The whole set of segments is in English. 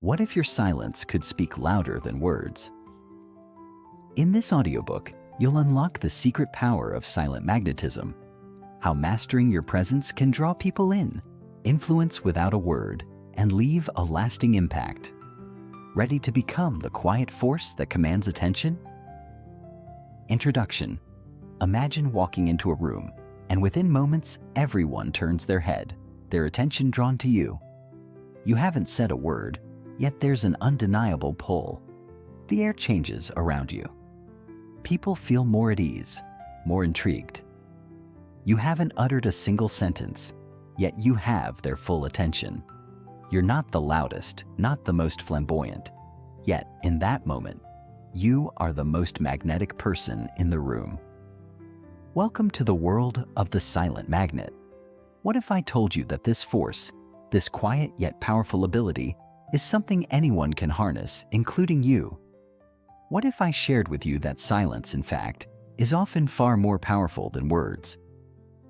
What if your silence could speak louder than words? In this audiobook, you'll unlock the secret power of silent magnetism, how mastering your presence can draw people in, influence without a word, and leave a lasting impact. Ready to become the quiet force that commands attention? Introduction. Imagine walking into a room, and within moments, everyone turns their head, their attention drawn to you. You haven't said a word, yet there's an undeniable pull. The air changes around you. People feel more at ease, more intrigued. You haven't uttered a single sentence, yet you have their full attention. You're not the loudest, not the most flamboyant, yet in that moment, you are the most magnetic person in the room. Welcome to the world of the silent magnet. What if I told you that this force, this quiet yet powerful ability, is something anyone can harness, including you? What if I shared with you that silence, in fact, is often far more powerful than words?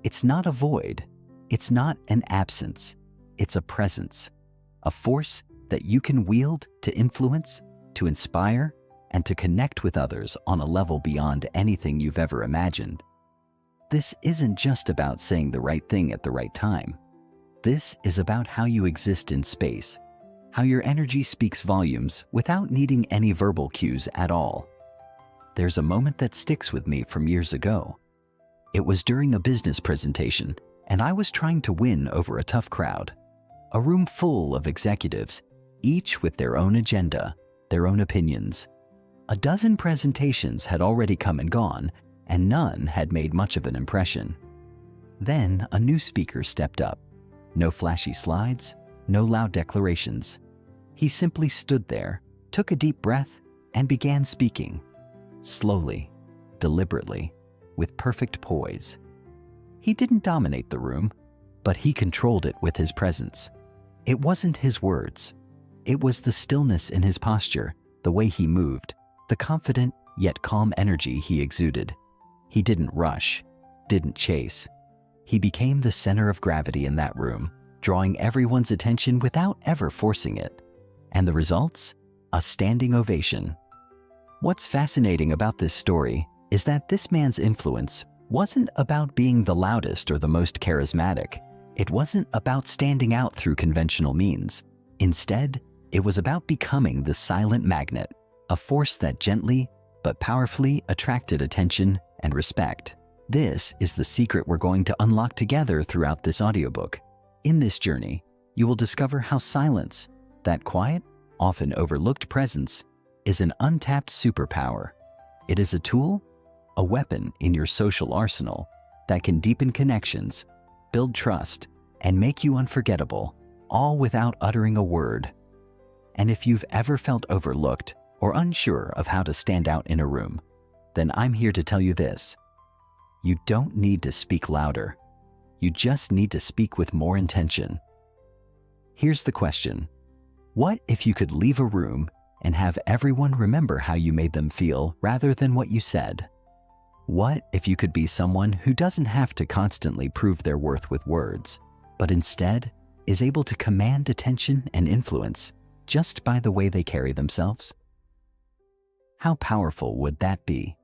It's not a void, it's not an absence, it's a presence, a force that you can wield to influence, to inspire, and to connect with others on a level beyond anything you've ever imagined. This isn't just about saying the right thing at the right time. This is about how you exist in space, how your energy speaks volumes without needing any verbal cues at all. There's a moment that sticks with me from years ago. It was during a business presentation, and I was trying to win over a tough crowd. A room full of executives, each with their own agenda, their own opinions. A dozen presentations had already come and gone, and none had made much of an impression. Then a new speaker stepped up. No flashy slides, no loud declarations. He simply stood there, took a deep breath, and began speaking. Slowly, deliberately, with perfect poise. He didn't dominate the room, but he controlled it with his presence. It wasn't his words. It was the stillness in his posture, the way he moved, the confident yet calm energy he exuded. He didn't rush, didn't chase. He became the center of gravity in that room, drawing everyone's attention without ever forcing it. And the results? A standing ovation. What's fascinating about this story is that this man's influence wasn't about being the loudest or the most charismatic. It wasn't about standing out through conventional means. Instead, it was about becoming the silent magnet, a force that gently but powerfully attracted attention and respect. This is the secret we're going to unlock together throughout this audiobook. In this journey, you will discover how silence, that quiet, often overlooked presence, is an untapped superpower. It is a tool, a weapon in your social arsenal that can deepen connections, build trust, and make you unforgettable, all without uttering a word. And if you've ever felt overlooked or unsure of how to stand out in a room, then I'm here to tell you this. You don't need to speak louder. You just need to speak with more intention. Here's the question. What if you could leave a room and have everyone remember how you made them feel rather than what you said? What if you could be someone who doesn't have to constantly prove their worth with words, but instead is able to command attention and influence just by the way they carry themselves? How powerful would that be?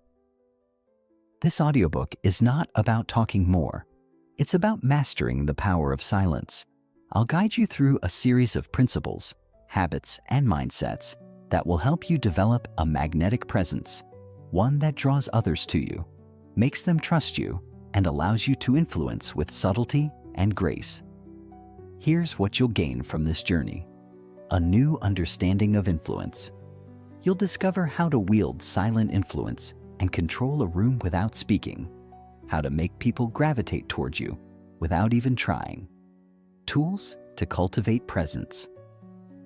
This audiobook is not about talking more. It's about mastering the power of silence. I'll guide you through a series of principles, habits, and mindsets that will help you develop a magnetic presence, one that draws others to you, makes them trust you, and allows you to influence with subtlety and grace. Here's what you'll gain from this journey. A new understanding of influence. You'll discover how to wield silent influence and control a room without speaking, how to make people gravitate towards you without even trying. Tools to cultivate presence.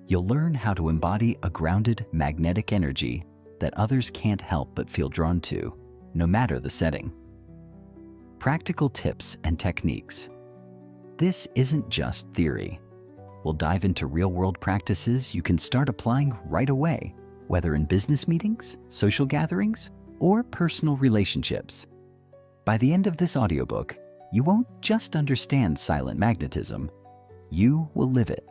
You'll learn how to embody a grounded, magnetic energy that others can't help but feel drawn to, no matter the setting. Practical tips and techniques. This isn't just theory. We'll dive into real-world practices you can start applying right away, whether in business meetings, social gatherings, or personal relationships. By the end of this audiobook, you won't just understand silent magnetism, you will live it.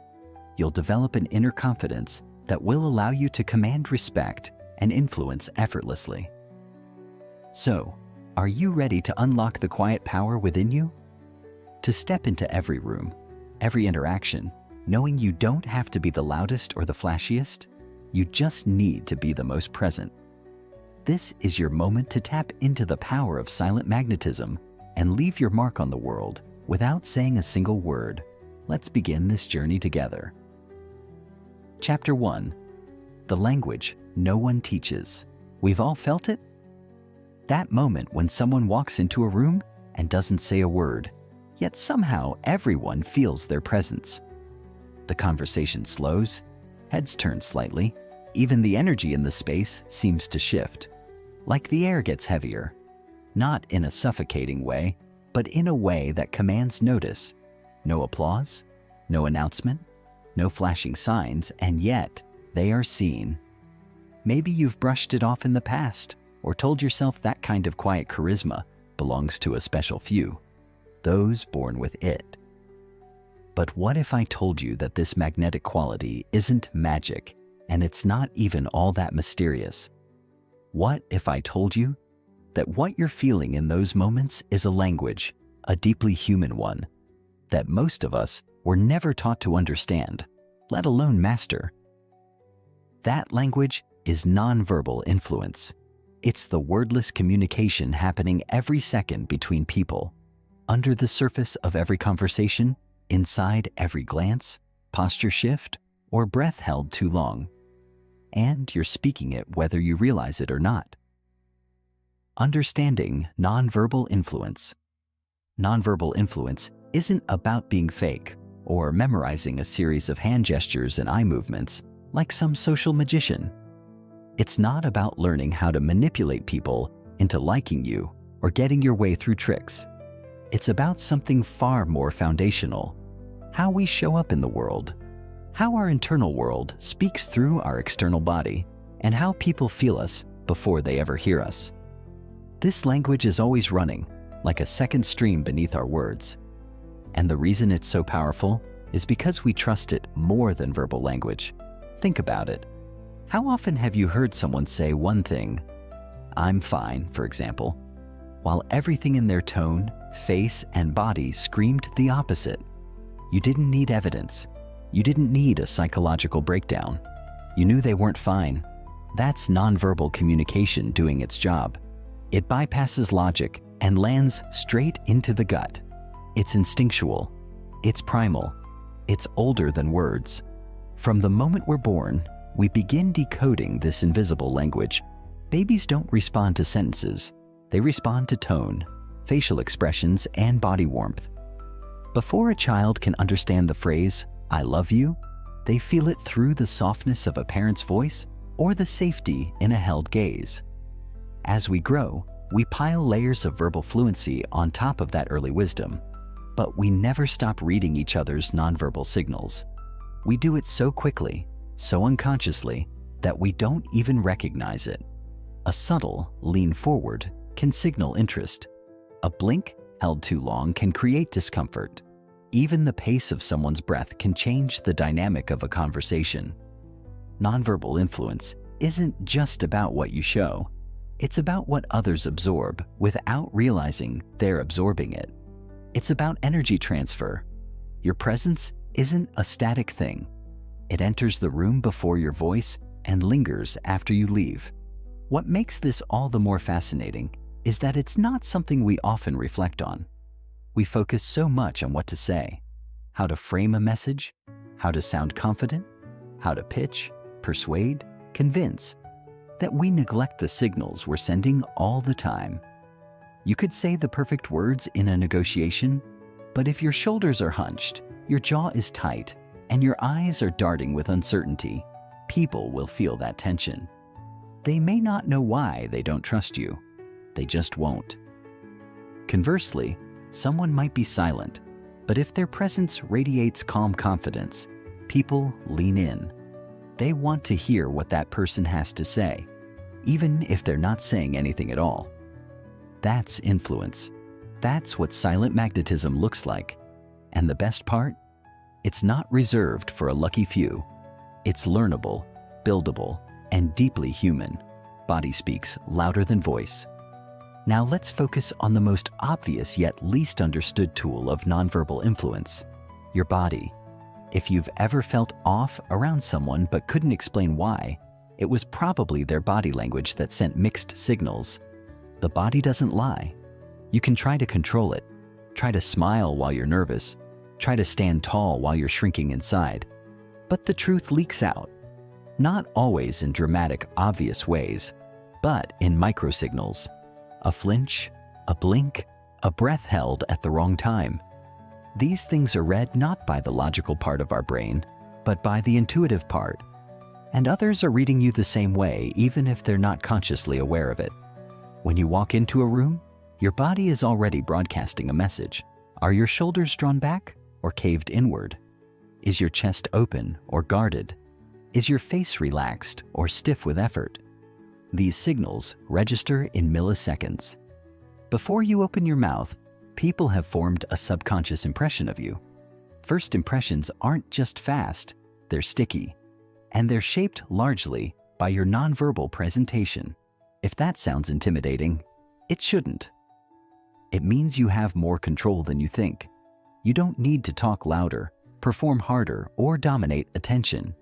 You'll develop an inner confidence that will allow you to command respect and influence effortlessly. So, are you ready to unlock the quiet power within you? To step into every room, every interaction, knowing you don't have to be the loudest or the flashiest, you just need to be the most present. This is your moment to tap into the power of silent magnetism and leave your mark on the world without saying a single word. Let's begin this journey together. Chapter 1. The language no one teaches. We've all felt it? That moment when someone walks into a room and doesn't say a word, yet somehow everyone feels their presence. The conversation slows, heads turn slightly, even the energy in the space seems to shift. Like the air gets heavier, not in a suffocating way, but in a way that commands notice. No applause, no announcement, no flashing signs, and yet they are seen. Maybe you've brushed it off in the past, or told yourself that kind of quiet charisma belongs to a special few, those born with it. But what if I told you that this magnetic quality isn't magic, and it's not even all that mysterious? What if I told you that what you're feeling in those moments is a language, a deeply human one, that most of us were never taught to understand, let alone master? That language is nonverbal influence. It's the wordless communication happening every second between people, under the surface of every conversation, inside every glance, posture shift, or breath held too long. And you're speaking it whether you realize it or not. Understanding nonverbal influence. Nonverbal influence isn't about being fake or memorizing a series of hand gestures and eye movements like some social magician. It's not about learning how to manipulate people into liking you or getting your way through tricks. It's about something far more foundational: how we show up in the world, how our internal world speaks through our external body, and how people feel us before they ever hear us. This language is always running, like a second stream beneath our words. And the reason it's so powerful is because we trust it more than verbal language. Think about it. How often have you heard someone say one thing, "I'm fine," for example, while everything in their tone, face, and body screamed the opposite? You didn't need evidence. You didn't need a psychological breakdown. You knew they weren't fine. That's nonverbal communication doing its job. It bypasses logic and lands straight into the gut. It's instinctual. It's primal. It's older than words. From the moment we're born, we begin decoding this invisible language. Babies don't respond to sentences. They respond to tone, facial expressions, and body warmth. Before a child can understand the phrase, "I love you," they feel it through the softness of a parent's voice or the safety in a held gaze. As we grow, we pile layers of verbal fluency on top of that early wisdom, but we never stop reading each other's nonverbal signals. We do it so quickly, so unconsciously, that we don't even recognize it. A subtle lean forward can signal interest. A blink held too long can create discomfort. Even the pace of someone's breath can change the dynamic of a conversation. Nonverbal influence isn't just about what you show. It's about what others absorb without realizing they're absorbing it. It's about energy transfer. Your presence isn't a static thing. It enters the room before your voice and lingers after you leave. What makes this all the more fascinating is that it's not something we often reflect on. We focus so much on what to say, how to frame a message, how to sound confident, how to pitch, persuade, convince, that we neglect the signals we're sending all the time. You could say the perfect words in a negotiation, but if your shoulders are hunched, your jaw is tight, and your eyes are darting with uncertainty, people will feel that tension. They may not know why they don't trust you. They just won't. Conversely, someone might be silent, but if their presence radiates calm confidence, people lean in. They want to hear what that person has to say, even if they're not saying anything at all. That's influence. That's what silent magnetism looks like. And the best part? It's not reserved for a lucky few. It's learnable, buildable, and deeply human. Body speaks louder than voice. Now let's focus on the most obvious yet least understood tool of nonverbal influence, your body. If you've ever felt off around someone but couldn't explain why, it was probably their body language that sent mixed signals. The body doesn't lie. You can try to control it. Try to smile while you're nervous. Try to stand tall while you're shrinking inside. But the truth leaks out. Not always in dramatic, obvious ways, but in microsignals. A flinch, a blink, a breath held at the wrong time. These things are read not by the logical part of our brain, but by the intuitive part. And others are reading you the same way, even if they're not consciously aware of it. When you walk into a room, your body is already broadcasting a message. Are your shoulders drawn back or caved inward? Is your chest open or guarded? Is your face relaxed or stiff with effort? These signals register in milliseconds. Before you open your mouth, people have formed a subconscious impression of you. First impressions aren't just fast, they're sticky. And they're shaped largely by your nonverbal presentation. If that sounds intimidating, it shouldn't. It means you have more control than you think. You don't need to talk louder, perform harder, or dominate attention.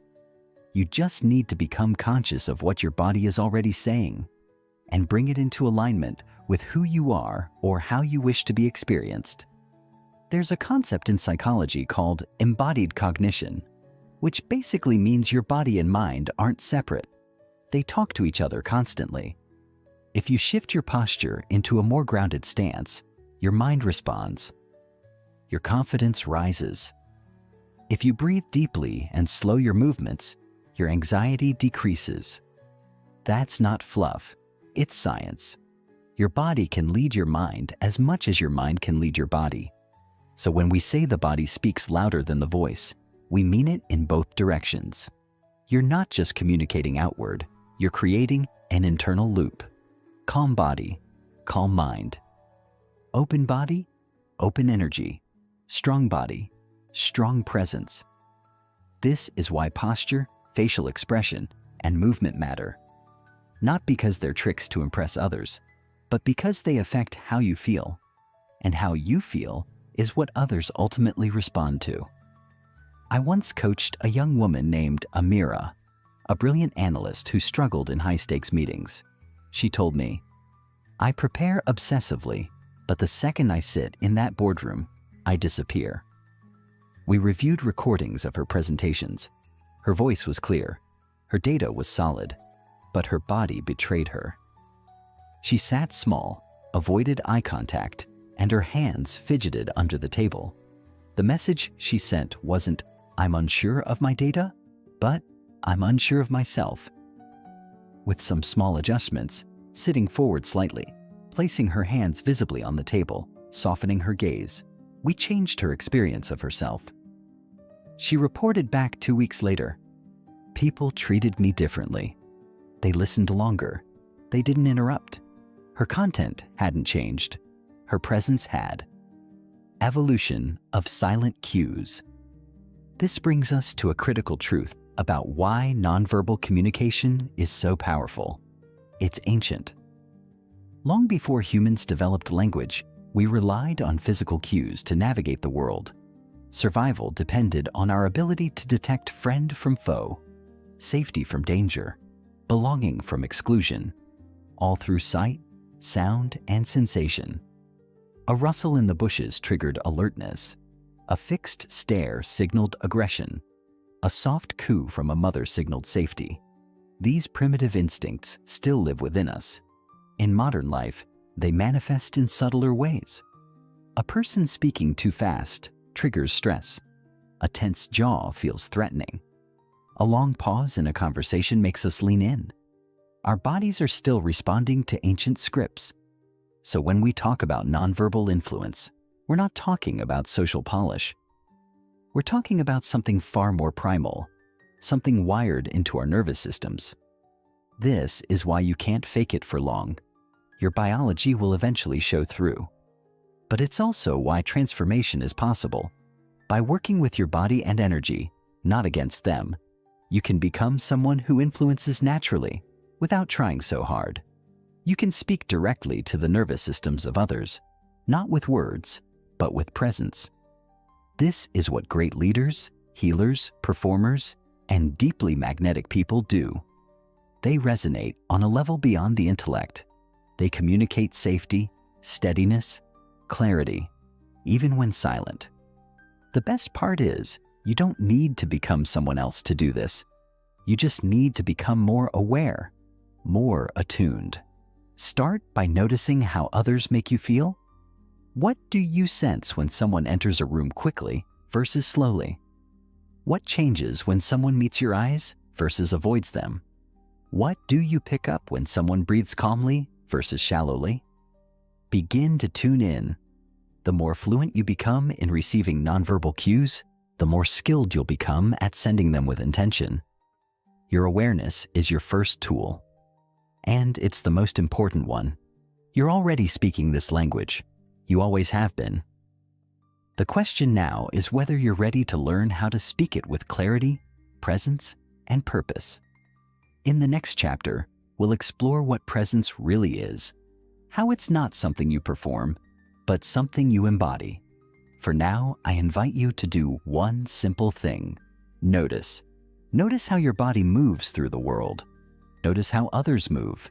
You just need to become conscious of what your body is already saying and bring it into alignment with who you are or how you wish to be experienced. There's a concept in psychology called embodied cognition, which basically means your body and mind aren't separate. They talk to each other constantly. If you shift your posture into a more grounded stance, your mind responds. Your confidence rises. If you breathe deeply and slow your movements, your anxiety decreases. That's not fluff, it's science. Your body can lead your mind as much as your mind can lead your body. So when we say the body speaks louder than the voice, we mean it in both directions. You're not just communicating outward, you're creating an internal loop. Calm body, calm mind. Open body, open energy. Strong body, strong presence. This is why posture, facial expression, and movement matter. Not because they're tricks to impress others, but because they affect how you feel. And how you feel is what others ultimately respond to. I once coached a young woman named Amira, a brilliant analyst who struggled in high-stakes meetings. She told me, "I prepare obsessively, but the second I sit in that boardroom, I disappear." We reviewed recordings of her presentations. Her voice was clear, her data was solid, but her body betrayed her. She sat small, avoided eye contact, and her hands fidgeted under the table. The message she sent wasn't, "I'm unsure of my data," but "I'm unsure of myself." With some small adjustments, sitting forward slightly, placing her hands visibly on the table, softening her gaze, we changed her experience of herself. She reported back 2 weeks later, "People treated me differently. They listened longer. They didn't interrupt. Her content hadn't changed. Her presence had." Evolution of silent cues. This brings us to a critical truth about why nonverbal communication is so powerful. It's ancient. Long before humans developed language, we relied on physical cues to navigate the world. Survival depended on our ability to detect friend from foe, safety from danger, belonging from exclusion, all through sight, sound, and sensation. A rustle in the bushes triggered alertness. A fixed stare signaled aggression. A soft coo from a mother signaled safety. These primitive instincts still live within us. In modern life, they manifest in subtler ways. A person speaking too fast triggers stress. A tense jaw feels threatening. A long pause in a conversation makes us lean in. Our bodies are still responding to ancient scripts. So when we talk about nonverbal influence, we're not talking about social polish. We're talking about something far more primal, something wired into our nervous systems. This is why you can't fake it for long. Your biology will eventually show through. But it's also why transformation is possible. By working with your body and energy, not against them. You can become someone who influences naturally without trying so hard. You can speak directly to the nervous systems of others, not with words, but with presence. This is what great leaders, healers, performers, and deeply magnetic people do. They resonate on a level beyond the intellect. They communicate safety, steadiness, clarity, even when silent. The best part is, you don't need to become someone else to do this. You just need to become more aware, more attuned. Start by noticing how others make you feel. What do you sense when someone enters a room quickly versus slowly? What changes when someone meets your eyes versus avoids them? What do you pick up when someone breathes calmly versus shallowly? Begin to tune in. The more fluent you become in receiving nonverbal cues, the more skilled you'll become at sending them with intention. Your awareness is your first tool, and it's the most important one. You're already speaking this language. You always have been. The question now is whether you're ready to learn how to speak it with clarity, presence, and purpose. In the next chapter, we'll explore what presence really is, how it's not something you perform, but something you embody. For now, I invite you to do one simple thing. Notice. Notice how your body moves through the world. Notice how others move.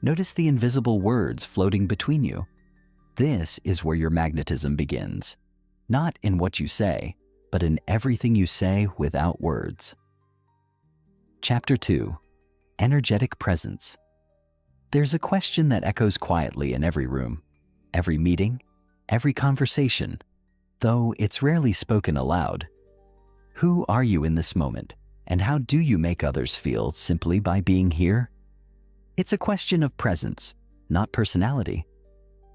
Notice the invisible words floating between you. This is where your magnetism begins. Not in what you say, but in everything you say without words. Chapter 2. Energetic Presence. There's a question that echoes quietly in every room, every meeting, every conversation, though it's rarely spoken aloud. Who are you in this moment, and how do you make others feel simply by being here? It's a question of presence, not personality.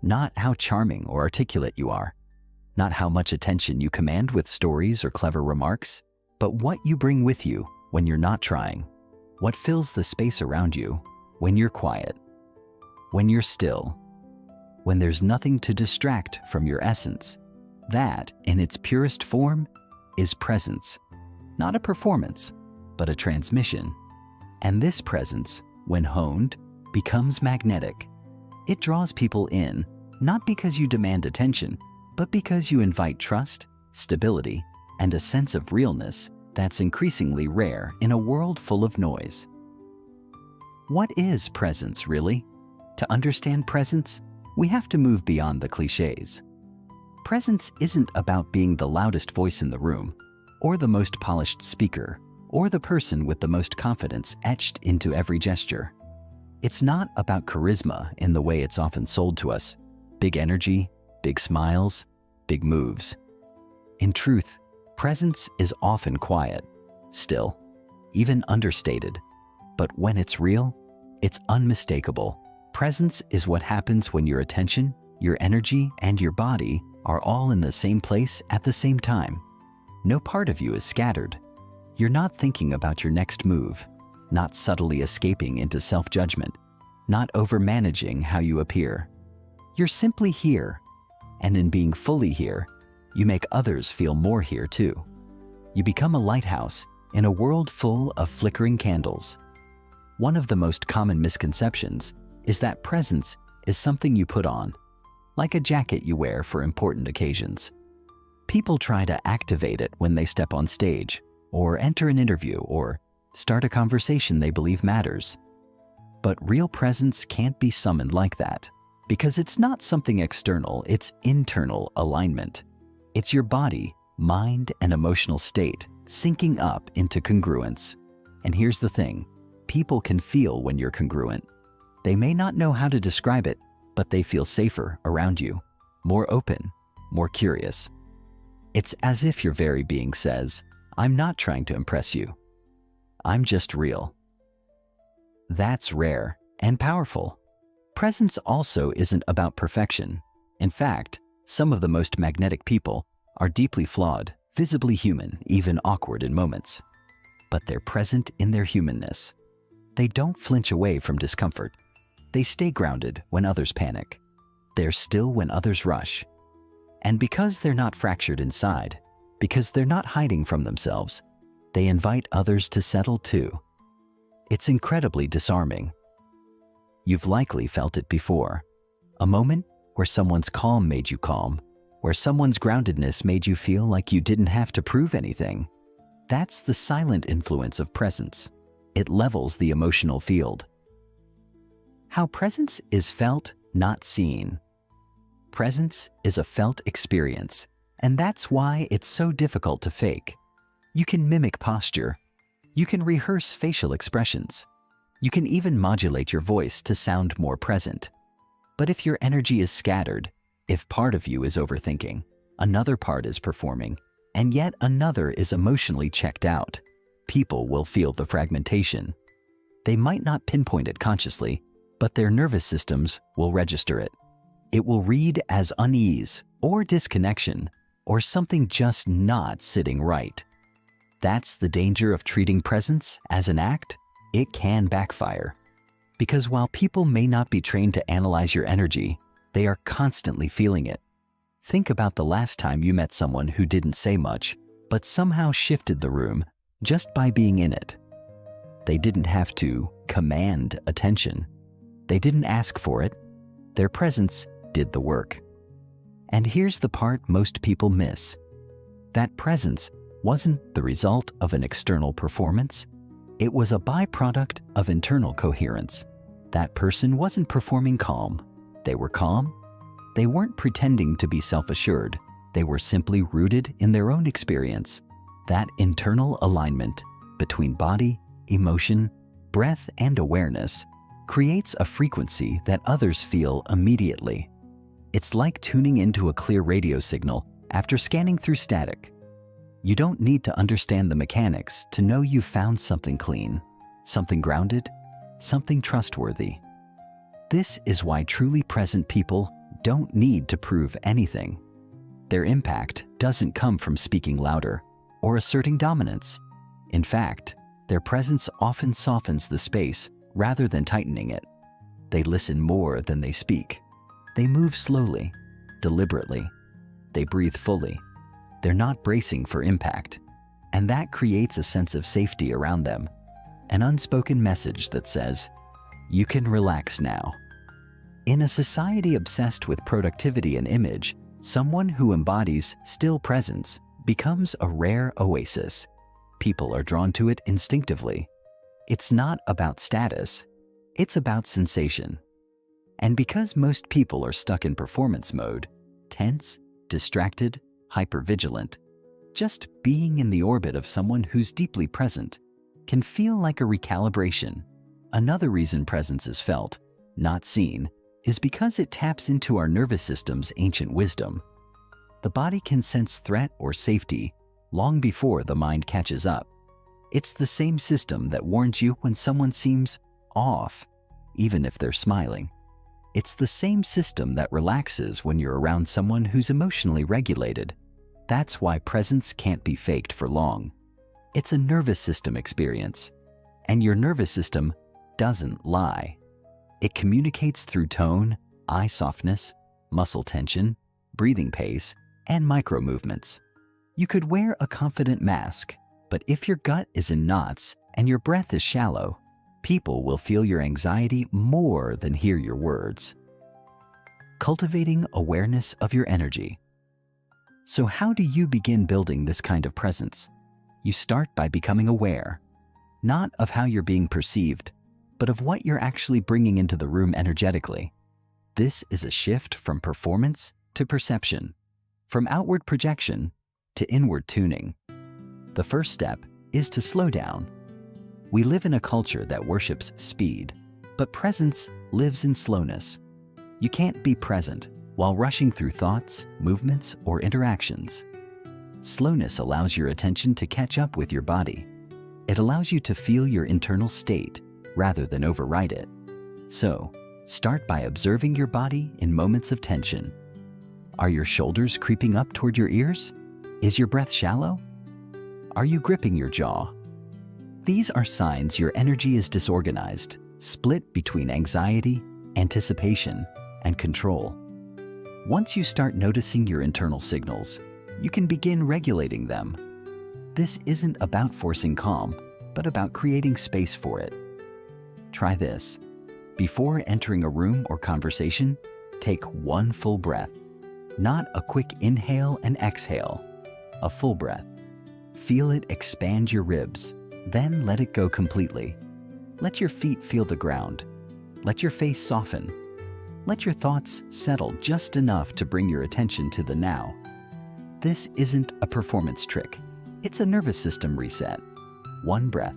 Not how charming or articulate you are, not how much attention you command with stories or clever remarks, but what you bring with you when you're not trying, what fills the space around you when you're quiet, when you're still, when there's nothing to distract from your essence. That, in its purest form, is presence, not a performance, but a transmission. And this presence, when honed, becomes magnetic. It draws people in, not because you demand attention, but because you invite trust, stability, and a sense of realness that's increasingly rare in a world full of noise. What is presence, really? To understand presence, we have to move beyond the cliches. Presence isn't about being the loudest voice in the room, or the most polished speaker, or the person with the most confidence etched into every gesture. It's not about charisma in the way it's often sold to us. Big energy, big smiles, big moves. In truth, presence is often quiet, still, even understated. But when it's real, it's unmistakable. Presence is what happens when your attention, your energy, and your body are all in the same place at the same time. No part of you is scattered. You're not thinking about your next move, not subtly escaping into self-judgment, not over-managing how you appear. You're simply here, and in being fully here, you make others feel more here too. You become a lighthouse in a world full of flickering candles. One of the most common misconceptions is that presence is something you put on, like a jacket you wear for important occasions. People try to activate it when they step on stage, or enter an interview, or start a conversation they believe matters. But real presence can't be summoned like that, because it's not something external, it's internal alignment. It's your body, mind, and emotional state syncing up into congruence. And here's the thing, people can feel when you're congruent. They may not know how to describe it, but they feel safer around you, more open, more curious. It's as if your very being says, I'm not trying to impress you. I'm just real. That's rare and powerful. Presence also isn't about perfection. In fact, some of the most magnetic people are deeply flawed, visibly human, even awkward in moments. But they're present in their humanness. They don't flinch away from discomfort. They stay grounded when others panic. They're still when others rush. And because they're not fractured inside, because they're not hiding from themselves, they invite others to settle too. It's incredibly disarming. You've likely felt it before. A moment where someone's calm made you calm, where someone's groundedness made you feel like you didn't have to prove anything. That's the silent influence of presence. It levels the emotional field. How presence is felt, not seen. Presence is a felt experience, and that's why it's so difficult to fake. You can mimic posture. You can rehearse facial expressions. You can even modulate your voice to sound more present. But if your energy is scattered, if part of you is overthinking, another part is performing, and yet another is emotionally checked out, people will feel the fragmentation. They might not pinpoint it consciously, but their nervous systems will register it. It will read as unease or disconnection or something just not sitting right. That's the danger of treating presence as an act. It can backfire. Because while people may not be trained to analyze your energy, they are constantly feeling it. Think about the last time you met someone who didn't say much, but somehow shifted the room just by being in it. They didn't have to command attention. They didn't ask for it. Their presence did the work. And here's the part most people miss. That presence wasn't the result of an external performance. It was a byproduct of internal coherence. That person wasn't performing calm. They were calm. They weren't pretending to be self-assured. They were simply rooted in their own experience. That internal alignment between body, emotion, breath, and awareness creates a frequency that others feel immediately. It's like tuning into a clear radio signal after scanning through static. You don't need to understand the mechanics to know you've found something clean, something grounded, something trustworthy. This is why truly present people don't need to prove anything. Their impact doesn't come from speaking louder or asserting dominance. In fact, their presence often softens the space rather than tightening it. They listen more than they speak. They move slowly, deliberately. They breathe fully. They're not bracing for impact. And that creates a sense of safety around them. An unspoken message that says, you can relax now. In a society obsessed with productivity and image, someone who embodies still presence becomes a rare oasis. People are drawn to it instinctively. It's not about status, it's about sensation. And because most people are stuck in performance mode, tense, distracted, hypervigilant, just being in the orbit of someone who's deeply present can feel like a recalibration. Another reason presence is felt, not seen, is because it taps into our nervous system's ancient wisdom. The body can sense threat or safety long before the mind catches up. It's the same system that warns you when someone seems off, even if they're smiling. It's the same system that relaxes when you're around someone who's emotionally regulated. That's why presence can't be faked for long. It's a nervous system experience. And your nervous system doesn't lie. It communicates through tone, eye softness, muscle tension, breathing pace, and micro movements. You could wear a confident mask, but if your gut is in knots and your breath is shallow, people will feel your anxiety more than hear your words. Cultivating awareness of your energy. So how do you begin building this kind of presence? You start by becoming aware, not of how you're being perceived, but of what you're actually bringing into the room energetically. This is a shift from performance to perception, from outward projection to inward tuning. The first step is to slow down. We live in a culture that worships speed, but presence lives in slowness. You can't be present while rushing through thoughts, movements, or interactions. Slowness allows your attention to catch up with your body. It allows you to feel your internal state rather than override it. So, start by observing your body in moments of tension. Are your shoulders creeping up toward your ears? Is your breath shallow? Are you gripping your jaw? These are signs your energy is disorganized, split between anxiety, anticipation, and control. Once you start noticing your internal signals, you can begin regulating them. This isn't about forcing calm, but about creating space for it. Try this. Before entering a room or conversation, take one full breath. Not a quick inhale and exhale, a full breath. Feel it expand your ribs, then let it go completely. Let your feet feel the ground. Let your face soften. Let your thoughts settle just enough to bring your attention to the now. This isn't a performance trick. It's a nervous system reset. One breath,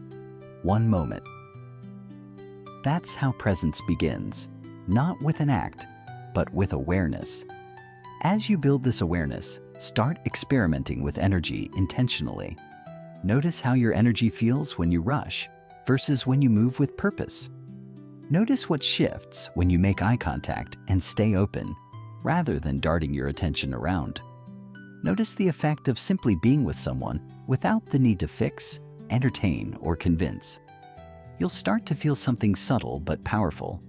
one moment. That's how presence begins, not with an act, but with awareness. As you build this awareness, start experimenting with energy intentionally. Notice how your energy feels when you rush versus when you move with purpose. Notice what shifts when you make eye contact and stay open, rather than darting your attention around. Notice the effect of simply being with someone without the need to fix, entertain, or convince. You'll start to feel something subtle but powerful,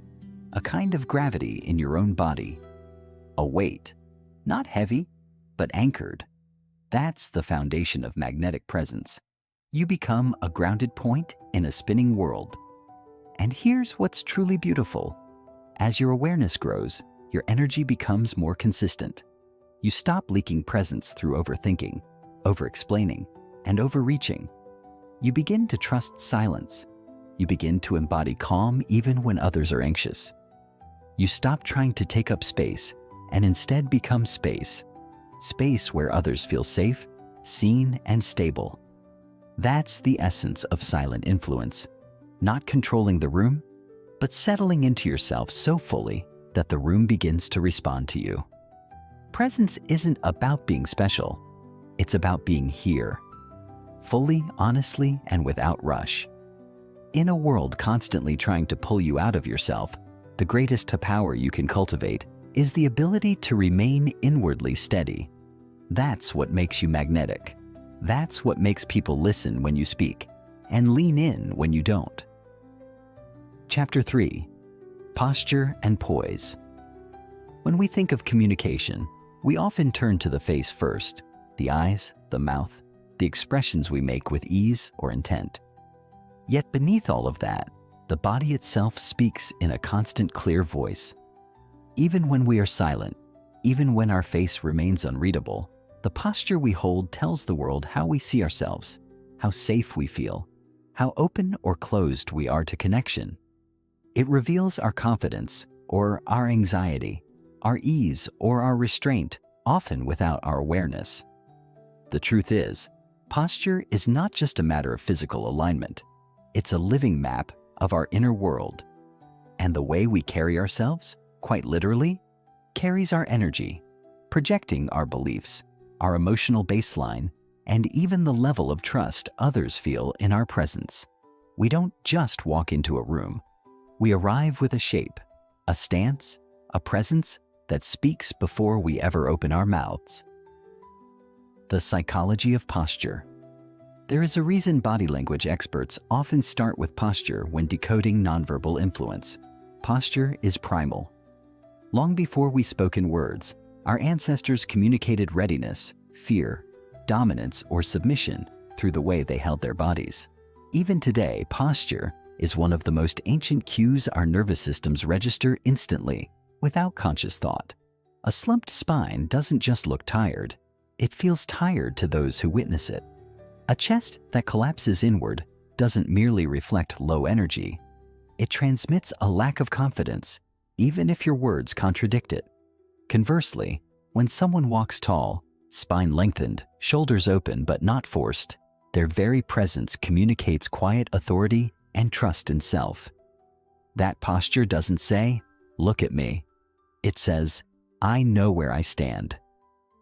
a kind of gravity in your own body. A weight, not heavy, but anchored. That's the foundation of magnetic presence. You become a grounded point in a spinning world. And here's what's truly beautiful. As your awareness grows, your energy becomes more consistent. You stop leaking presence through overthinking, over-explaining, and overreaching. You begin to trust silence. You begin to embody calm even when others are anxious. You stop trying to take up space and instead become space. Space where others feel safe, seen, and stable. That's the essence of silent influence. Not controlling the room, but settling into yourself so fully that the room begins to respond to you. Presence isn't about being special. It's about being here. Fully, honestly, and without rush. In a world constantly trying to pull you out of yourself, the greatest power you can cultivate is the ability to remain inwardly steady. That's what makes you magnetic. That's what makes people listen when you speak and lean in when you don't. Chapter 3. Posture and Poise. When we think of communication, we often turn to the face first, the eyes, the mouth, the expressions we make with ease or intent. Yet beneath all of that, the body itself speaks in a constant, clear voice. Even when we are silent, even when our face remains unreadable, the posture we hold tells the world how we see ourselves, how safe we feel, how open or closed we are to connection. It reveals our confidence or our anxiety, our ease or our restraint, often without our awareness. The truth is, posture is not just a matter of physical alignment. It's a living map of our inner world. And the way we carry ourselves, quite literally, carries our energy, projecting our beliefs, our emotional baseline, and even the level of trust others feel in our presence. We don't just walk into a room. We arrive with a shape, a stance, a presence that speaks before we ever open our mouths. The psychology of posture. There is a reason body language experts often start with posture when decoding nonverbal influence. Posture is primal. Long before we spoke in words, our ancestors communicated readiness, fear, dominance, or submission through the way they held their bodies. Even today, posture is one of the most ancient cues our nervous systems register instantly, without conscious thought. A slumped spine doesn't just look tired, it feels tired to those who witness it. A chest that collapses inward doesn't merely reflect low energy, it transmits a lack of confidence, even if your words contradict it. Conversely, when someone walks tall, spine lengthened, shoulders open but not forced, their very presence communicates quiet authority and trust in self. That posture doesn't say, "Look at me." It says, "I know where I stand."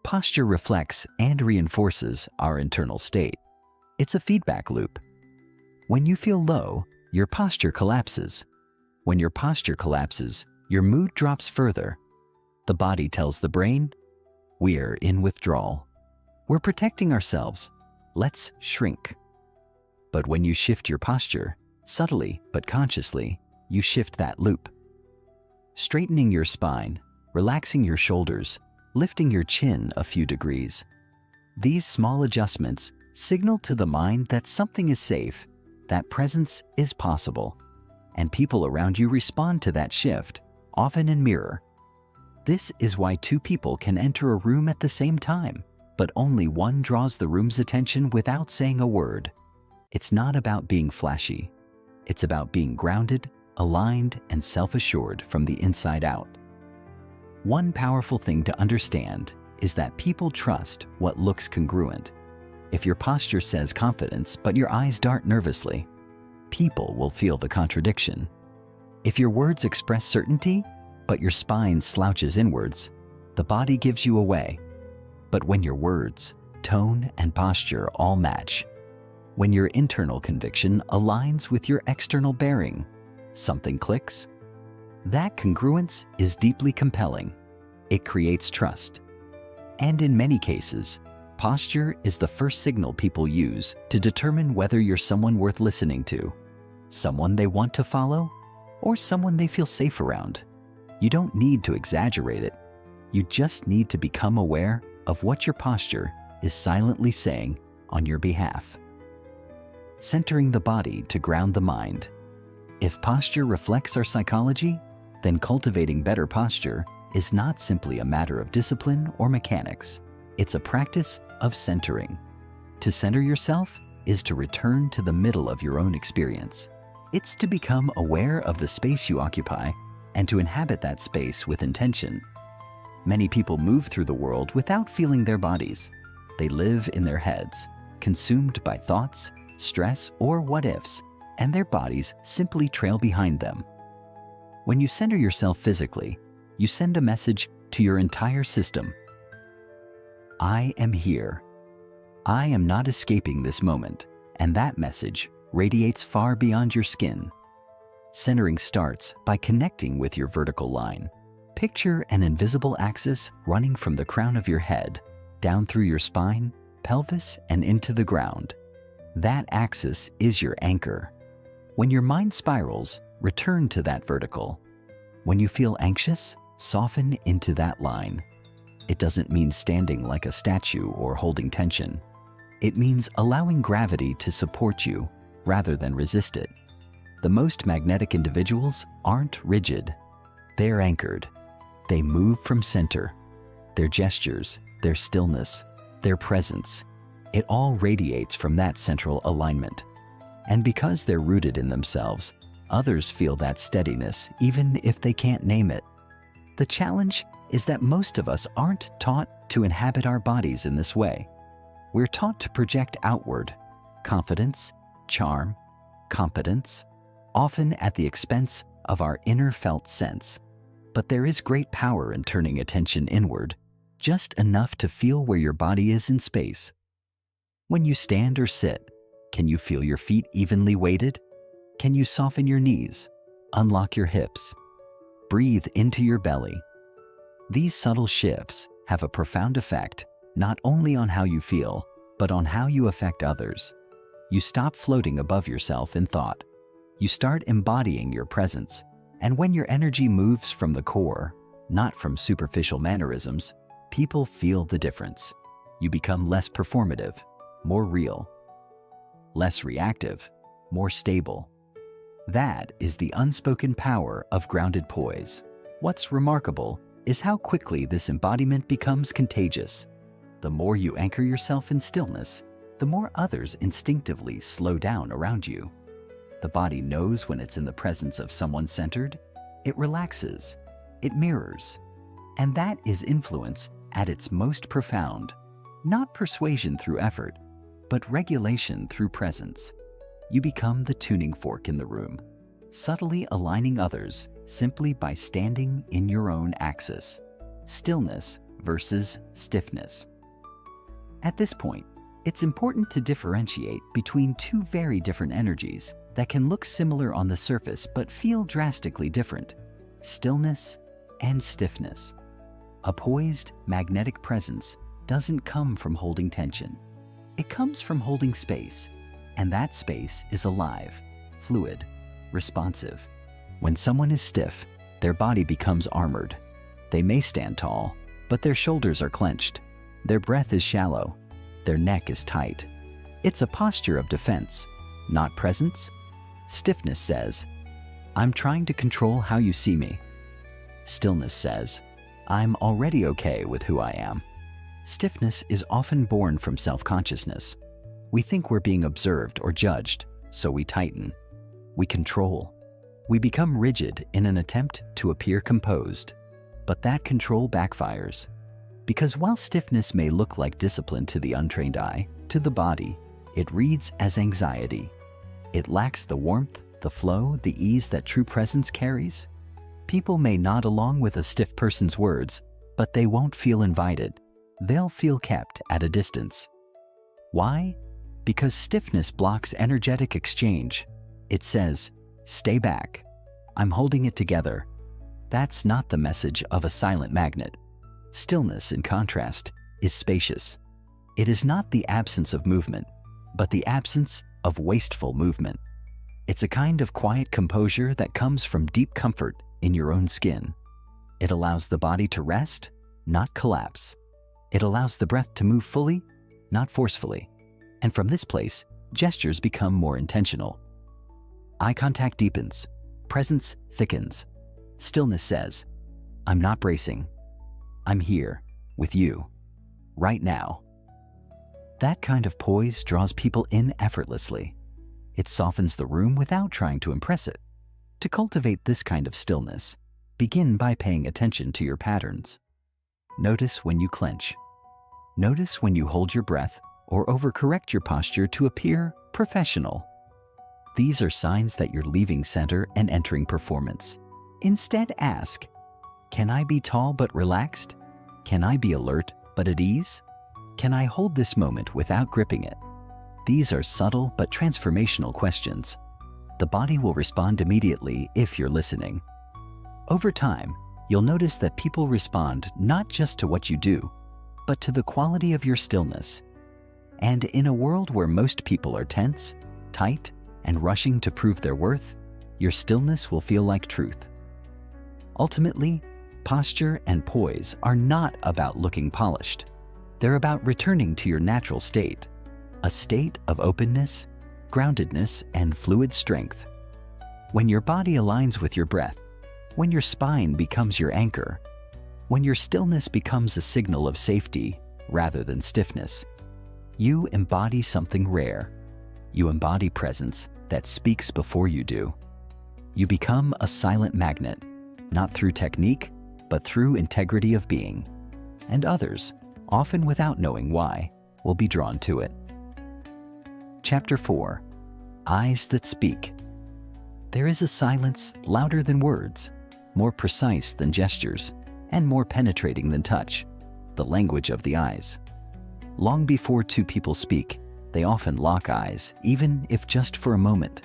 Posture reflects and reinforces our internal state. It's a feedback loop. When you feel low, your posture collapses. When your posture collapses, your mood drops further. The body tells the brain, "We're in withdrawal. We're protecting ourselves. Let's shrink." But when you shift your posture, subtly but consciously, you shift that loop. Straightening your spine, relaxing your shoulders, lifting your chin a few degrees. These small adjustments Signal to the mind that something is safe, that presence is possible, and people around you respond to that shift, often in mirror. This is why two people can enter a room at the same time, but only one draws the room's attention without saying a word. It's not about being flashy. It's about being grounded, aligned, and self-assured from the inside out. One powerful thing to understand is that people trust what looks congruent. If your posture says confidence, but your eyes dart nervously, people will feel the contradiction. If your words express certainty, but your spine slouches inwards, the body gives you away. But when your words, tone, and posture all match, when your internal conviction aligns with your external bearing, something clicks. That congruence is deeply compelling. It creates trust. And in many cases, posture is the first signal people use to determine whether you're someone worth listening to, someone they want to follow, or someone they feel safe around. You don't need to exaggerate it. You just need to become aware of what your posture is silently saying on your behalf. Centering the body to ground the mind. If posture reflects our psychology, then cultivating better posture is not simply a matter of discipline or mechanics. It's a practice of centering. To center yourself is to return to the middle of your own experience. It's to become aware of the space you occupy and to inhabit that space with intention. Many people move through the world without feeling their bodies. They live in their heads, consumed by thoughts, stress, or what-ifs, and their bodies simply trail behind them. When you center yourself physically, you send a message to your entire system. I am here. I am not escaping this moment, and that message radiates far beyond your skin. Centering starts by connecting with your vertical line. Picture an invisible axis running from the crown of your head, down through your spine, pelvis, and into the ground. That axis is your anchor. When your mind spirals, return to that vertical. When you feel anxious, soften into that line. It doesn't mean standing like a statue or holding tension. It means allowing gravity to support you rather than resist it. The most magnetic individuals aren't rigid. They're anchored. They move from center. Their gestures, their stillness, their presence, it all radiates from that central alignment. And because they're rooted in themselves, others feel that steadiness even if they can't name it. The challenge is that most of us aren't taught to inhabit our bodies in this way. We're taught to project outward, confidence, charm, competence, often at the expense of our inner felt sense. But there is great power in turning attention inward, just enough to feel where your body is in space. When you stand or sit, can you feel your feet evenly weighted? Can you soften your knees, unlock your hips, breathe into your belly? These subtle shifts have a profound effect, not only on how you feel, but on how you affect others. You stop floating above yourself in thought. You start embodying your presence. And when your energy moves from the core, not from superficial mannerisms, people feel the difference. You become less performative, more real. Less reactive, more stable. That is the unspoken power of grounded poise. What's remarkable is how quickly this embodiment becomes contagious. The more you anchor yourself in stillness, the more others instinctively slow down around you. The body knows when it's in the presence of someone centered. It relaxes. It mirrors. And that is influence at its most profound. Not persuasion through effort, but regulation through presence. You become the tuning fork in the room, subtly aligning others simply by standing in your own axis. Stillness versus stiffness. At this point, it's important to differentiate between two very different energies that can look similar on the surface but feel drastically different: stillness and stiffness. A poised, magnetic presence doesn't come from holding tension. It comes from holding space, and that space is alive, fluid, responsive. When someone is stiff, their body becomes armored. They may stand tall, but their shoulders are clenched. Their breath is shallow. Their neck is tight. It's a posture of defense, not presence. Stiffness says, I'm trying to control how you see me. Stillness says, I'm already okay with who I am. Stiffness is often born from self-consciousness. We think we're being observed or judged, so we tighten. We control. We become rigid in an attempt to appear composed. But that control backfires. Because while stiffness may look like discipline to the untrained eye, to the body, it reads as anxiety. It lacks the warmth, the flow, the ease that true presence carries. People may nod along with a stiff person's words, but they won't feel invited. They'll feel kept at a distance. Why? Because stiffness blocks energetic exchange. It says, stay back. I'm holding it together. That's not the message of a silent magnet. Stillness, in contrast, is spacious. It is not the absence of movement, but the absence of wasteful movement. It's a kind of quiet composure that comes from deep comfort in your own skin. It allows the body to rest, not collapse. It allows the breath to move fully, not forcefully. And from this place, gestures become more intentional. Eye contact deepens. Presence thickens. Stillness says, I'm not bracing. I'm here, with you, right now. That kind of poise draws people in effortlessly. It softens the room without trying to impress it. To cultivate this kind of stillness, begin by paying attention to your patterns. Notice when you clench. Notice when you hold your breath or overcorrect your posture to appear professional. These are signs that you're leaving center and entering performance. Instead, ask, can I be tall but relaxed? Can I be alert but at ease? Can I hold this moment without gripping it? These are subtle but transformational questions. The body will respond immediately if you're listening. Over time, you'll notice that people respond not just to what you do, but to the quality of your stillness. And in a world where most people are tense, tight, and rushing to prove their worth, your stillness will feel like truth. Ultimately, posture and poise are not about looking polished. They're about returning to your natural state, a state of openness, groundedness, and fluid strength. When your body aligns with your breath, when your spine becomes your anchor, when your stillness becomes a signal of safety rather than stiffness, you embody something rare. You embody presence that speaks before you do. You become a silent magnet, not through technique, but through integrity of being. And others, often without knowing why, will be drawn to it. Chapter 4. Eyes that speak. There is a silence louder than words, more precise than gestures, and more penetrating than touch, the language of the eyes. Long before two people speak, they often lock eyes, even if just for a moment.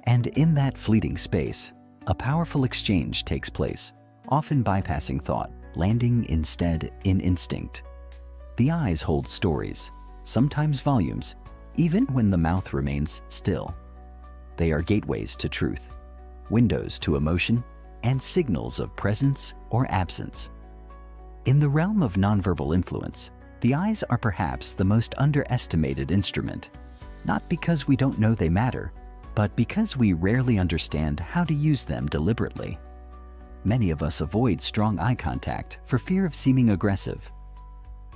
And in that fleeting space, a powerful exchange takes place, often bypassing thought, landing instead in instinct. The eyes hold stories, sometimes volumes, even when the mouth remains still. They are gateways to truth, windows to emotion, and signals of presence or absence. In the realm of nonverbal influence, the eyes are perhaps the most underestimated instrument, not because we don't know they matter, but because we rarely understand how to use them deliberately. Many of us avoid strong eye contact for fear of seeming aggressive.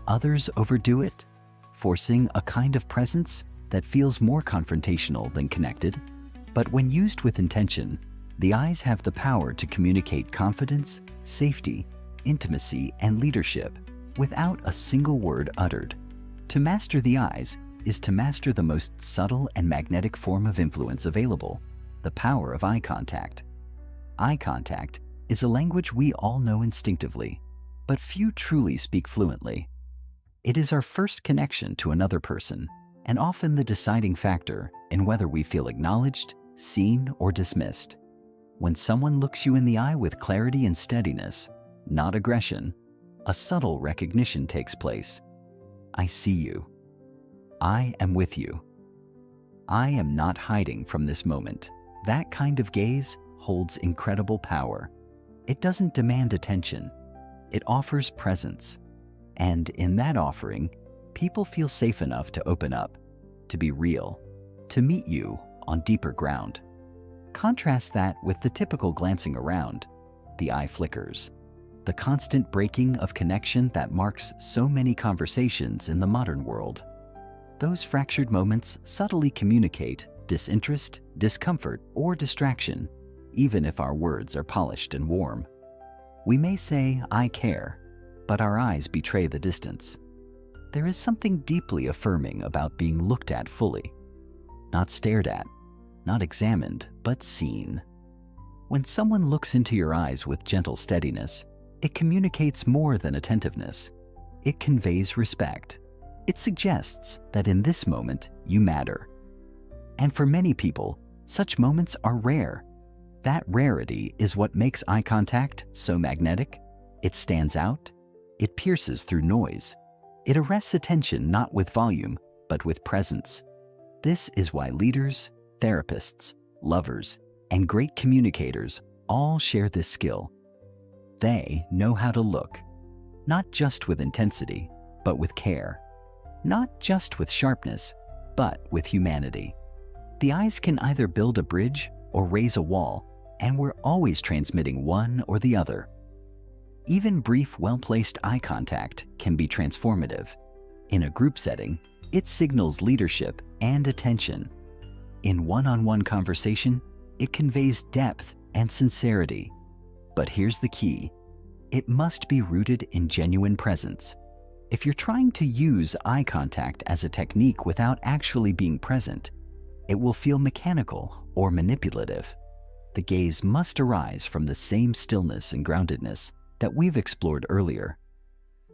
Others overdo it, forcing a kind of presence that feels more confrontational than connected. But when used with intention, the eyes have the power to communicate confidence, safety, intimacy, and leadership without a single word uttered. To master the eyes is to master the most subtle and magnetic form of influence available, the power of eye contact. Eye contact is a language we all know instinctively, but few truly speak fluently. It is our first connection to another person, and often the deciding factor in whether we feel acknowledged, seen, or dismissed. When someone looks you in the eye with clarity and steadiness, not aggression, a subtle recognition takes place. I see you. I am with you. I am not hiding from this moment. That kind of gaze holds incredible power. It doesn't demand attention. It offers presence. And in that offering, people feel safe enough to open up, to be real, to meet you on deeper ground. Contrast that with the typical glancing around. The eye flickers, the constant breaking of connection that marks so many conversations in the modern world. Those fractured moments subtly communicate disinterest, discomfort, or distraction, even if our words are polished and warm. We may say, "I care," but our eyes betray the distance. There is something deeply affirming about being looked at fully. Not stared at, not examined, but seen. When someone looks into your eyes with gentle steadiness, it communicates more than attentiveness. It conveys respect. It suggests that in this moment, you matter. And for many people, such moments are rare. That rarity is what makes eye contact so magnetic. It stands out. It pierces through noise. It arrests attention not with volume, but with presence. This is why leaders, therapists, lovers, and great communicators all share this skill. They know how to look, not just with intensity, but with care. Not just with sharpness, but with humanity. The eyes can either build a bridge or raise a wall, and we're always transmitting one or the other. Even brief, well-placed eye contact can be transformative. In a group setting, it signals leadership and attention. In one-on-one conversation, it conveys depth and sincerity. But here's the key. It must be rooted in genuine presence. If you're trying to use eye contact as a technique without actually being present, it will feel mechanical or manipulative. The gaze must arise from the same stillness and groundedness that we've explored earlier.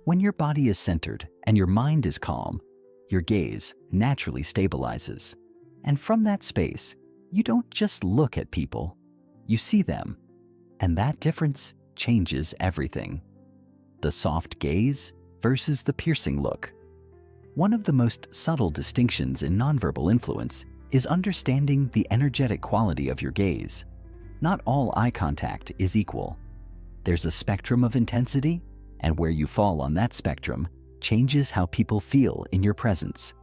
When your body is centered and your mind is calm, your gaze naturally stabilizes. And from that space, you don't just look at people, you see them. And that difference changes everything. The soft gaze versus the piercing look. One of the most subtle distinctions in nonverbal influence is understanding the energetic quality of your gaze. Not all eye contact is equal. There's a spectrum of intensity, and where you fall on that spectrum changes how people feel in your presence.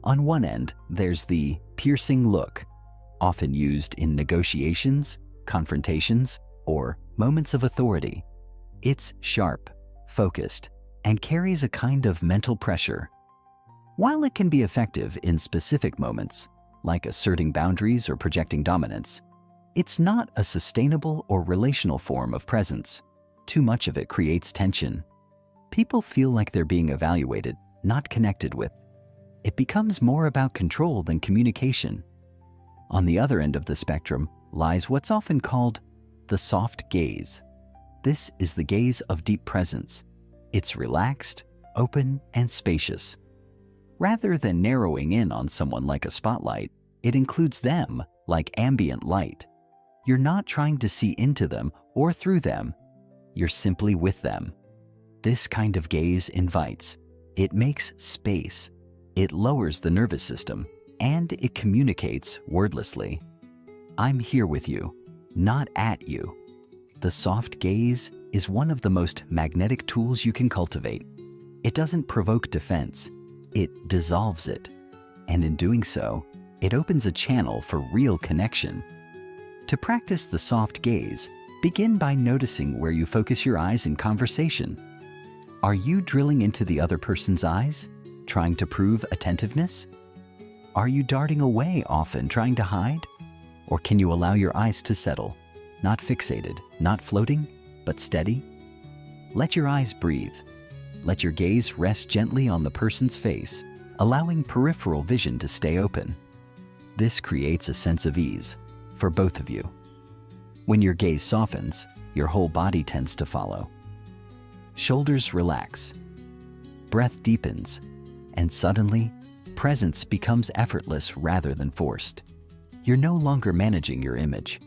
On one end, there's the piercing look, often used in negotiations, confrontations, or moments of authority. It's sharp, focused, and carries a kind of mental pressure. While it can be effective in specific moments, like asserting boundaries or projecting dominance, it's not a sustainable or relational form of presence. Too much of it creates tension. People feel like they're being evaluated, not connected with. It becomes more about control than communication. On the other end of the spectrum lies what's often called the soft gaze. This is the gaze of deep presence. It's relaxed, open, and spacious. Rather than narrowing in on someone like a spotlight, it includes them like ambient light. You're not trying to see into them or through them. You're simply with them. This kind of gaze invites. It makes space. It lowers the nervous system, and it communicates wordlessly. I'm here with you, not at you. The soft gaze is one of the most magnetic tools you can cultivate. It doesn't provoke defense. It dissolves it. And in doing so, it opens a channel for real connection. To practice the soft gaze, begin by noticing where you focus your eyes in conversation. Are you drilling into the other person's eyes, trying to prove attentiveness? Are you darting away often, trying to hide? Or can you allow your eyes to settle, not fixated, not floating, but steady? Let your eyes breathe. Let your gaze rest gently on the person's face, allowing peripheral vision to stay open. This creates a sense of ease for both of you. When your gaze softens, your whole body tends to follow. Shoulders relax, breath deepens, and suddenly, presence becomes effortless rather than forced. You're no longer managing your image.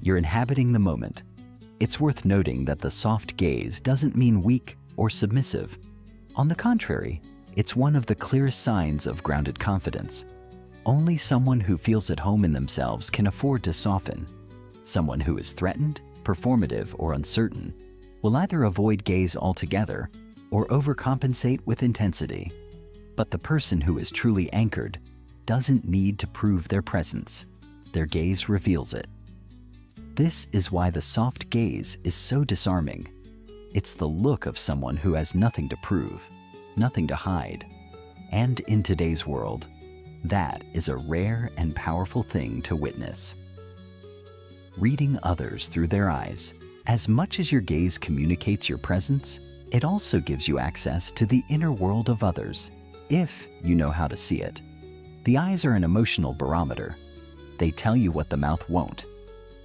You're inhabiting the moment. It's worth noting that the soft gaze doesn't mean weak or submissive. On the contrary, it's one of the clearest signs of grounded confidence. Only someone who feels at home in themselves can afford to soften. Someone who is threatened, performative, or uncertain will either avoid gaze altogether or overcompensate with intensity. But the person who is truly anchored, doesn't need to prove their presence. Their gaze reveals it. This is why the soft gaze is so disarming. It's the look of someone who has nothing to prove, nothing to hide. And in today's world, that is a rare and powerful thing to witness. Reading others through their eyes. As much as your gaze communicates your presence, it also gives you access to the inner world of others, if you know how to see it. The eyes are an emotional barometer. They tell you what the mouth won't.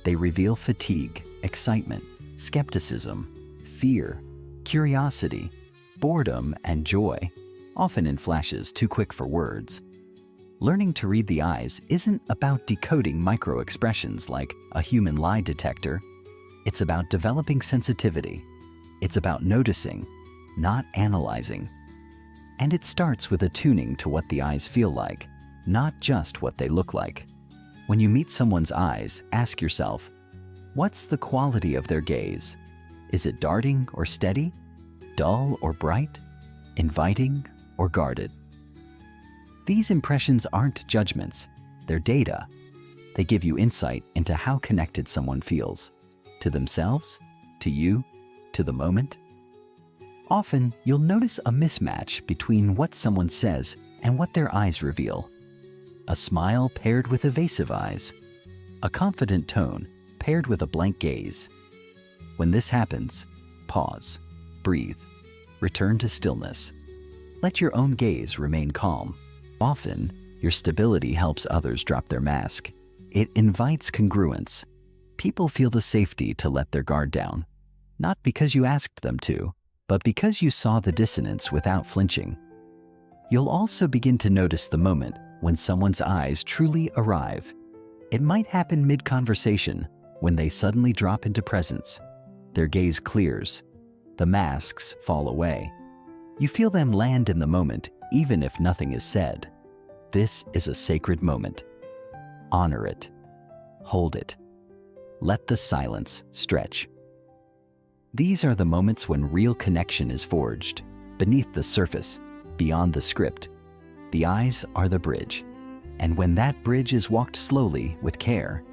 They reveal fatigue, excitement, skepticism, fear, curiosity, boredom, and joy, often in flashes too quick for words. Learning to read the eyes isn't about decoding micro-expressions like a human lie detector. It's about developing sensitivity. It's about noticing, not analyzing. And it starts with attuning to what the eyes feel like, not just what they look like. When you meet someone's eyes, ask yourself, what's the quality of their gaze? Is it darting or steady? Dull or bright? Inviting or guarded? These impressions aren't judgments, they're data. They give you insight into how connected someone feels. To themselves, to you, to the moment. Often, you'll notice a mismatch between what someone says and what their eyes reveal. A smile paired with evasive eyes. A confident tone paired with a blank gaze. When this happens, pause, breathe, return to stillness. Let your own gaze remain calm. Often, your stability helps others drop their mask. It invites congruence. People feel the safety to let their guard down, not because you asked them to, but because you saw the dissonance without flinching. You'll also begin to notice the moment when someone's eyes truly arrive. It might happen mid-conversation, when they suddenly drop into presence. Their gaze clears. The masks fall away. You feel them land in the moment, even if nothing is said. This is a sacred moment. Honor it. Hold it. Let the silence stretch. These are the moments when real connection is forged, beneath the surface, beyond the script. The eyes are the bridge. And when that bridge is walked slowly, with care,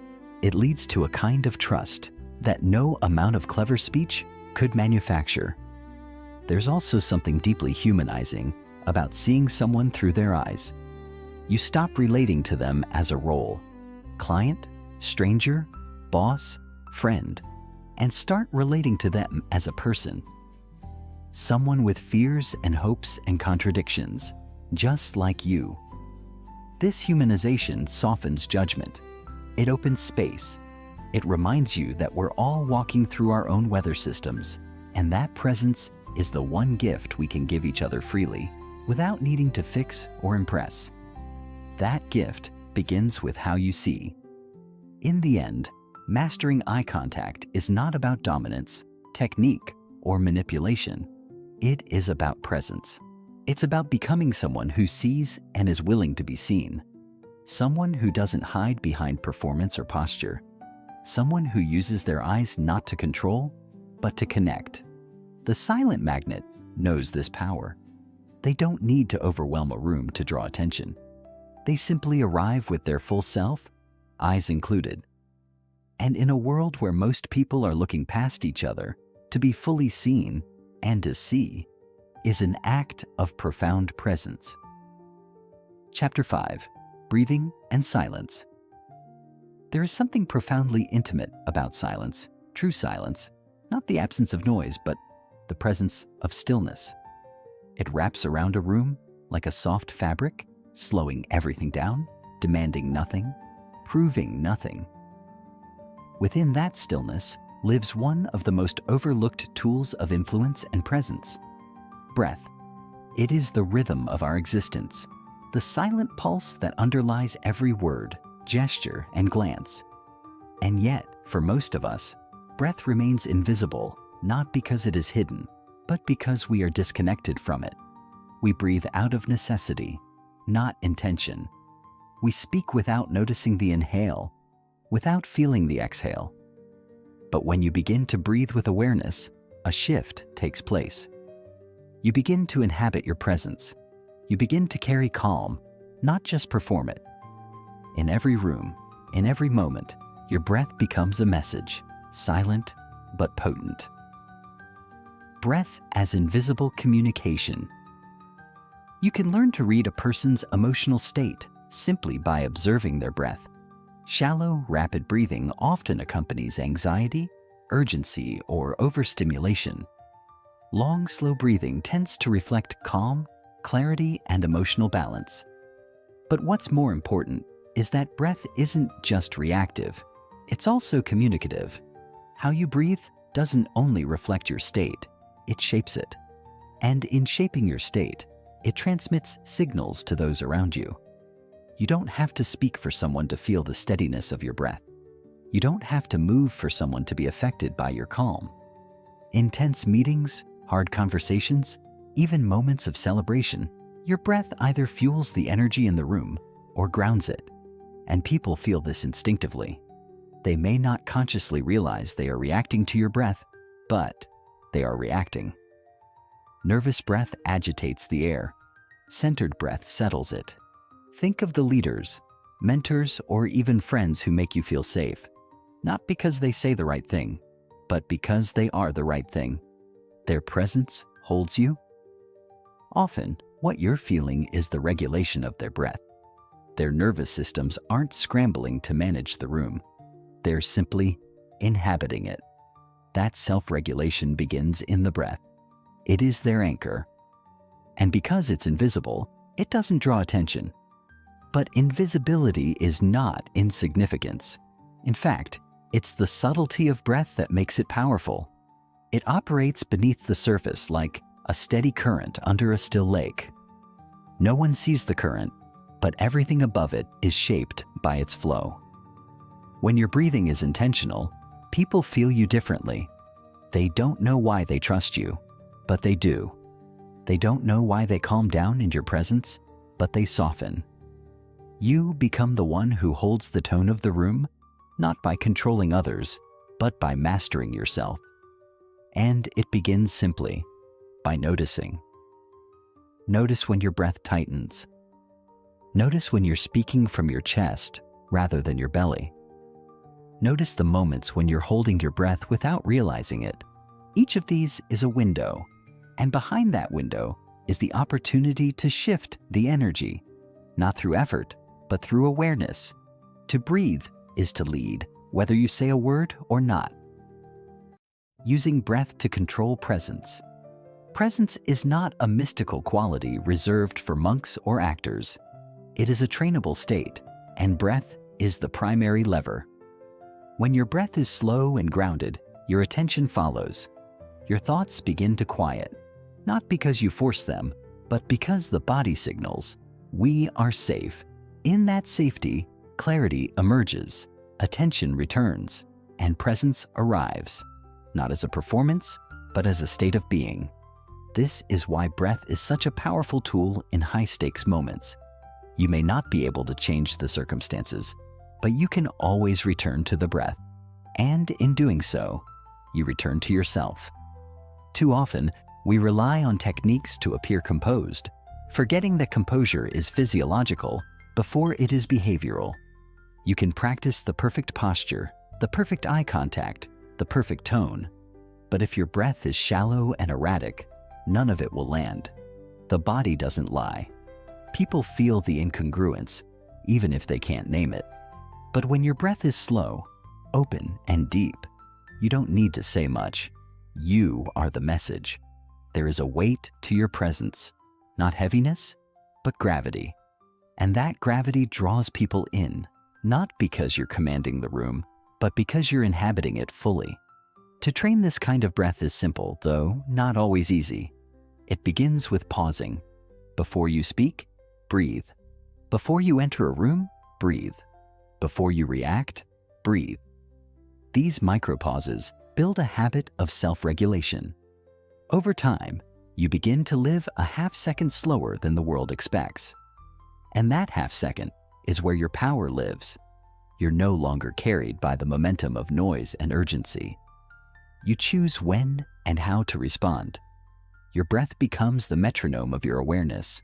it leads to a kind of trust that no amount of clever speech could manufacture. There's also something deeply humanizing about seeing someone through their eyes. You stop relating to them as a role, client, stranger, boss, friend, and start relating to them as a person. Someone with fears and hopes and contradictions, just like you. This humanization softens judgment. It opens space. It reminds you that we're all walking through our own weather systems, and that presence is the one gift we can give each other freely, without needing to fix or impress. That gift begins with how you see. In the end, mastering eye contact is not about dominance, technique, or manipulation. It is about presence. It's about becoming someone who sees and is willing to be seen. Someone who doesn't hide behind performance or posture. Someone who uses their eyes not to control, but to connect. The silent magnet knows this power. They don't need to overwhelm a room to draw attention. They simply arrive with their full self, eyes included. And in a world where most people are looking past each other, to be fully seen and to see is an act of profound presence. Chapter 5. Breathing and Silence. There is something profoundly intimate about silence, true silence, not the absence of noise, but the presence of stillness. It wraps around a room like a soft fabric, slowing everything down, demanding nothing, proving nothing. Within that stillness lives one of the most overlooked tools of influence and presence: breath. It is the rhythm of our existence, the silent pulse that underlies every word, gesture, and glance. And yet, for most of us, breath remains invisible, not because it is hidden, but because we are disconnected from it. We breathe out of necessity, not intention. We speak without noticing the inhale, without feeling the exhale. But when you begin to breathe with awareness, a shift takes place. You begin to inhabit your presence. You begin to carry calm, not just perform it. In every room, in every moment, your breath becomes a message, silent but potent. Breath as invisible communication. You can learn to read a person's emotional state simply by observing their breath. Shallow, rapid breathing often accompanies anxiety, urgency, or overstimulation. Long, slow breathing tends to reflect calm, clarity, and emotional balance. But what's more important is that breath isn't just reactive, it's also communicative. How you breathe doesn't only reflect your state, it shapes it. And in shaping your state, it transmits signals to those around you. You don't have to speak for someone to feel the steadiness of your breath. You don't have to move for someone to be affected by your calm. Intense meetings, hard conversations, even moments of celebration, your breath either fuels the energy in the room or grounds it. And people feel this instinctively. They may not consciously realize they are reacting to your breath, but they are reacting. Nervous breath agitates the air. Centered breath settles it. Think of the leaders, mentors, or even friends who make you feel safe, not because they say the right thing, but because they are the right thing. Their presence holds you. Often, what you're feeling is the regulation of their breath. Their nervous systems aren't scrambling to manage the room. They're simply inhabiting it. That self-regulation begins in the breath. It is their anchor. And because it's invisible, it doesn't draw attention. But invisibility is not insignificance. In fact, it's the subtlety of breath that makes it powerful. It operates beneath the surface like a steady current under a still lake. No one sees the current, but everything above it is shaped by its flow. When your breathing is intentional, people feel you differently. They don't know why they trust you, but they do. They don't know why they calm down in your presence, but they soften. You become the one who holds the tone of the room, not by controlling others, but by mastering yourself. And it begins simply by noticing. Notice when your breath tightens. Notice when you're speaking from your chest rather than your belly. Notice the moments when you're holding your breath without realizing it. Each of these is a window, and behind that window is the opportunity to shift the energy, not through effort, but through awareness. To breathe is to lead, whether you say a word or not. Using breath to control presence. Presence is not a mystical quality reserved for monks or actors. It is a trainable state, and breath is the primary lever. When your breath is slow and grounded, your attention follows. Your thoughts begin to quiet, not because you force them, but because the body signals, "We are safe." In that safety, clarity emerges, attention returns, and presence arrives, not as a performance, but as a state of being. This is why breath is such a powerful tool in high-stakes moments. You may not be able to change the circumstances, but you can always return to the breath. And in doing so, you return to yourself. Too often, we rely on techniques to appear composed, forgetting that composure is physiological before it is behavioral. You can practice the perfect posture, the perfect eye contact, the perfect tone, but if your breath is shallow and erratic, none of it will land. The body doesn't lie. People feel the incongruence, even if they can't name it. But when your breath is slow, open, and deep, you don't need to say much. You are the message. There is a weight to your presence, not heaviness, but gravity. And that gravity draws people in, not because you're commanding the room, but because you're inhabiting it fully. To train this kind of breath is simple, though not always easy. It begins with pausing. Before you speak, breathe. Before you enter a room, breathe. Before you react, breathe. These micropauses build a habit of self-regulation. Over time, you begin to live a half-second slower than the world expects. And that half-second is where your power lives. You're no longer carried by the momentum of noise and urgency. You choose when and how to respond. Your breath becomes the metronome of your awareness.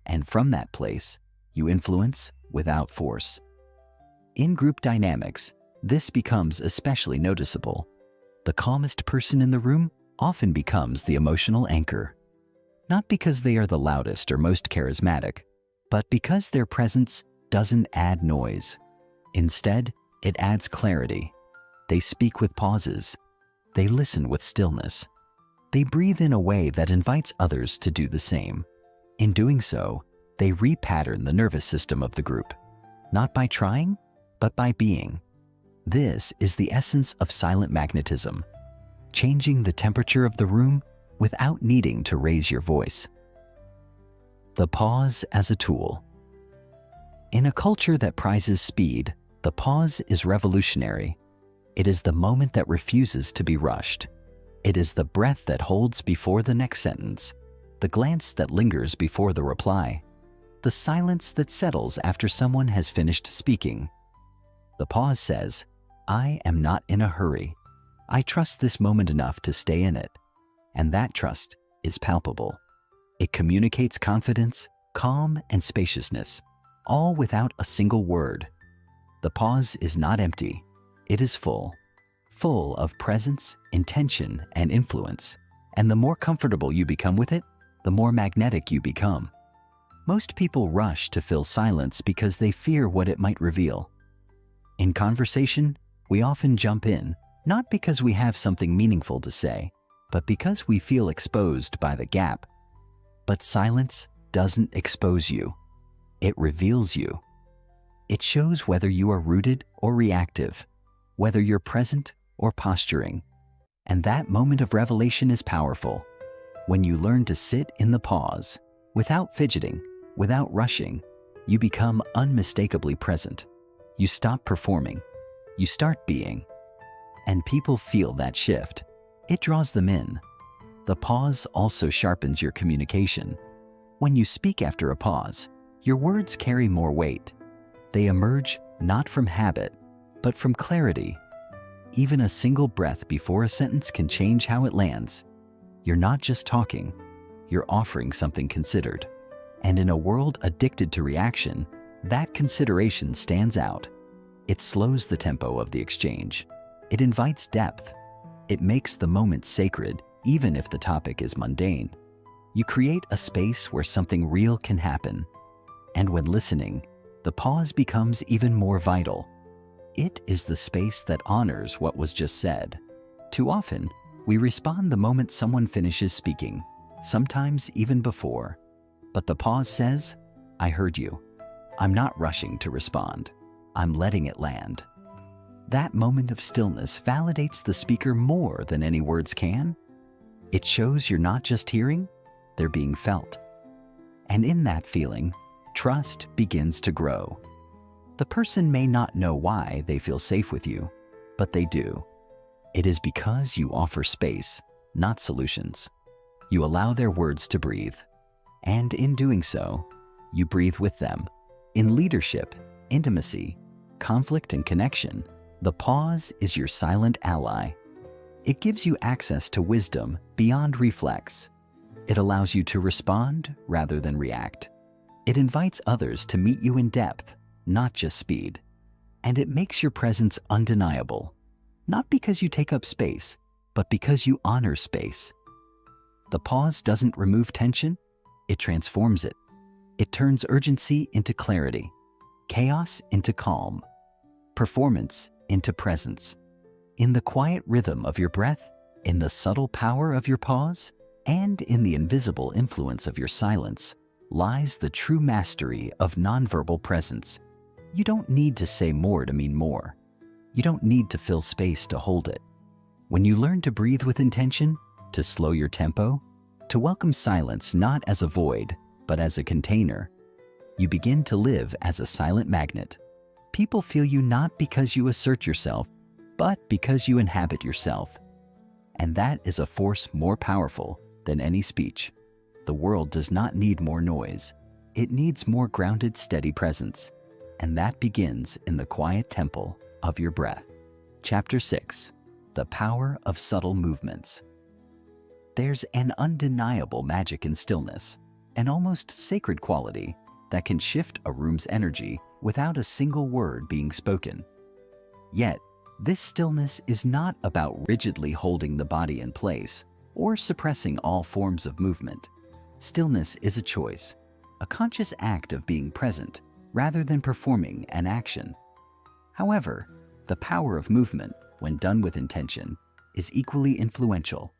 And from that place, You influence without force. In group dynamics, this becomes especially noticeable. The calmest person in the room often becomes the emotional anchor. Not because they are the loudest or most charismatic, but because their presence doesn't add noise. Instead, it adds clarity. They speak with pauses. They listen with stillness. They breathe in a way that invites others to do the same. In doing so, they repattern the nervous system of the group, not by trying, but by being. This is the essence of silent magnetism, changing the temperature of the room without needing to raise your voice. The pause as a tool. In a culture that prizes speed, the pause is revolutionary. It is the moment that refuses to be rushed. It is the breath that holds before the next sentence, the glance that lingers before the reply, the silence that settles after someone has finished speaking. The pause says, I am not in a hurry. I trust this moment enough to stay in it. And that trust is palpable. It communicates confidence, calm, and spaciousness, all without a single word. The pause is not empty. It is full of presence, intention, and influence. And the more comfortable you become with it, the more magnetic you become. Most people rush to fill silence because they fear what it might reveal. In conversation, we often jump in, not because we have something meaningful to say, but because we feel exposed by the gap. But silence doesn't expose you. It reveals you. It shows whether you are rooted or reactive, whether you're present or posturing. And that moment of revelation is powerful. When you learn to sit in the pause, without fidgeting, without rushing, you become unmistakably present. You stop performing. You start being. And people feel that shift. It draws them in. The pause also sharpens your communication. When you speak after a pause, your words carry more weight. They emerge not from habit, but from clarity. Even a single breath before a sentence can change how it lands. You're not just talking, you're offering something considered. And in a world addicted to reaction, that consideration stands out. It slows the tempo of the exchange. It invites depth. It makes the moment sacred, even if the topic is mundane. You create a space where something real can happen. And when listening, the pause becomes even more vital. It is the space that honors what was just said. Too often, we respond the moment someone finishes speaking, sometimes even before. But the pause says, I heard you. I'm not rushing to respond. I'm letting it land. That moment of stillness validates the speaker more than any words can. It shows you're not just hearing, they're being felt. And in that feeling, trust begins to grow. The person may not know why they feel safe with you, but they do. It is because you offer space, not solutions. You allow their words to breathe. And in doing so, you breathe with them. In leadership, intimacy, conflict, and connection, the pause is your silent ally. It gives you access to wisdom beyond reflex. It allows you to respond rather than react. It invites others to meet you in depth, not just speed. And it makes your presence undeniable, not because you take up space, but because you honor space. The pause doesn't remove tension, it transforms it. It turns urgency into clarity, chaos into calm, performance into presence. In the quiet rhythm of your breath, in the subtle power of your pause, and in the invisible influence of your silence, lies the true mastery of nonverbal presence. You don't need to say more to mean more. You don't need to fill space to hold it. When you learn to breathe with intention, to slow your tempo, to welcome silence not as a void, but as a container, you begin to live as a silent magnet. People feel you not because you assert yourself, but because you inhabit yourself. And that is a force more powerful than any speech. The world does not need more noise. It needs more grounded, steady presence. And that begins in the quiet temple of your breath. Chapter 6. The Power of Subtle Movements. There's an undeniable magic in stillness, an almost sacred quality that can shift a room's energy without a single word being spoken. Yet, this stillness is not about rigidly holding the body in place or suppressing all forms of movement. Stillness is a choice, a conscious act of being present rather than performing an action. However, the power of movement, when done with intention, is equally influential.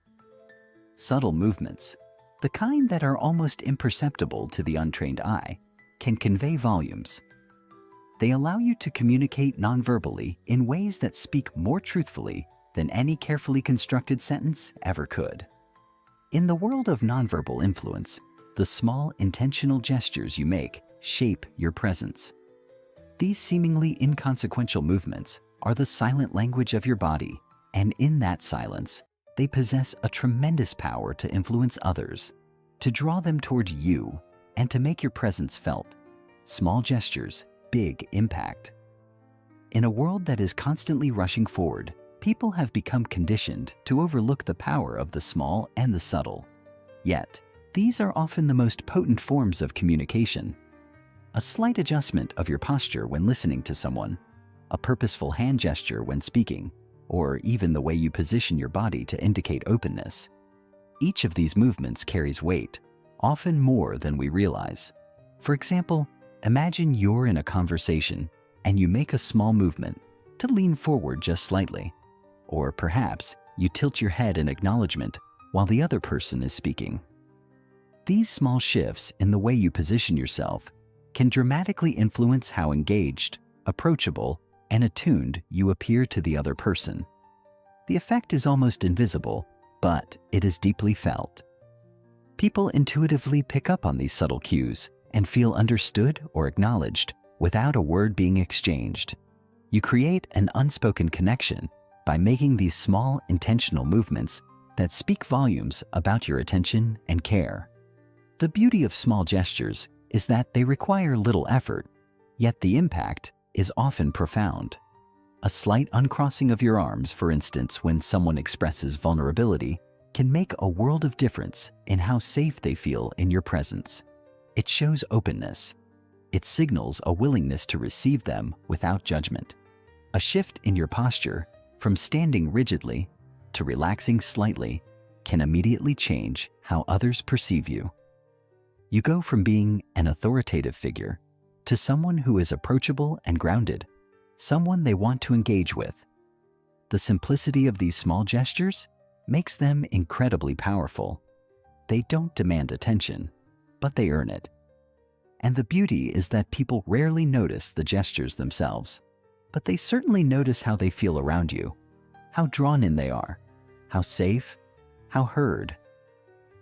Subtle movements, the kind that are almost imperceptible to the untrained eye, can convey volumes. They allow you to communicate nonverbally in ways that speak more truthfully than any carefully constructed sentence ever could. In the world of nonverbal influence, the small intentional gestures you make shape your presence. These seemingly inconsequential movements are the silent language of your body, and in that silence, they possess a tremendous power to influence others, to draw them toward you, and to make your presence felt. Small gestures, big impact. In a world that is constantly rushing forward, people have become conditioned to overlook the power of the small and the subtle. Yet, these are often the most potent forms of communication. A slight adjustment of your posture when listening to someone, a purposeful hand gesture when speaking, or even the way you position your body to indicate openness. Each of these movements carries weight, often more than we realize. For example, imagine you're in a conversation and you make a small movement to lean forward just slightly. Or perhaps you tilt your head in acknowledgement while the other person is speaking. These small shifts in the way you position yourself can dramatically influence how engaged, approachable, and attuned you appear to the other person. The effect is almost invisible, but it is deeply felt. People intuitively pick up on these subtle cues and feel understood or acknowledged without a word being exchanged. You create an unspoken connection by making these small, intentional movements that speak volumes about your attention and care. The beauty of small gestures is that they require little effort, yet the impact is often profound. A slight uncrossing of your arms, for instance, when someone expresses vulnerability, can make a world of difference in how safe they feel in your presence. It shows openness. It signals a willingness to receive them without judgment. A shift in your posture, from standing rigidly to relaxing slightly, can immediately change how others perceive you. You go from being an authoritative figure to someone who is approachable and grounded, someone they want to engage with. The simplicity of these small gestures makes them incredibly powerful. They don't demand attention, but they earn it. And the beauty is that people rarely notice the gestures themselves, but they certainly notice how they feel around you, how drawn in they are, how safe, how heard.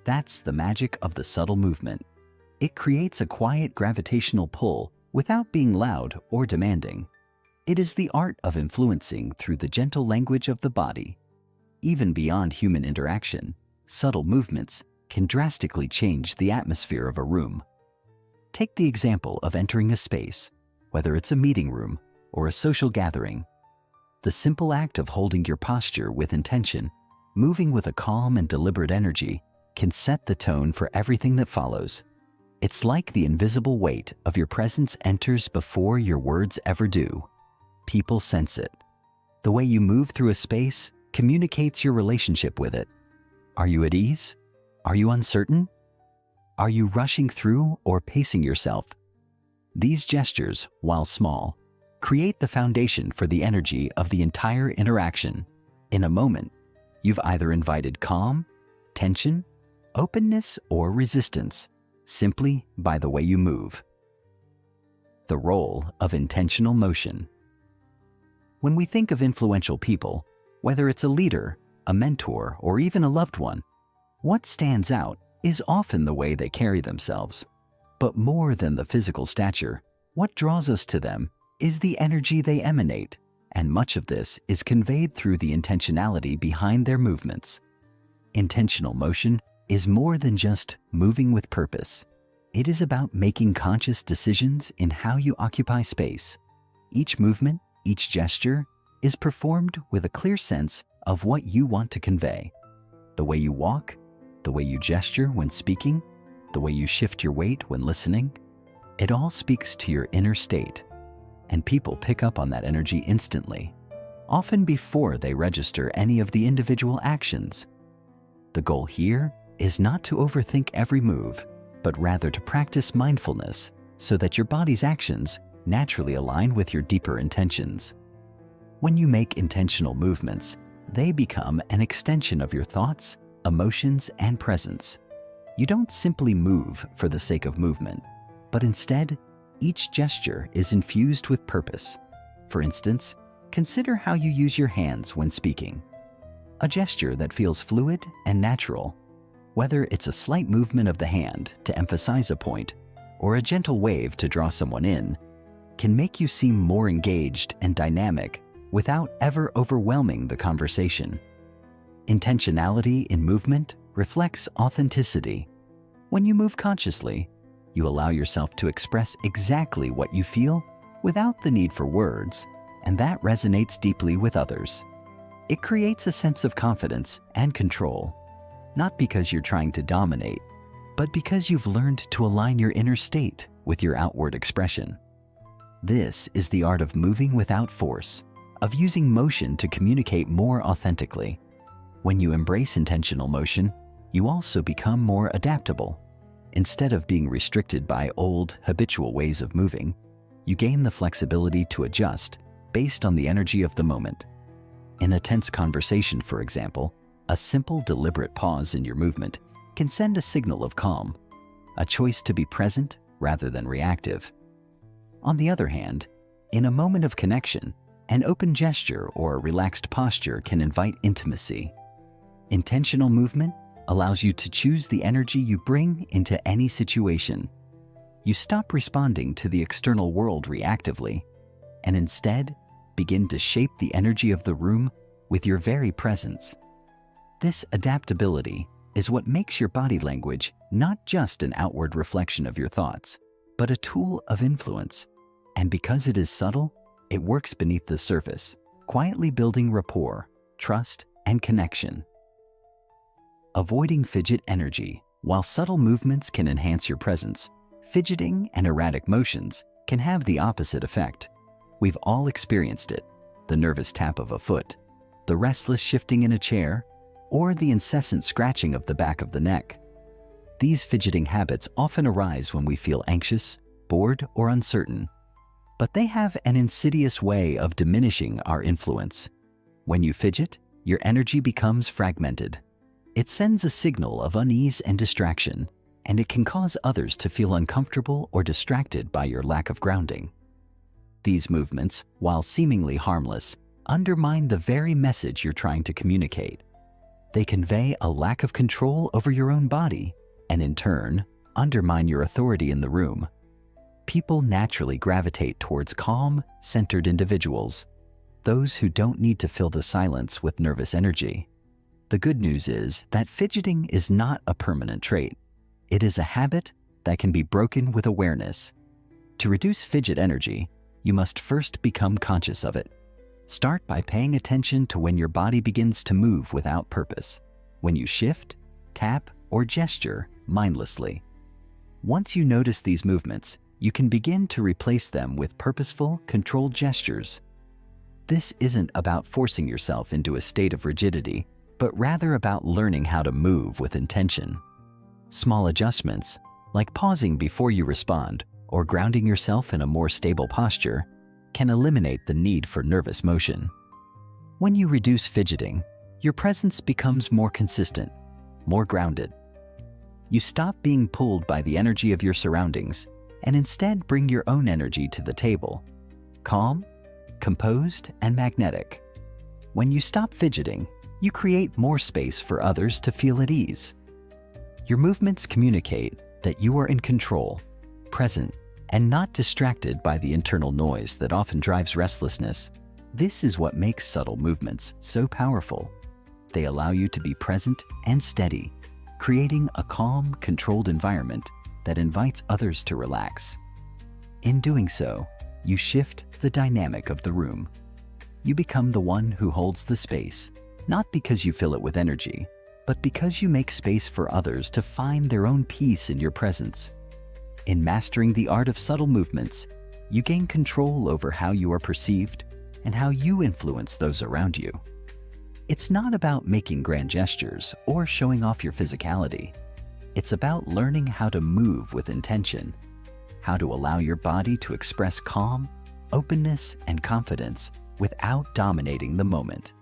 That's the magic of the subtle movement. It creates a quiet gravitational pull without being loud or demanding. It is the art of influencing through the gentle language of the body. Even beyond human interaction, subtle movements can drastically change the atmosphere of a room. Take the example of entering a space, whether it's a meeting room or a social gathering. The simple act of holding your posture with intention, moving with a calm and deliberate energy, can set the tone for everything that follows. It's like the invisible weight of your presence enters before your words ever do. People sense it. The way you move through a space communicates your relationship with it. Are you at ease? Are you uncertain? Are you rushing through or pacing yourself? These gestures, while small, create the foundation for the energy of the entire interaction. In a moment, you've either invited calm, tension, openness, or resistance, simply by the way you move. The role of intentional motion. When we think of influential people, whether it's a leader, a mentor, or even a loved one, what stands out is often the way they carry themselves. But more than the physical stature, what draws us to them is the energy they emanate, and much of this is conveyed through the intentionality behind their movements. Intentional motion is more than just moving with purpose. It is about making conscious decisions in how you occupy space. Each movement, each gesture, is performed with a clear sense of what you want to convey. The way you walk, the way you gesture when speaking, the way you shift your weight when listening. It all speaks to your inner state, and people pick up on that energy instantly, often before they register any of the individual actions. The goal here is not to overthink every move, but rather to practice mindfulness so that your body's actions naturally align with your deeper intentions. When you make intentional movements, they become an extension of your thoughts, emotions, and presence. You don't simply move for the sake of movement, but instead, each gesture is infused with purpose. For instance, consider how you use your hands when speaking. A gesture that feels fluid and natural, whether it's a slight movement of the hand to emphasize a point or a gentle wave to draw someone in, can make you seem more engaged and dynamic without ever overwhelming the conversation. Intentionality in movement reflects authenticity. When you move consciously, you allow yourself to express exactly what you feel without the need for words, and that resonates deeply with others. It creates a sense of confidence and control, not because you're trying to dominate, but because you've learned to align your inner state with your outward expression. This is the art of moving without force, of using motion to communicate more authentically. When you embrace intentional motion, you also become more adaptable. Instead of being restricted by old, habitual ways of moving, you gain the flexibility to adjust based on the energy of the moment. In a tense conversation, for example, a simple, deliberate pause in your movement can send a signal of calm, a choice to be present rather than reactive. On the other hand, in a moment of connection, an open gesture or a relaxed posture can invite intimacy. Intentional movement allows you to choose the energy you bring into any situation. You stop responding to the external world reactively, and instead begin to shape the energy of the room with your very presence. This adaptability is what makes your body language not just an outward reflection of your thoughts, but a tool of influence. And because it is subtle, it works beneath the surface, quietly building rapport, trust, and connection. Avoiding fidget energy. While subtle movements can enhance your presence, fidgeting and erratic motions can have the opposite effect. We've all experienced it: the nervous tap of a foot, the restless shifting in a chair, or the incessant scratching of the back of the neck. These fidgeting habits often arise when we feel anxious, bored, or uncertain, but they have an insidious way of diminishing our influence. When you fidget, your energy becomes fragmented. It sends a signal of unease and distraction, and it can cause others to feel uncomfortable or distracted by your lack of grounding. These movements, while seemingly harmless, undermine the very message you're trying to communicate. They convey a lack of control over your own body, and in turn, undermine your authority in the room. People naturally gravitate towards calm, centered individuals, those who don't need to fill the silence with nervous energy. The good news is that fidgeting is not a permanent trait. It is a habit that can be broken with awareness. To reduce fidget energy, you must first become conscious of it. Start by paying attention to when your body begins to move without purpose, when you shift, tap, or gesture mindlessly. Once you notice these movements, you can begin to replace them with purposeful, controlled gestures. This isn't about forcing yourself into a state of rigidity, but rather about learning how to move with intention. Small adjustments, like pausing before you respond or grounding yourself in a more stable posture, can eliminate the need for nervous motion. When you reduce fidgeting, your presence becomes more consistent, more grounded. You stop being pulled by the energy of your surroundings and instead bring your own energy to the table, calm, composed, and magnetic. When you stop fidgeting, you create more space for others to feel at ease. Your movements communicate that you are in control, present, and not distracted by the internal noise that often drives restlessness. This is what makes subtle movements so powerful. They allow you to be present and steady, creating a calm, controlled environment that invites others to relax. In doing so, you shift the dynamic of the room. You become the one who holds the space, not because you fill it with energy, but because you make space for others to find their own peace in your presence. In mastering the art of subtle movements, you gain control over how you are perceived and how you influence those around you. It's not about making grand gestures or showing off your physicality. It's about learning how to move with intention, how to allow your body to express calm, openness, and confidence without dominating the moment.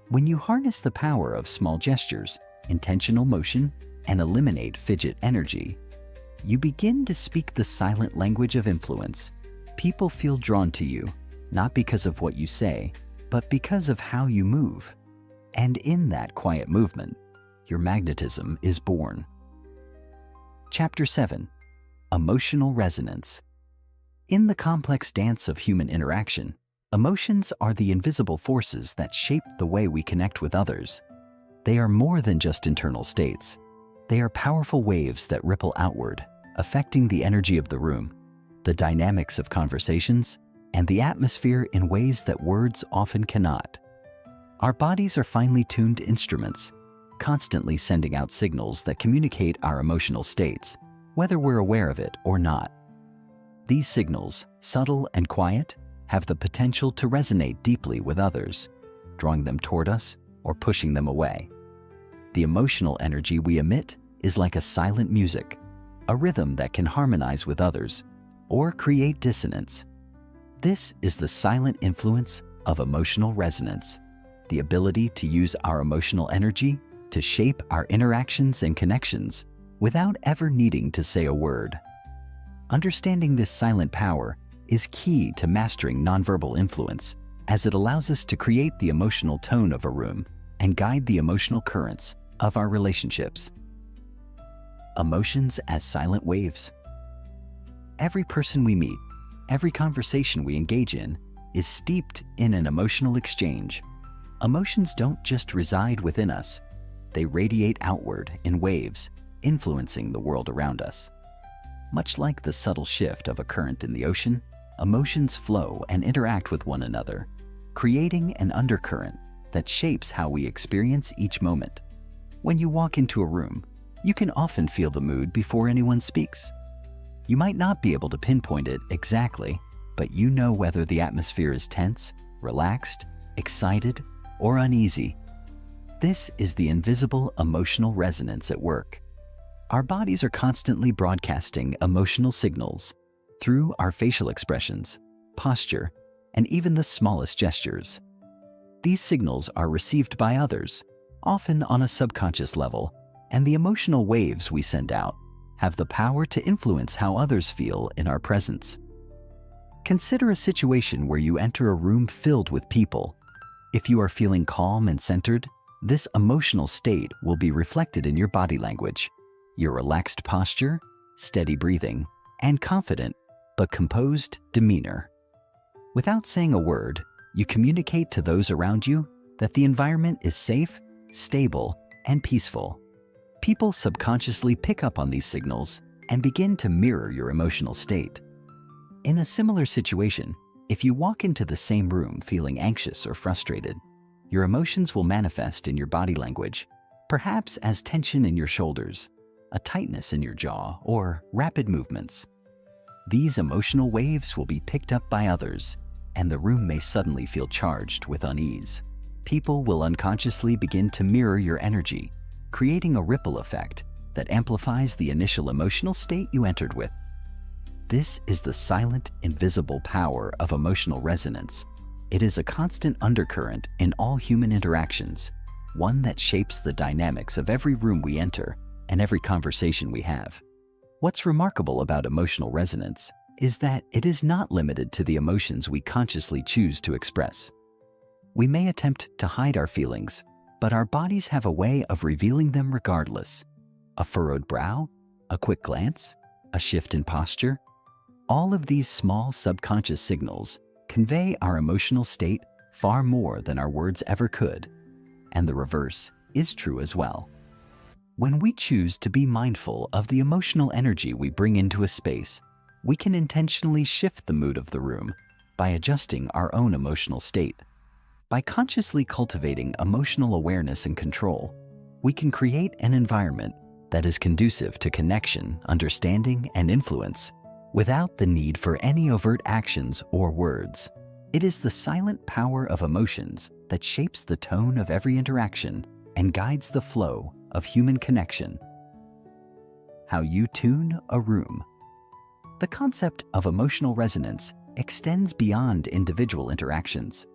When you harness the power of small gestures, intentional motion, and eliminate fidget energy, you begin to speak the silent language of influence. People feel drawn to you, not because of what you say, but because of how you move. And in that quiet movement, your magnetism is born. Chapter 7. Emotional Resonance. In the complex dance of human interaction, emotions are the invisible forces that shape the way we connect with others. They are more than just internal states. They are powerful waves that ripple outward, affecting the energy of the room, the dynamics of conversations, and the atmosphere in ways that words often cannot. Our bodies are finely tuned instruments, constantly sending out signals that communicate our emotional states, whether we're aware of it or not. These signals, subtle and quiet, have the potential to resonate deeply with others, drawing them toward us or pushing them away. The emotional energy we emit is like a silent music, a rhythm that can harmonize with others or create dissonance. This is the silent influence of emotional resonance, the ability to use our emotional energy to shape our interactions and connections without ever needing to say a word. Understanding this silent power is key to mastering nonverbal influence, as it allows us to create the emotional tone of a room and guide the emotional currents of our relationships. Emotions as silent waves. Every person we meet, every conversation we engage in, is steeped in an emotional exchange. Emotions don't just reside within us, they radiate outward in waves, influencing the world around us. Much like the subtle shift of a current in the ocean, emotions flow and interact with one another, creating an undercurrent that shapes how we experience each moment. When you walk into a room, you can often feel the mood before anyone speaks. You might not be able to pinpoint it exactly, but you know whether the atmosphere is tense, relaxed, excited, or uneasy. This is the invisible emotional resonance at work. Our bodies are constantly broadcasting emotional signals through our facial expressions, posture, and even the smallest gestures. These signals are received by others, often on a subconscious level, and the emotional waves we send out have the power to influence how others feel in our presence. Consider a situation where you enter a room filled with people. If you are feeling calm and centered, this emotional state will be reflected in your body language, your relaxed posture, steady breathing, and confident but composed demeanor. Without saying a word, you communicate to those around you that the environment is safe, stable, and peaceful. People subconsciously pick up on these signals and begin to mirror your emotional state. In a similar situation, if you walk into the same room feeling anxious or frustrated, your emotions will manifest in your body language, perhaps as tension in your shoulders, a tightness in your jaw, or rapid movements. These emotional waves will be picked up by others, and the room may suddenly feel charged with unease. People will unconsciously begin to mirror your energy, creating a ripple effect that amplifies the initial emotional state you entered with. This is the silent, invisible power of emotional resonance. It is a constant undercurrent in all human interactions, one that shapes the dynamics of every room we enter and every conversation we have. What's remarkable about emotional resonance is that it is not limited to the emotions we consciously choose to express. We may attempt to hide our feelings, but our bodies have a way of revealing them regardless. A furrowed brow, a quick glance, a shift in posture. All of these small subconscious signals convey our emotional state far more than our words ever could. And the reverse is true as well. When we choose to be mindful of the emotional energy we bring into a space, we can intentionally shift the mood of the room by adjusting our own emotional state. By consciously cultivating emotional awareness and control, we can create an environment that is conducive to connection, understanding, and influence, without the need for any overt actions or words. It is the silent power of emotions that shapes the tone of every interaction and guides the flow of human connection. How you tune a room. The concept of emotional resonance extends beyond individual interactions.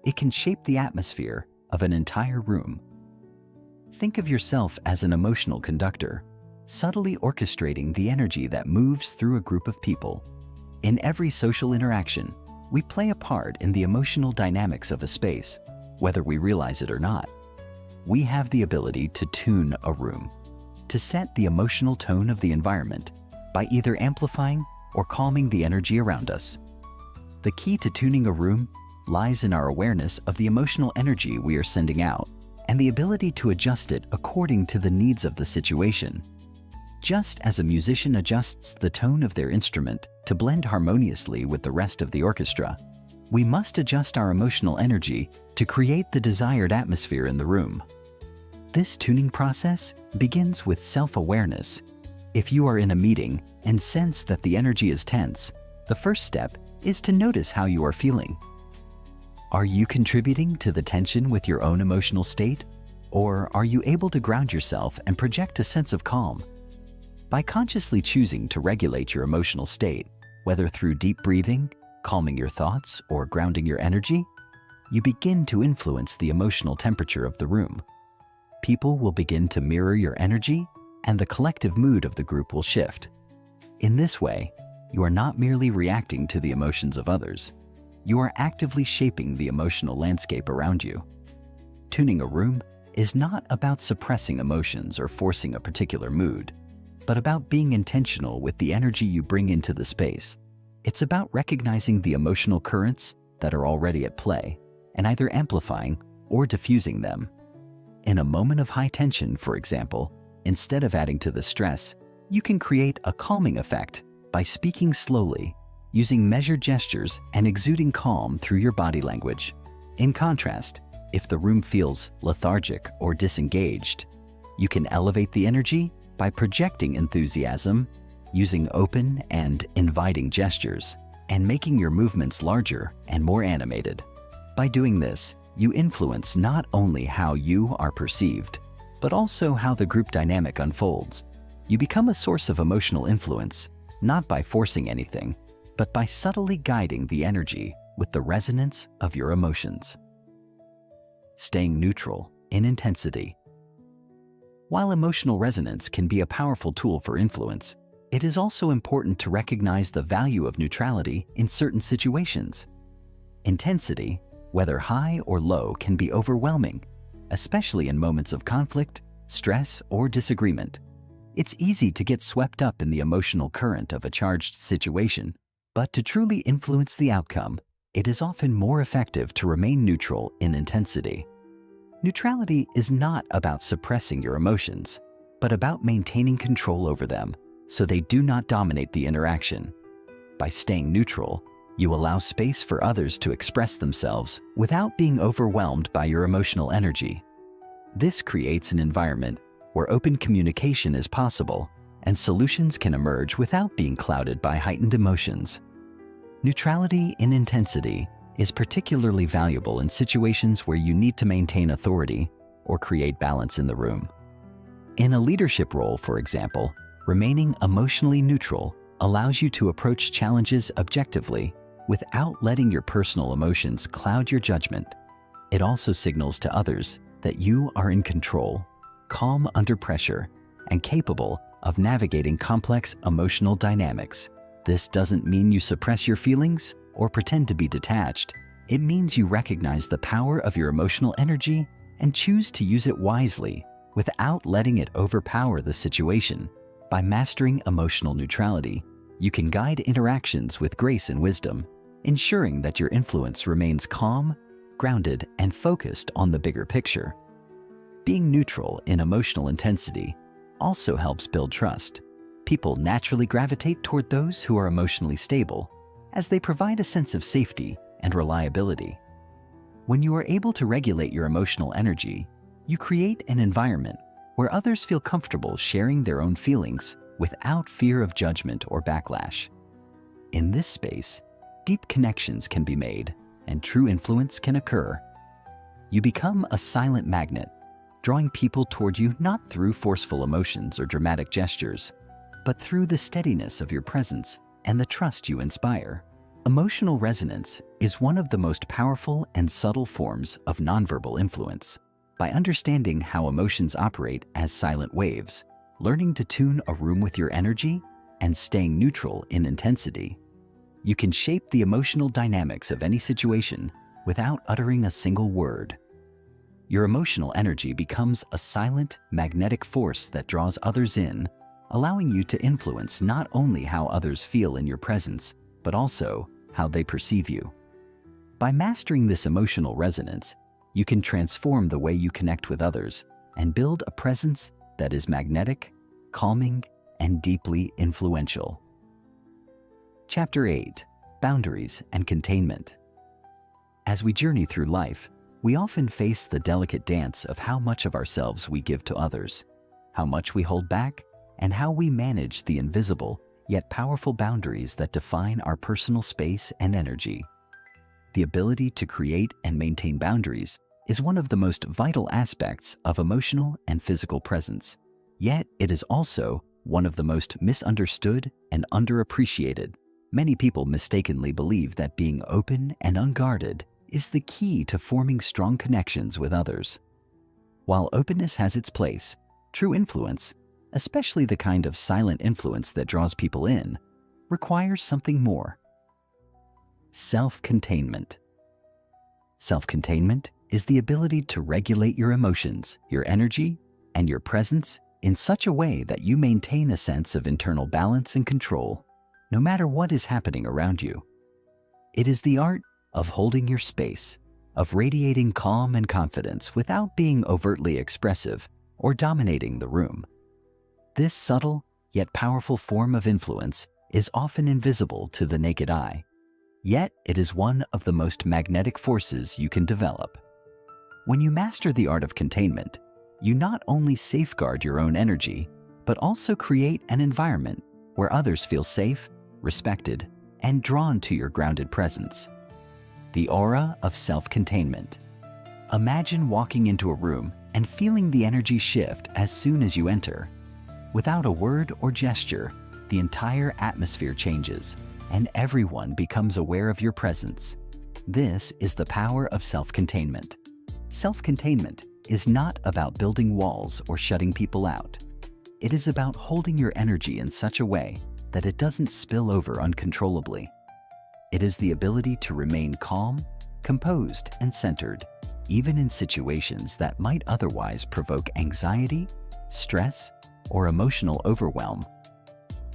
It can shape the atmosphere of an entire room. Think of yourself as an emotional conductor, subtly orchestrating the energy that moves through a group of people. In every social interaction, we play a part in the emotional dynamics of a space, whether we realize it or not. We have the ability to tune a room, to set the emotional tone of the environment by either amplifying or calming the energy around us. The key to tuning a room lies in our awareness of the emotional energy we are sending out and the ability to adjust it according to the needs of the situation. Just as a musician adjusts the tone of their instrument to blend harmoniously with the rest of the orchestra, we must adjust our emotional energy to create the desired atmosphere in the room. This tuning process begins with self-awareness. If you are in a meeting and sense that the energy is tense, the first step is to notice how you are feeling. Are you contributing to the tension with your own emotional state? Or are you able to ground yourself and project a sense of calm? By consciously choosing to regulate your emotional state, whether through deep breathing, calming your thoughts, or grounding your energy, you begin to influence the emotional temperature of the room. People will begin to mirror your energy, and the collective mood of the group will shift. In this way, you are not merely reacting to the emotions of others. You are actively shaping the emotional landscape around you. Tuning a room is not about suppressing emotions or forcing a particular mood, but about being intentional with the energy you bring into the space. It's about recognizing the emotional currents that are already at play and either amplifying or diffusing them. In a moment of high tension, for example, instead of adding to the stress, you can create a calming effect by speaking slowly, using measured gestures, and exuding calm through your body language. In contrast, if the room feels lethargic or disengaged, you can elevate the energy by projecting enthusiasm, using open and inviting gestures, and making your movements larger and more animated. By doing this, you influence not only how you are perceived, but also how the group dynamic unfolds. You become a source of emotional influence, not by forcing anything, but by subtly guiding the energy with the resonance of your emotions. Staying neutral in intensity. While emotional resonance can be a powerful tool for influence, it is also important to recognize the value of neutrality in certain situations. Intensity, whether high or low, can be overwhelming, especially in moments of conflict, stress, or disagreement. It's easy to get swept up in the emotional current of a charged situation, but to truly influence the outcome, it is often more effective to remain neutral in intensity. Neutrality is not about suppressing your emotions, but about maintaining control over them so they do not dominate the interaction. By staying neutral, you allow space for others to express themselves without being overwhelmed by your emotional energy. This creates an environment where open communication is possible and solutions can emerge without being clouded by heightened emotions. Neutrality in intensity is particularly valuable in situations where you need to maintain authority or create balance in the room. In a leadership role, for example, remaining emotionally neutral allows you to approach challenges objectively without letting your personal emotions cloud your judgment. It also signals to others that you are in control, calm under pressure, and capable of navigating complex emotional dynamics. This doesn't mean you suppress your feelings or pretend to be detached. It means you recognize the power of your emotional energy and choose to use it wisely without letting it overpower the situation. By mastering emotional neutrality, you can guide interactions with grace and wisdom, ensuring that your influence remains calm, grounded, and focused on the bigger picture. Being neutral in emotional intensity also helps build trust. People naturally gravitate toward those who are emotionally stable, as they provide a sense of safety and reliability. When you are able to regulate your emotional energy, you create an environment where where others feel comfortable sharing their own feelings without fear of judgment or backlash. In this space, deep connections can be made and true influence can occur. You become a silent magnet, drawing people toward you not through forceful emotions or dramatic gestures, but through the steadiness of your presence and the trust you inspire. Emotional resonance is one of the most powerful and subtle forms of nonverbal influence. By understanding how emotions operate as silent waves, learning to tune a room with your energy, and staying neutral in intensity, you can shape the emotional dynamics of any situation without uttering a single word. Your emotional energy becomes a silent, magnetic force that draws others in, allowing you to influence not only how others feel in your presence, but also how they perceive you. By mastering this emotional resonance, you can transform the way you connect with others and build a presence that is magnetic, calming, and deeply influential. Chapter 8: Boundaries and Containment. As we journey through life, we often face the delicate dance of how much of ourselves we give to others, how much we hold back, and how we manage the invisible yet powerful boundaries that define our personal space and energy. The ability to create and maintain boundaries is one of the most vital aspects of emotional and physical presence, yet it is also one of the most misunderstood and underappreciated. Many people mistakenly believe that being open and unguarded is the key to forming strong connections with others. While openness has its place, true influence, especially the kind of silent influence that draws people in, requires something more. Self-containment. Self-containment is the ability to regulate your emotions, your energy, and your presence in such a way that you maintain a sense of internal balance and control, no matter what is happening around you. It is the art of holding your space, of radiating calm and confidence without being overtly expressive or dominating the room. This subtle yet powerful form of influence is often invisible to the naked eye, yet it is one of the most magnetic forces you can develop. When you master the art of containment, you not only safeguard your own energy, but also create an environment where others feel safe, respected, and drawn to your grounded presence. The aura of self-containment. Imagine walking into a room and feeling the energy shift as soon as you enter. Without a word or gesture, the entire atmosphere changes, and everyone becomes aware of your presence. This is the power of self-containment. Self-containment is not about building walls or shutting people out. It is about holding your energy in such a way that it doesn't spill over uncontrollably. It is the ability to remain calm, composed, and centered, even in situations that might otherwise provoke anxiety, stress, or emotional overwhelm.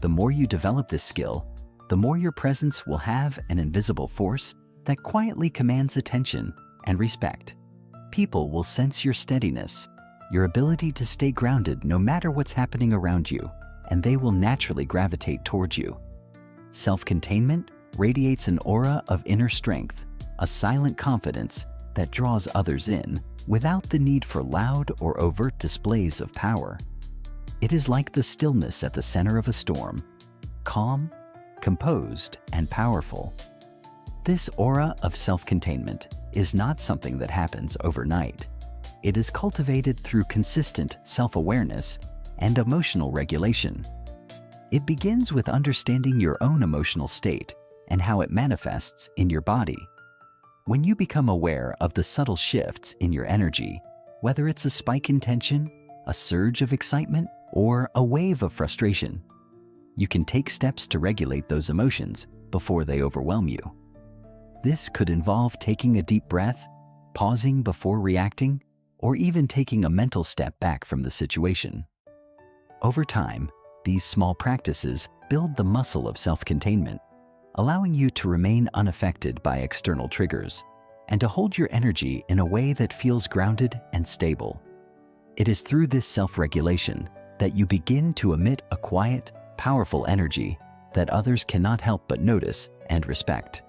The more you develop this skill, the more your presence will have an invisible force that quietly commands attention and respect. People will sense your steadiness, your ability to stay grounded no matter what's happening around you, and they will naturally gravitate towards you. Self-containment radiates an aura of inner strength, a silent confidence that draws others in without the need for loud or overt displays of power. It is like the stillness at the center of a storm, calm, composed, and powerful. This aura of self-containment is not something that happens overnight. It is cultivated through consistent self-awareness and emotional regulation. It begins with understanding your own emotional state and how it manifests in your body. When you become aware of the subtle shifts in your energy, whether it's a spike in tension, a surge of excitement, or a wave of frustration, you can take steps to regulate those emotions before they overwhelm you. This could involve taking a deep breath, pausing before reacting, or even taking a mental step back from the situation. Over time, these small practices build the muscle of self-containment, allowing you to remain unaffected by external triggers and to hold your energy in a way that feels grounded and stable. It is through this self-regulation that you begin to emit a quiet, powerful energy that others cannot help but notice and respect.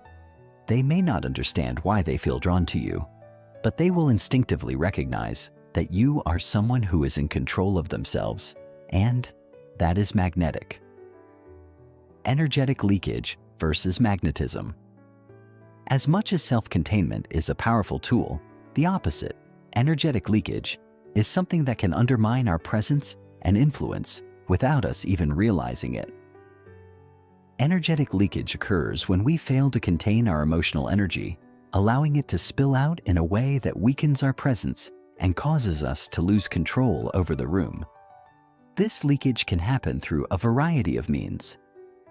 They may not understand why they feel drawn to you, but they will instinctively recognize that you are someone who is in control of themselves, and that is magnetic. Energetic leakage versus magnetism. As much as self-containment is a powerful tool, the opposite, energetic leakage, is something that can undermine our presence and influence without us even realizing it. Energetic leakage occurs when we fail to contain our emotional energy, allowing it to spill out in a way that weakens our presence and causes us to lose control over the room. This leakage can happen through a variety of means: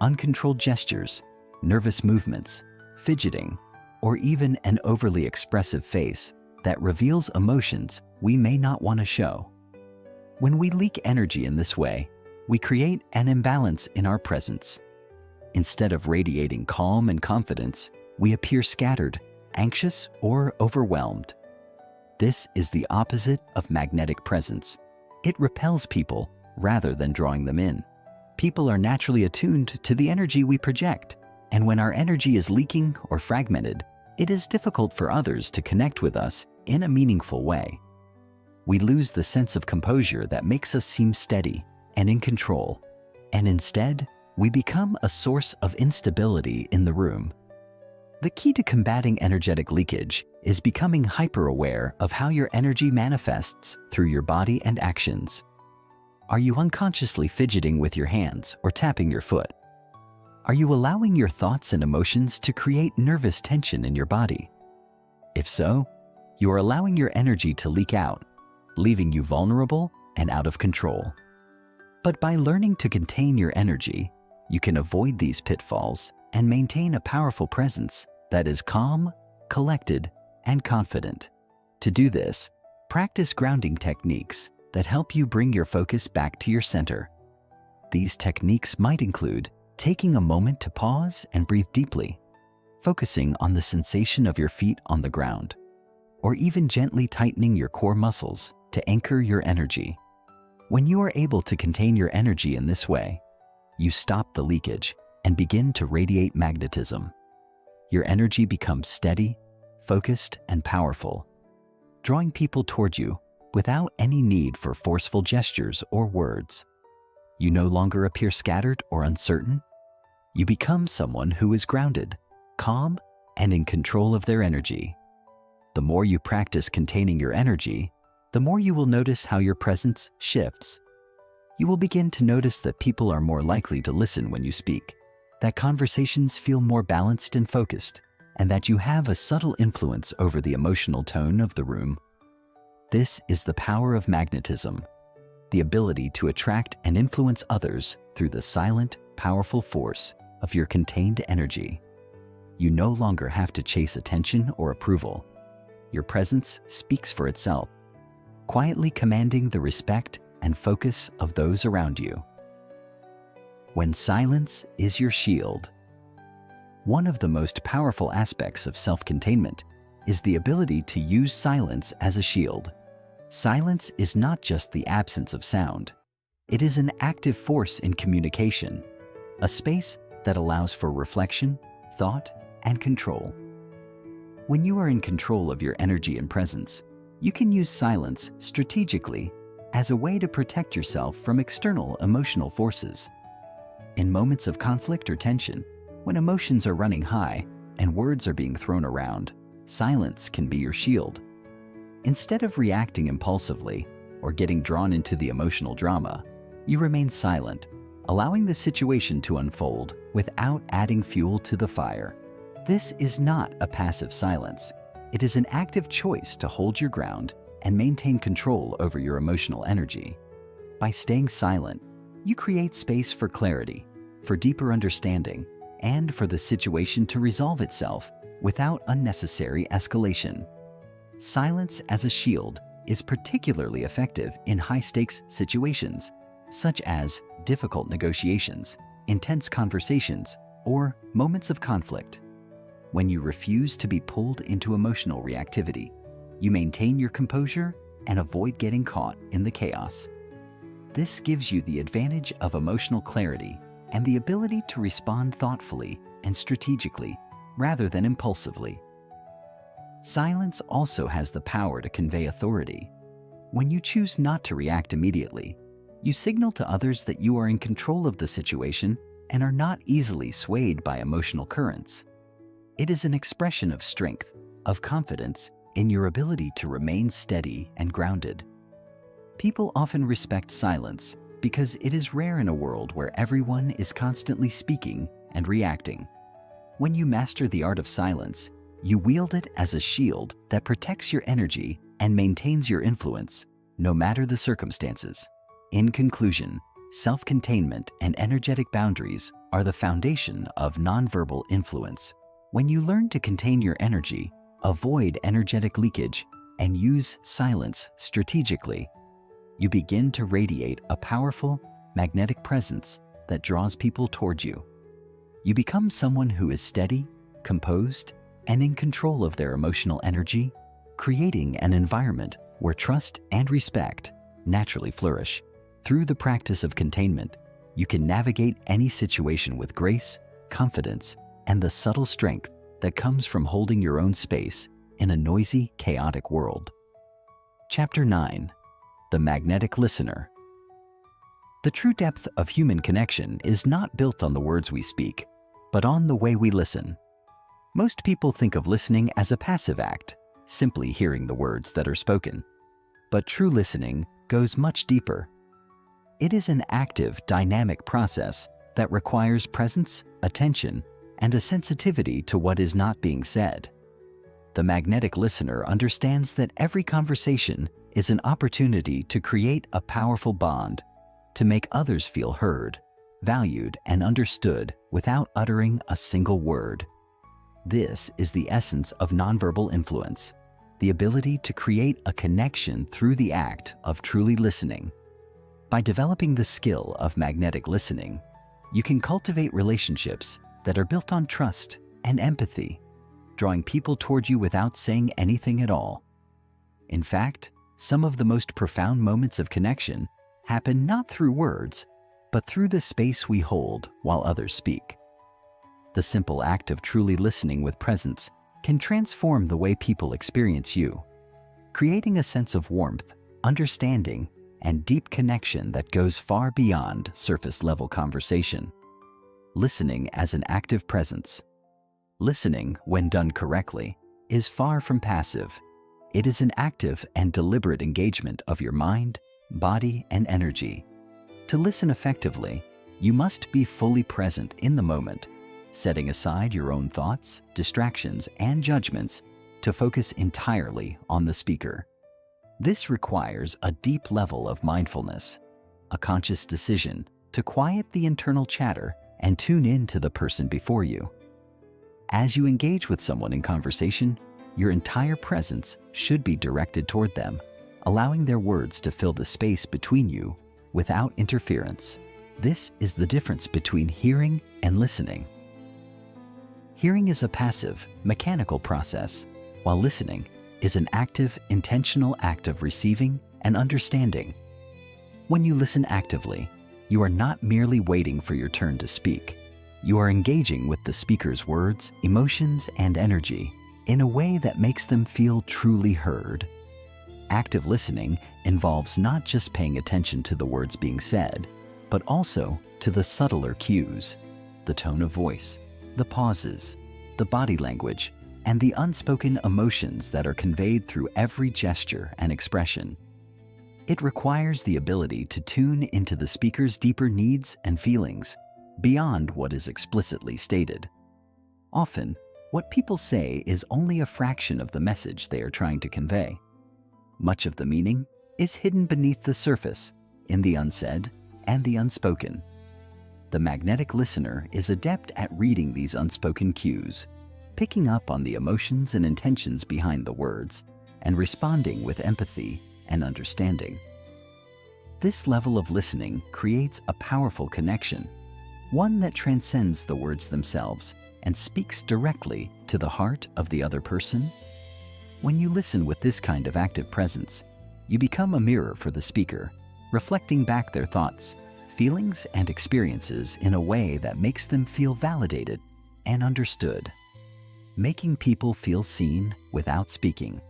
uncontrolled gestures, nervous movements, fidgeting, or even an overly expressive face that reveals emotions we may not want to show. When we leak energy in this way, we create an imbalance in our presence. Instead of radiating calm and confidence, we appear scattered, anxious, or overwhelmed. This is the opposite of magnetic presence. It repels people rather than drawing them in. People are naturally attuned to the energy we project, and when our energy is leaking or fragmented, it is difficult for others to connect with us in a meaningful way. We lose the sense of composure that makes us seem steady and in control, and instead, we become a source of instability in the room. The key to combating energetic leakage is becoming hyper-aware of how your energy manifests through your body and actions. Are you unconsciously fidgeting with your hands or tapping your foot? Are you allowing your thoughts and emotions to create nervous tension in your body? If so, you are allowing your energy to leak out, leaving you vulnerable and out of control. But by learning to contain your energy, you can avoid these pitfalls and maintain a powerful presence that is calm, collected, and confident. To do this, practice grounding techniques that help you bring your focus back to your center. These techniques might include taking a moment to pause and breathe deeply, focusing on the sensation of your feet on the ground, or even gently tightening your core muscles to anchor your energy. When you are able to contain your energy in this way, you stop the leakage and begin to radiate magnetism. Your energy becomes steady, focused, and powerful, drawing people toward you without any need for forceful gestures or words. You no longer appear scattered or uncertain. You become someone who is grounded, calm, and in control of their energy. The more you practice containing your energy, the more you will notice how your presence shifts. You will begin to notice that people are more likely to listen when you speak, that conversations feel more balanced and focused, and that you have a subtle influence over the emotional tone of the room. This is the power of magnetism, the ability to attract and influence others through the silent, powerful force of your contained energy. You no longer have to chase attention or approval. Your presence speaks for itself, quietly commanding the respect and focus of those around you. When silence is your shield. One of the most powerful aspects of self-containment is the ability to use silence as a shield. Silence is not just the absence of sound. It is an active force in communication, a space that allows for reflection, thought, and control. When you are in control of your energy and presence, you can use silence strategically as a way to protect yourself from external emotional forces. In moments of conflict or tension, when emotions are running high and words are being thrown around, silence can be your shield. Instead of reacting impulsively or getting drawn into the emotional drama, you remain silent, allowing the situation to unfold without adding fuel to the fire. This is not a passive silence. It is an active choice to hold your ground and maintain control over your emotional energy. By staying silent, you create space for clarity, for deeper understanding, and for the situation to resolve itself without unnecessary escalation. Silence as a shield is particularly effective in high-stakes situations, such as difficult negotiations, intense conversations, or moments of conflict. When you refuse to be pulled into emotional reactivity, you maintain your composure and avoid getting caught in the chaos. This gives you the advantage of emotional clarity and the ability to respond thoughtfully and strategically rather than impulsively. Silence also has the power to convey authority. When you choose not to react immediately, you signal to others that you are in control of the situation and are not easily swayed by emotional currents. It is an expression of strength, of confidence in your ability to remain steady and grounded. People often respect silence because it is rare in a world where everyone is constantly speaking and reacting. When you master the art of silence, you wield it as a shield that protects your energy and maintains your influence, no matter the circumstances. In conclusion, self-containment and energetic boundaries are the foundation of nonverbal influence. When you learn to contain your energy, avoid energetic leakage, and use silence strategically, you begin to radiate a powerful, magnetic presence that draws people toward you. You become someone who is steady, composed, and in control of their emotional energy, creating an environment where trust and respect naturally flourish. Through the practice of containment, you can navigate any situation with grace, confidence, and the subtle strength that comes from holding your own space in a noisy, chaotic world. Chapter 9. The Magnetic Listener. The true depth of human connection is not built on the words we speak, but on the way we listen. Most people think of listening as a passive act, simply hearing the words that are spoken. But true listening goes much deeper. It is an active, dynamic process that requires presence, attention, and a sensitivity to what is not being said. The magnetic listener understands that every conversation is an opportunity to create a powerful bond, to make others feel heard, valued, and understood without uttering a single word. This is the essence of nonverbal influence, the ability to create a connection through the act of truly listening. By developing the skill of magnetic listening, you can cultivate relationships that are built on trust and empathy, drawing people toward you without saying anything at all. In fact, some of the most profound moments of connection happen not through words, but through the space we hold while others speak. The simple act of truly listening with presence can transform the way people experience you, creating a sense of warmth, understanding, and deep connection that goes far beyond surface-level conversation. Listening as an active presence. Listening, when done correctly, is far from passive. It is an active and deliberate engagement of your mind, body, and energy. To listen effectively, you must be fully present in the moment, setting aside your own thoughts, distractions, and judgments to focus entirely on the speaker. This requires a deep level of mindfulness, a conscious decision to quiet the internal chatter and tune in to the person before you. As you engage with someone in conversation, your entire presence should be directed toward them, allowing their words to fill the space between you without interference. This is the difference between hearing and listening. Hearing is a passive, mechanical process, while listening is an active, intentional act of receiving and understanding. When you listen actively, you are not merely waiting for your turn to speak. You are engaging with the speaker's words, emotions, and energy in a way that makes them feel truly heard. Active listening involves not just paying attention to the words being said, but also to the subtler cues, the tone of voice, the pauses, the body language, and the unspoken emotions that are conveyed through every gesture and expression. It requires the ability to tune into the speaker's deeper needs and feelings, beyond what is explicitly stated. Often, what people say is only a fraction of the message they are trying to convey. Much of the meaning is hidden beneath the surface, in the unsaid and the unspoken. The magnetic listener is adept at reading these unspoken cues, picking up on the emotions and intentions behind the words, and responding with empathy and understanding. This level of listening creates a powerful connection, one that transcends the words themselves and speaks directly to the heart of the other person. When you listen with this kind of active presence, you become a mirror for the speaker, reflecting back their thoughts, feelings, and experiences in a way that makes them feel validated and understood. Making people feel seen without speaking.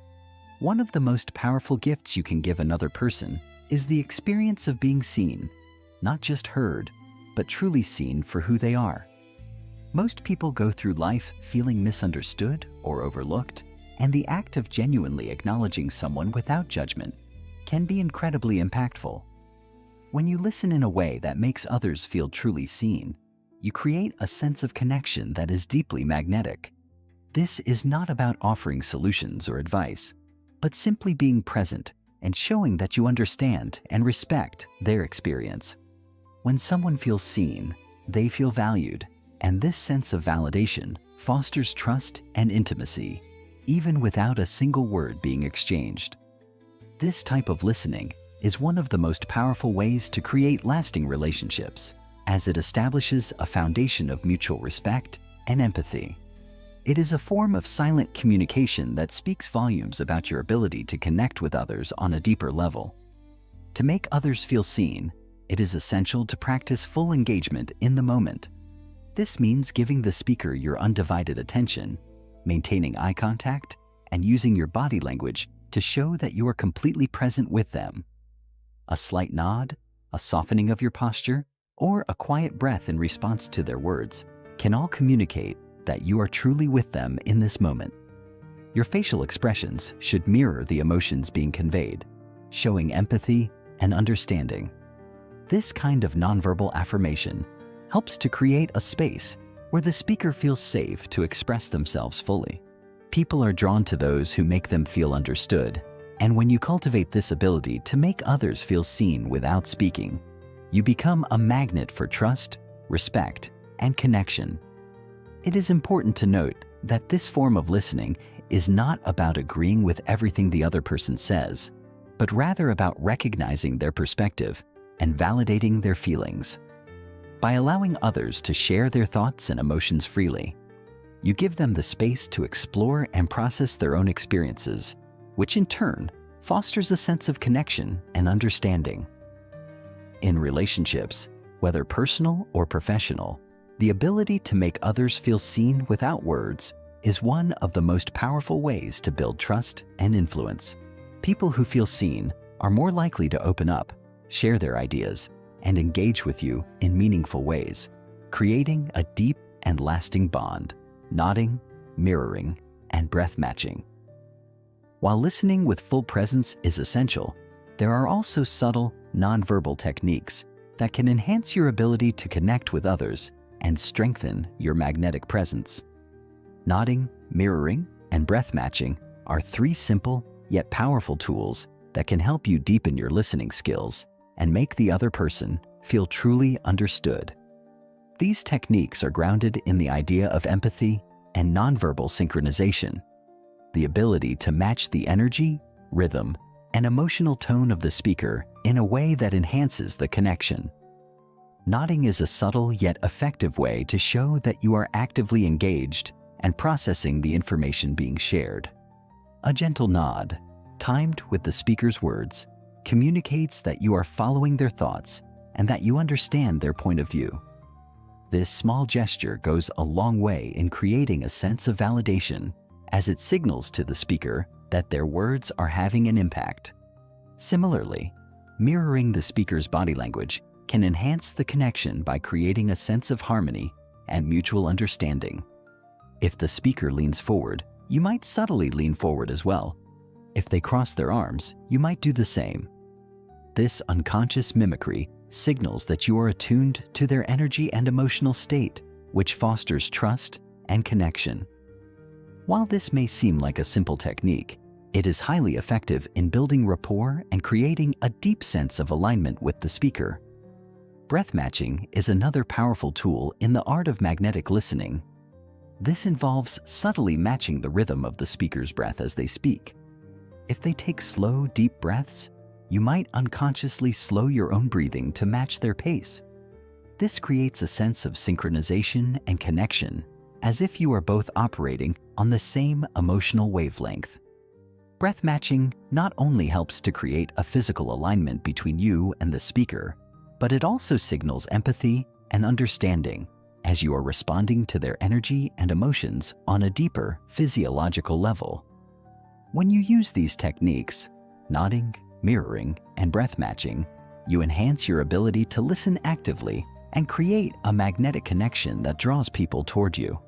One of the most powerful gifts you can give another person is the experience of being seen, not just heard, but truly seen for who they are. Most people go through life feeling misunderstood or overlooked, and the act of genuinely acknowledging someone without judgment can be incredibly impactful. When you listen in a way that makes others feel truly seen, you create a sense of connection that is deeply magnetic. This is not about offering solutions or advice, but simply being present and showing that you understand and respect their experience. When someone feels seen, they feel valued, and this sense of validation fosters trust and intimacy, even without a single word being exchanged. This type of listening is one of the most powerful ways to create lasting relationships, as it establishes a foundation of mutual respect and empathy. It is a form of silent communication that speaks volumes about your ability to connect with others on a deeper level. To make others feel seen, it is essential to practice full engagement in the moment. This means giving the speaker your undivided attention, maintaining eye contact, and using your body language to show that you are completely present with them. A slight nod, a softening of your posture, or a quiet breath in response to their words can all communicate that you are truly with them in this moment. Your facial expressions should mirror the emotions being conveyed, showing empathy and understanding. This kind of nonverbal affirmation helps to create a space where the speaker feels safe to express themselves fully. People are drawn to those who make them feel understood, and when you cultivate this ability to make others feel seen without speaking, you become a magnet for trust, respect, and connection. It is important to note that this form of listening is not about agreeing with everything the other person says, but rather about recognizing their perspective and validating their feelings. By allowing others to share their thoughts and emotions freely, you give them the space to explore and process their own experiences, which in turn fosters a sense of connection and understanding. In relationships, whether personal or professional, the ability to make others feel seen without words is one of the most powerful ways to build trust and influence. People who feel seen are more likely to open up, share their ideas, and engage with you in meaningful ways, creating a deep and lasting bond. Nodding, mirroring, and breath matching. While listening with full presence is essential, there are also subtle, nonverbal techniques that can enhance your ability to connect with others and strengthen your magnetic presence. Nodding, mirroring, and breath matching are three simple yet powerful tools that can help you deepen your listening skills and make the other person feel truly understood. These techniques are grounded in the idea of empathy and nonverbal synchronization, the ability to match the energy, rhythm, and emotional tone of the speaker in a way that enhances the connection. Nodding is a subtle yet effective way to show that you are actively engaged and processing the information being shared. A gentle nod, timed with the speaker's words, communicates that you are following their thoughts and that you understand their point of view. This small gesture goes a long way in creating a sense of validation, as it signals to the speaker that their words are having an impact. Similarly, mirroring the speaker's body language can enhance the connection by creating a sense of harmony and mutual understanding. If the speaker leans forward, you might subtly lean forward as well. If they cross their arms, you might do the same. This unconscious mimicry signals that you are attuned to their energy and emotional state, which fosters trust and connection. While this may seem like a simple technique, it is highly effective in building rapport and creating a deep sense of alignment with the speaker. Breath matching is another powerful tool in the art of magnetic listening. This involves subtly matching the rhythm of the speaker's breath as they speak. If they take slow, deep breaths, you might unconsciously slow your own breathing to match their pace. This creates a sense of synchronization and connection, as if you are both operating on the same emotional wavelength. Breath matching not only helps to create a physical alignment between you and the speaker, but it also signals empathy and understanding, as you are responding to their energy and emotions on a deeper physiological level. When you use these techniques, nodding, mirroring, and breath matching, you enhance your ability to listen actively and create a magnetic connection that draws people toward you.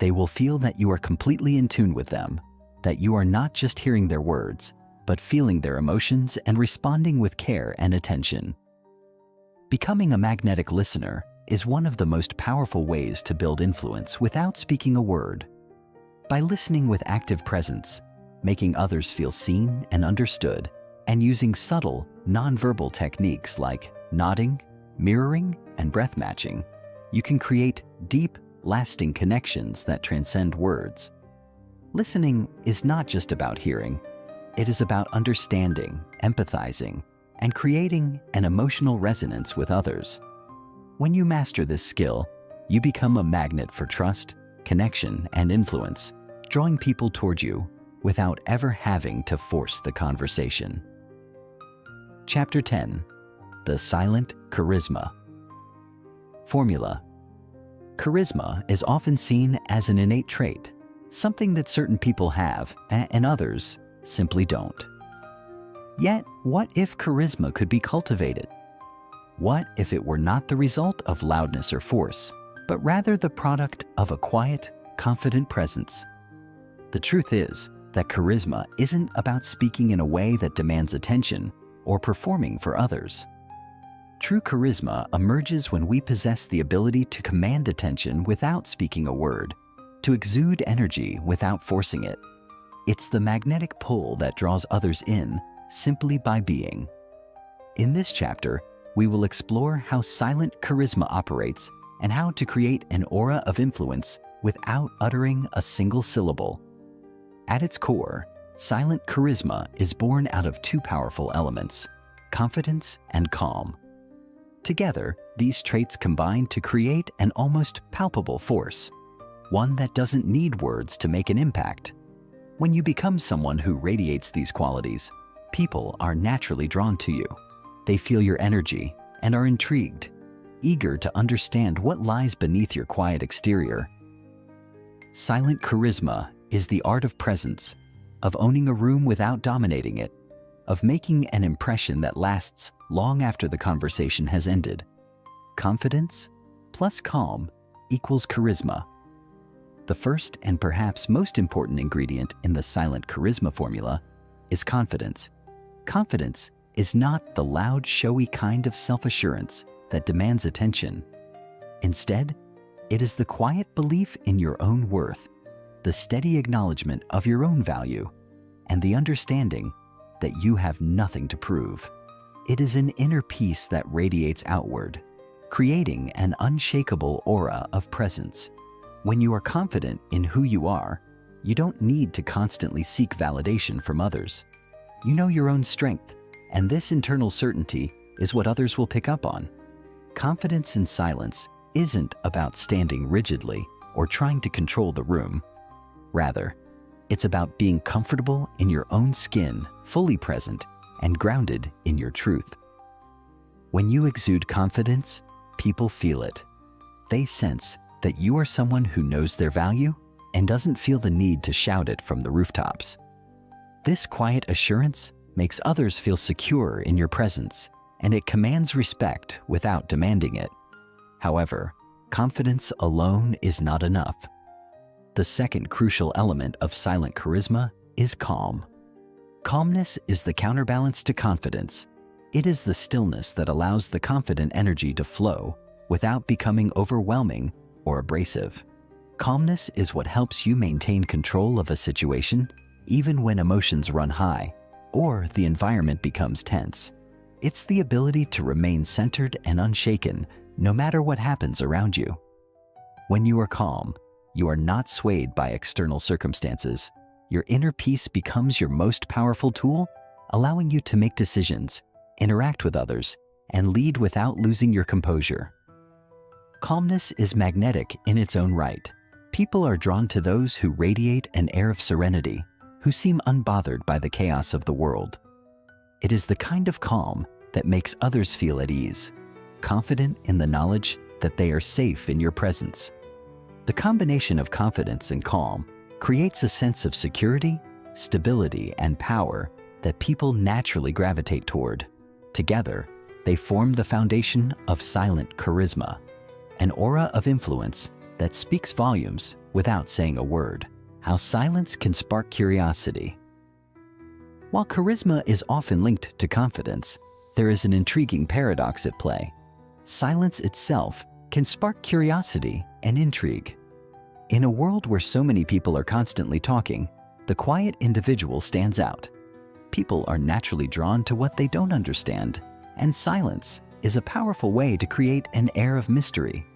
They will feel that you are completely in tune with them, that you are not just hearing their words, but feeling their emotions and responding with care and attention. Becoming a magnetic listener is one of the most powerful ways to build influence without speaking a word. By listening with active presence, making others feel seen and understood, and using subtle, nonverbal techniques like nodding, mirroring, and breath matching, you can create deep, lasting connections that transcend words. Listening is not just about hearing. It is about understanding, empathizing, and creating an emotional resonance with others. When you master this skill, you become a magnet for trust, connection, and influence, drawing people toward you without ever having to force the conversation. Chapter 10. The Silent Charisma. Formula. Charisma is often seen as an innate trait, something that certain people have and others simply don't. Yet, what if charisma could be cultivated? What if it were not the result of loudness or force, but rather the product of a quiet, confident presence? The truth is that charisma isn't about speaking in a way that demands attention or performing for others. True charisma emerges when we possess the ability to command attention without speaking a word, to exude energy without forcing it. It's the magnetic pull that draws others in simply by being. In this chapter, we will explore how silent charisma operates and how to create an aura of influence without uttering a single syllable. At its core, silent charisma is born out of two powerful elements: confidence and calm. Together, these traits combine to create an almost palpable force, one that doesn't need words to make an impact. When you become someone who radiates these qualities, people are naturally drawn to you. They feel your energy and are intrigued, eager to understand what lies beneath your quiet exterior. Silent charisma is the art of presence, of owning a room without dominating it, of making an impression that lasts long after the conversation has ended. Confidence plus calm equals charisma. The first and perhaps most important ingredient in the silent charisma formula is confidence. Confidence is not the loud, showy kind of self-assurance that demands attention. Instead, it is the quiet belief in your own worth, the steady acknowledgement of your own value, and the understanding that you have nothing to prove. It is an inner peace that radiates outward, creating an unshakable aura of presence. When you are confident in who you are, you don't need to constantly seek validation from others. You know your own strength, and this internal certainty is what others will pick up on. Confidence in silence isn't about standing rigidly or trying to control the room. Rather, it's about being comfortable in your own skin, fully present, and grounded in your truth. When you exude confidence, people feel it. They sense that you are someone who knows their value and doesn't feel the need to shout it from the rooftops. This quiet assurance makes others feel secure in your presence, and it commands respect without demanding it. However, confidence alone is not enough. The second crucial element of silent charisma is calm. Calmness is the counterbalance to confidence. It is the stillness that allows the confident energy to flow without becoming overwhelming or abrasive. Calmness is what helps you maintain control of a situation even when emotions run high or the environment becomes tense. It's the ability to remain centered and unshaken no matter what happens around you. When you are calm, you are not swayed by external circumstances. Your inner peace becomes your most powerful tool, allowing you to make decisions, interact with others, and lead without losing your composure. Calmness is magnetic in its own right. People are drawn to those who radiate an air of serenity, who seem unbothered by the chaos of the world. It is the kind of calm that makes others feel at ease, confident in the knowledge that they are safe in your presence. The combination of confidence and calm creates a sense of security stability, and power that people naturally gravitate toward. Together, they form the foundation of silent charisma, an aura of influence that speaks volumes without saying a word. How silence can spark curiosity. While charisma is often linked to confidence, there is an intriguing paradox at play. Silence itself can spark curiosity and intrigue. In a world where so many people are constantly talking, the quiet individual stands out. People are naturally drawn to what they don't understand, and silence is a powerful way to create an air of mystery.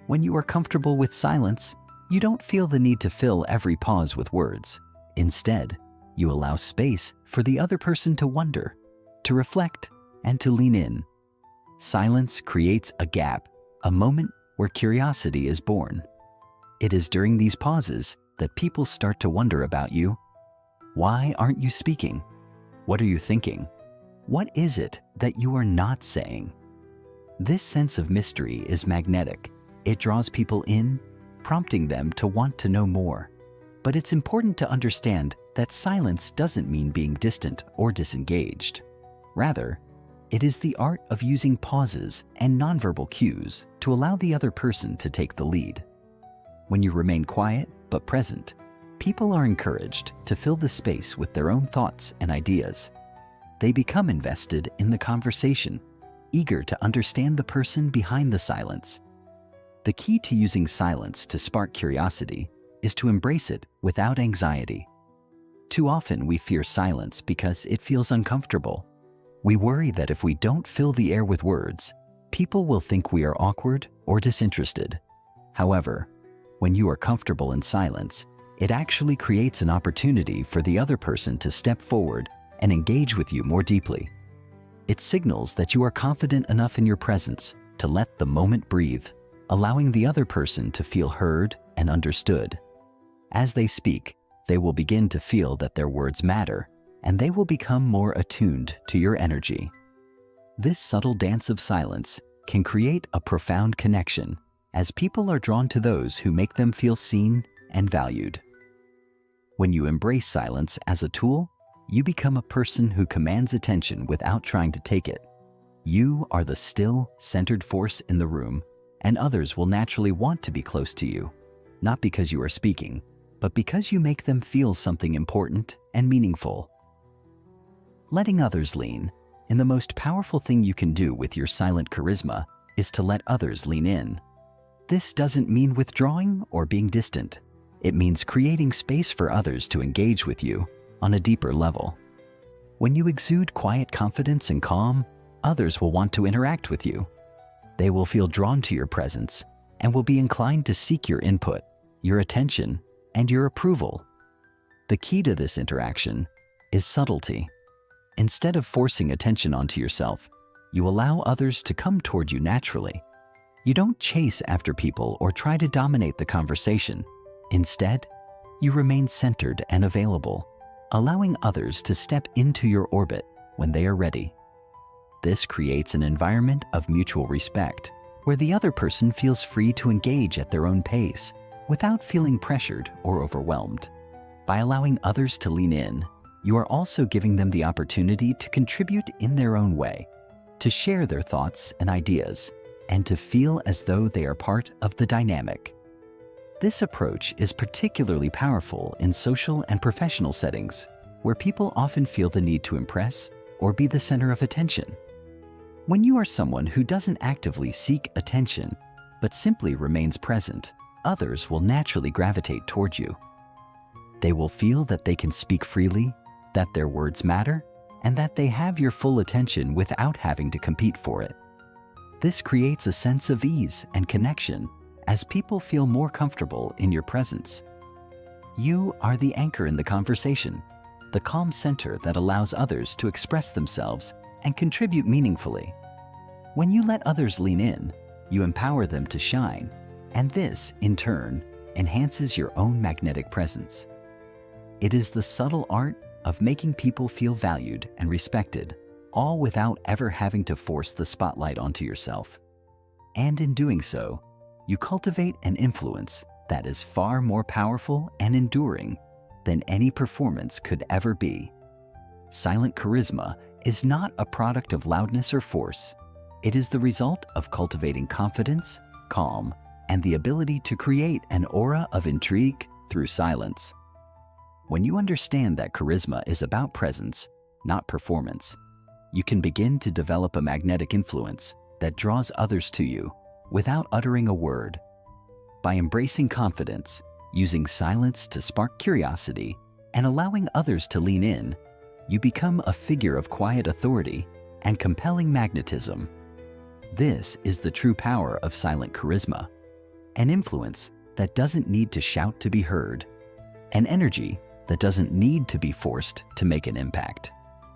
When you are comfortable with silence, you don't feel the need to fill every pause with words. Instead, you allow space for the other person to wonder, to reflect, and to lean in. Silence creates a gap, a moment where curiosity is born. It is during these pauses that people start to wonder about you. Why aren't you speaking? What are you thinking? What is it that you are not saying? This sense of mystery is magnetic. It draws people in, prompting them to want to know more. But it's important to understand that silence doesn't mean being distant or disengaged. Rather, it is the art of using pauses and nonverbal cues to allow the other person to take the lead. When you remain quiet but present, people are encouraged to fill the space with their own thoughts and ideas. They become invested in the conversation, eager to understand the person behind the silence. The key to using silence to spark curiosity is to embrace it without anxiety. Too often we fear silence because it feels uncomfortable. We worry that if we don't fill the air with words, people will think we are awkward or disinterested. However, when you are comfortable in silence, it actually creates an opportunity for the other person to step forward and engage with you more deeply. It signals that you are confident enough in your presence to let the moment breathe, allowing the other person to feel heard and understood. As they speak, they will begin to feel that their words matter, and they will become more attuned to your energy. This subtle dance of silence can create a profound connection, as people are drawn to those who make them feel seen and valued. When you embrace silence as a tool, you become a person who commands attention without trying to take it. You are the still, centered force in the room, and others will naturally want to be close to you, not because you are speaking, but because you make them feel something important and meaningful. Letting others lean in. The most powerful thing you can do with your silent charisma is to let others lean in. This doesn't mean withdrawing or being distant. It means creating space for others to engage with you on a deeper level. When you exude quiet confidence and calm, others will want to interact with you. They will feel drawn to your presence and will be inclined to seek your input, your attention, and your approval. The key to this interaction is subtlety. Instead of forcing attention onto yourself, you allow others to come toward you naturally. You don't chase after people or try to dominate the conversation. Instead, you remain centered and available, allowing others to step into your orbit when they are ready. This creates an environment of mutual respect, where the other person feels free to engage at their own pace, without feeling pressured or overwhelmed. By allowing others to lean in, you are also giving them the opportunity to contribute in their own way, to share their thoughts and ideas, and to feel as though they are part of the dynamic. This approach is particularly powerful in social and professional settings, where people often feel the need to impress or be the center of attention. When you are someone who doesn't actively seek attention, but simply remains present, others will naturally gravitate toward you. They will feel that they can speak freely, that their words matter, and that they have your full attention without having to compete for it. This creates a sense of ease and connection as people feel more comfortable in your presence. You are the anchor in the conversation, the calm center that allows others to express themselves and contribute meaningfully. When you let others lean in, you empower them to shine, and this, in turn, enhances your own magnetic presence. It is the subtle art of making people feel valued and respected, all without ever having to force the spotlight onto yourself. And in doing so, you cultivate an influence that is far more powerful and enduring than any performance could ever be. Silent charisma is not a product of loudness or force. It is the result of cultivating confidence, calm, and the ability to create an aura of intrigue through silence. When you understand that charisma is about presence, not performance, you can begin to develop a magnetic influence that draws others to you without uttering a word. By embracing confidence, using silence to spark curiosity, and allowing others to lean in, you become a figure of quiet authority and compelling magnetism. This is the true power of silent charisma, an influence that doesn't need to shout to be heard, an energy that doesn't need to be forced to make an impact.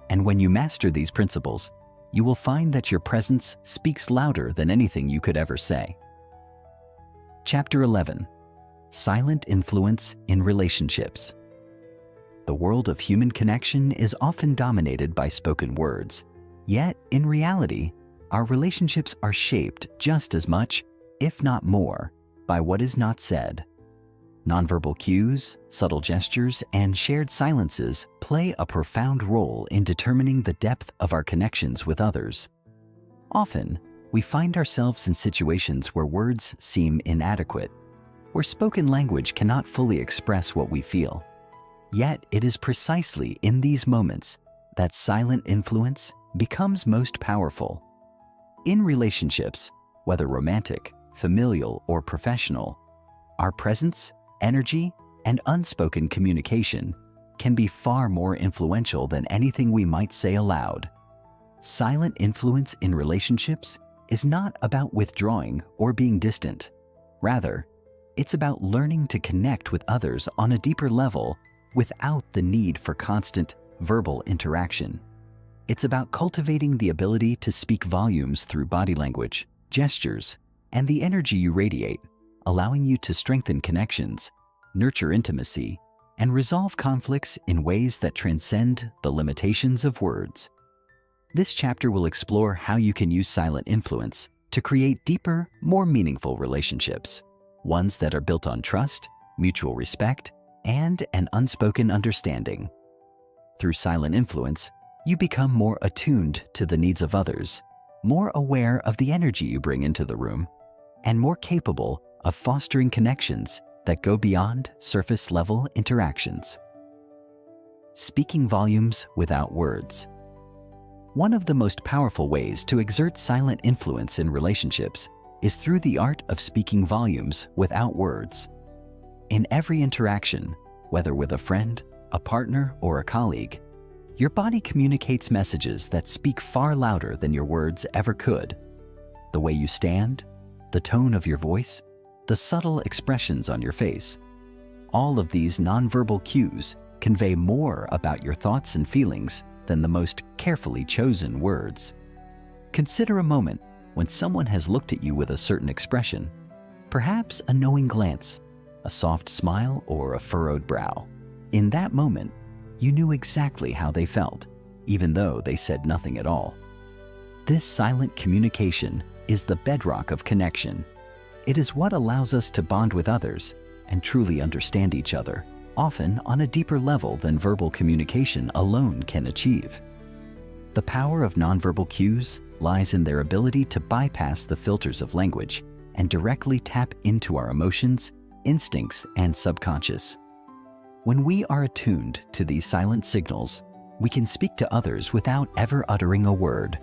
And when you master these principles, you will find that your presence speaks louder than anything you could ever say. Chapter 11. Silent Influence in Relationships. The world of human connection is often dominated by spoken words, yet in reality, our relationships are shaped just as much, if not more, by what is not said. Nonverbal cues, subtle gestures, and shared silences play a profound role in determining the depth of our connections with others. Often, we find ourselves in situations where words seem inadequate, where spoken language cannot fully express what we feel. Yet it is precisely in these moments that silent influence becomes most powerful. In relationships, whether romantic, familial, or professional, our presence, energy, and unspoken communication can be far more influential than anything we might say aloud. Silent influence in relationships is not about withdrawing or being distant. Rather, it's about learning to connect with others on a deeper level without the need for constant verbal interaction. It's about cultivating the ability to speak volumes through body language, gestures, and the energy you radiate, allowing you to strengthen connections, nurture intimacy, and resolve conflicts in ways that transcend the limitations of words. This chapter will explore how you can use silent influence to create deeper, more meaningful relationships, ones that are built on trust, mutual respect, and an unspoken understanding. Through silent influence, you become more attuned to the needs of others, more aware of the energy you bring into the room, and more capable of fostering connections that go beyond surface-level interactions. Speaking volumes without words. One of the most powerful ways to exert silent influence in relationships is through the art of speaking volumes without words. In every interaction, whether with a friend, a partner, or a colleague, your body communicates messages that speak far louder than your words ever could. The way you stand, the tone of your voice, the subtle expressions on your face. All of these nonverbal cues convey more about your thoughts and feelings than the most carefully chosen words. Consider a moment when someone has looked at you with a certain expression, perhaps a knowing glance, a soft smile, or a furrowed brow. In that moment, you knew exactly how they felt, even though they said nothing at all. This silent communication is the bedrock of connection. It is what allows us to bond with others and truly understand each other, often on a deeper level than verbal communication alone can achieve. The power of nonverbal cues lies in their ability to bypass the filters of language and directly tap into our emotions, instincts, and subconscious. When we are attuned to these silent signals, we can speak to others without ever uttering a word.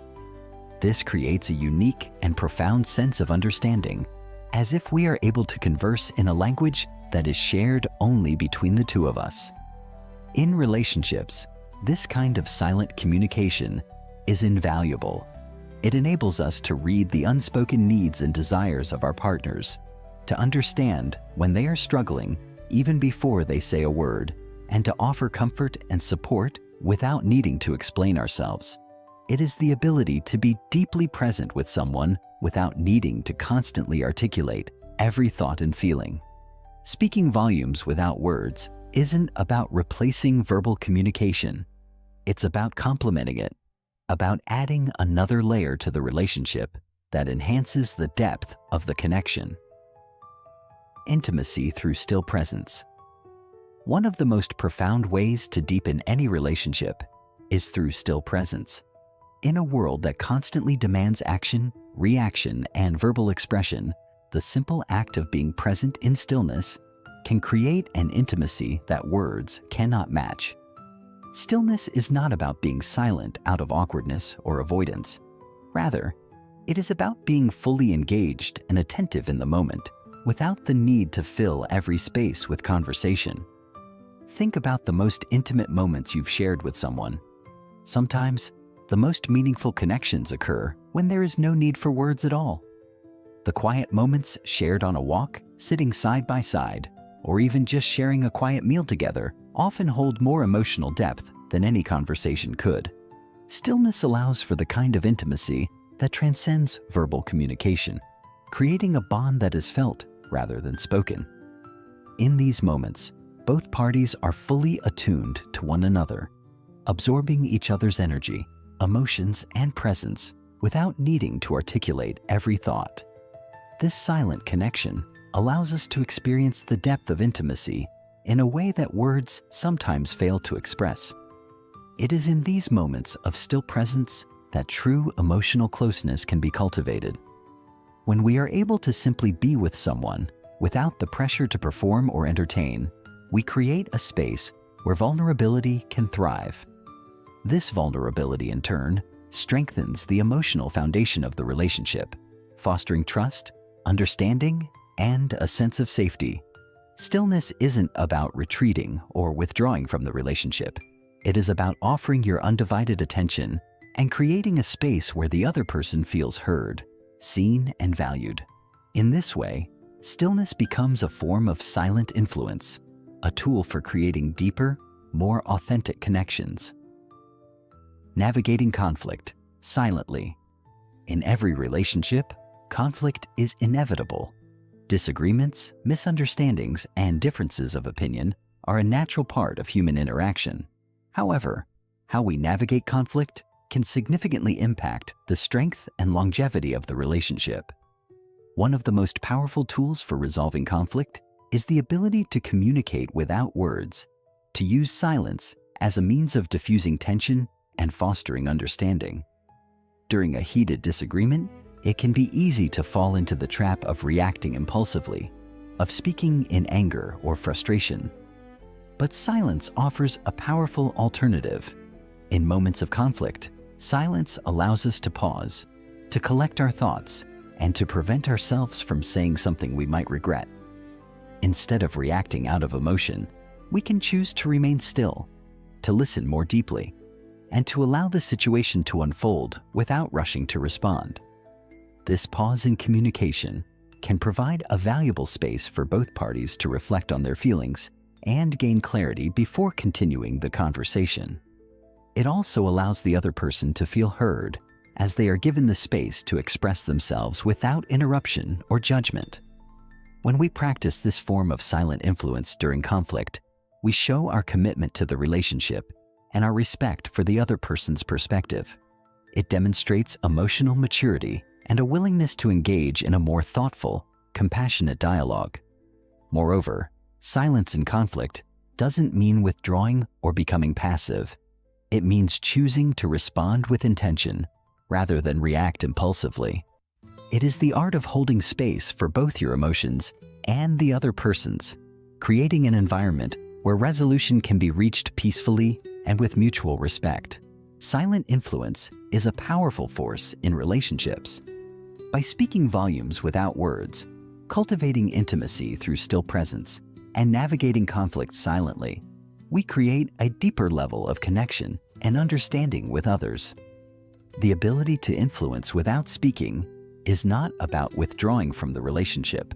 This creates a unique and profound sense of understanding, as if we are able to converse in a language that is shared only between the two of us. In relationships, this kind of silent communication is invaluable. It enables us to read the unspoken needs and desires of our partners, to understand when they are struggling even before they say a word, and to offer comfort and support without needing to explain ourselves. It is the ability to be deeply present with someone without needing to constantly articulate every thought and feeling. Speaking volumes without words isn't about replacing verbal communication. It's about complementing it, about adding another layer to the relationship that enhances the depth of the connection. Intimacy through still presence. One of the most profound ways to deepen any relationship is through still presence. In a world that constantly demands action, reaction, and verbal expression, the simple act of being present in stillness can create an intimacy that words cannot match. Stillness is not about being silent out of awkwardness or avoidance. Rather, it is about being fully engaged and attentive in the moment, without the need to fill every space with conversation. Think about the most intimate moments you've shared with someone. Sometimes, the most meaningful connections occur when there is no need for words at all. The quiet moments shared on a walk, sitting side by side, or even just sharing a quiet meal together often hold more emotional depth than any conversation could. Stillness allows for the kind of intimacy that transcends verbal communication, creating a bond that is felt rather than spoken. In these moments, both parties are fully attuned to one another, absorbing each other's energy, emotions, and presence without needing to articulate every thought. This silent connection allows us to experience the depth of intimacy in a way that words sometimes fail to express. It is in these moments of still presence that true emotional closeness can be cultivated. When we are able to simply be with someone without the pressure to perform or entertain, we create a space where vulnerability can thrive. This vulnerability, in turn, strengthens the emotional foundation of the relationship, fostering trust, understanding, and a sense of safety. Stillness isn't about retreating or withdrawing from the relationship. It is about offering your undivided attention and creating a space where the other person feels heard, seen, and valued. In this way, stillness becomes a form of silent influence, a tool for creating deeper, more authentic connections. Navigating conflict silently. In every relationship, conflict is inevitable. Disagreements, misunderstandings, and differences of opinion are a natural part of human interaction. However, how we navigate conflict can significantly impact the strength and longevity of the relationship. One of the most powerful tools for resolving conflict is the ability to communicate without words, to use silence as a means of diffusing tension and fostering understanding. During a heated disagreement, it can be easy to fall into the trap of reacting impulsively, of speaking in anger or frustration. But silence offers a powerful alternative. In moments of conflict, silence allows us to pause, to collect our thoughts, and to prevent ourselves from saying something we might regret. Instead of reacting out of emotion, we can choose to remain still, to listen more deeply, and to allow the situation to unfold without rushing to respond. This pause in communication can provide a valuable space for both parties to reflect on their feelings and gain clarity before continuing the conversation. It also allows the other person to feel heard, as they are given the space to express themselves without interruption or judgment. When we practice this form of silent influence during conflict, we show our commitment to the relationship and our respect for the other person's perspective. It demonstrates emotional maturity and a willingness to engage in a more thoughtful, compassionate dialogue. Moreover, silence in conflict doesn't mean withdrawing or becoming passive. It means choosing to respond with intention rather than react impulsively. It is the art of holding space for both your emotions and the other person's, creating an environment where resolution can be reached peacefully and with mutual respect. Silent influence is a powerful force in relationships. By speaking volumes without words, cultivating intimacy through still presence, and navigating conflict silently, we create a deeper level of connection and understanding with others. The ability to influence without speaking is not about withdrawing from the relationship,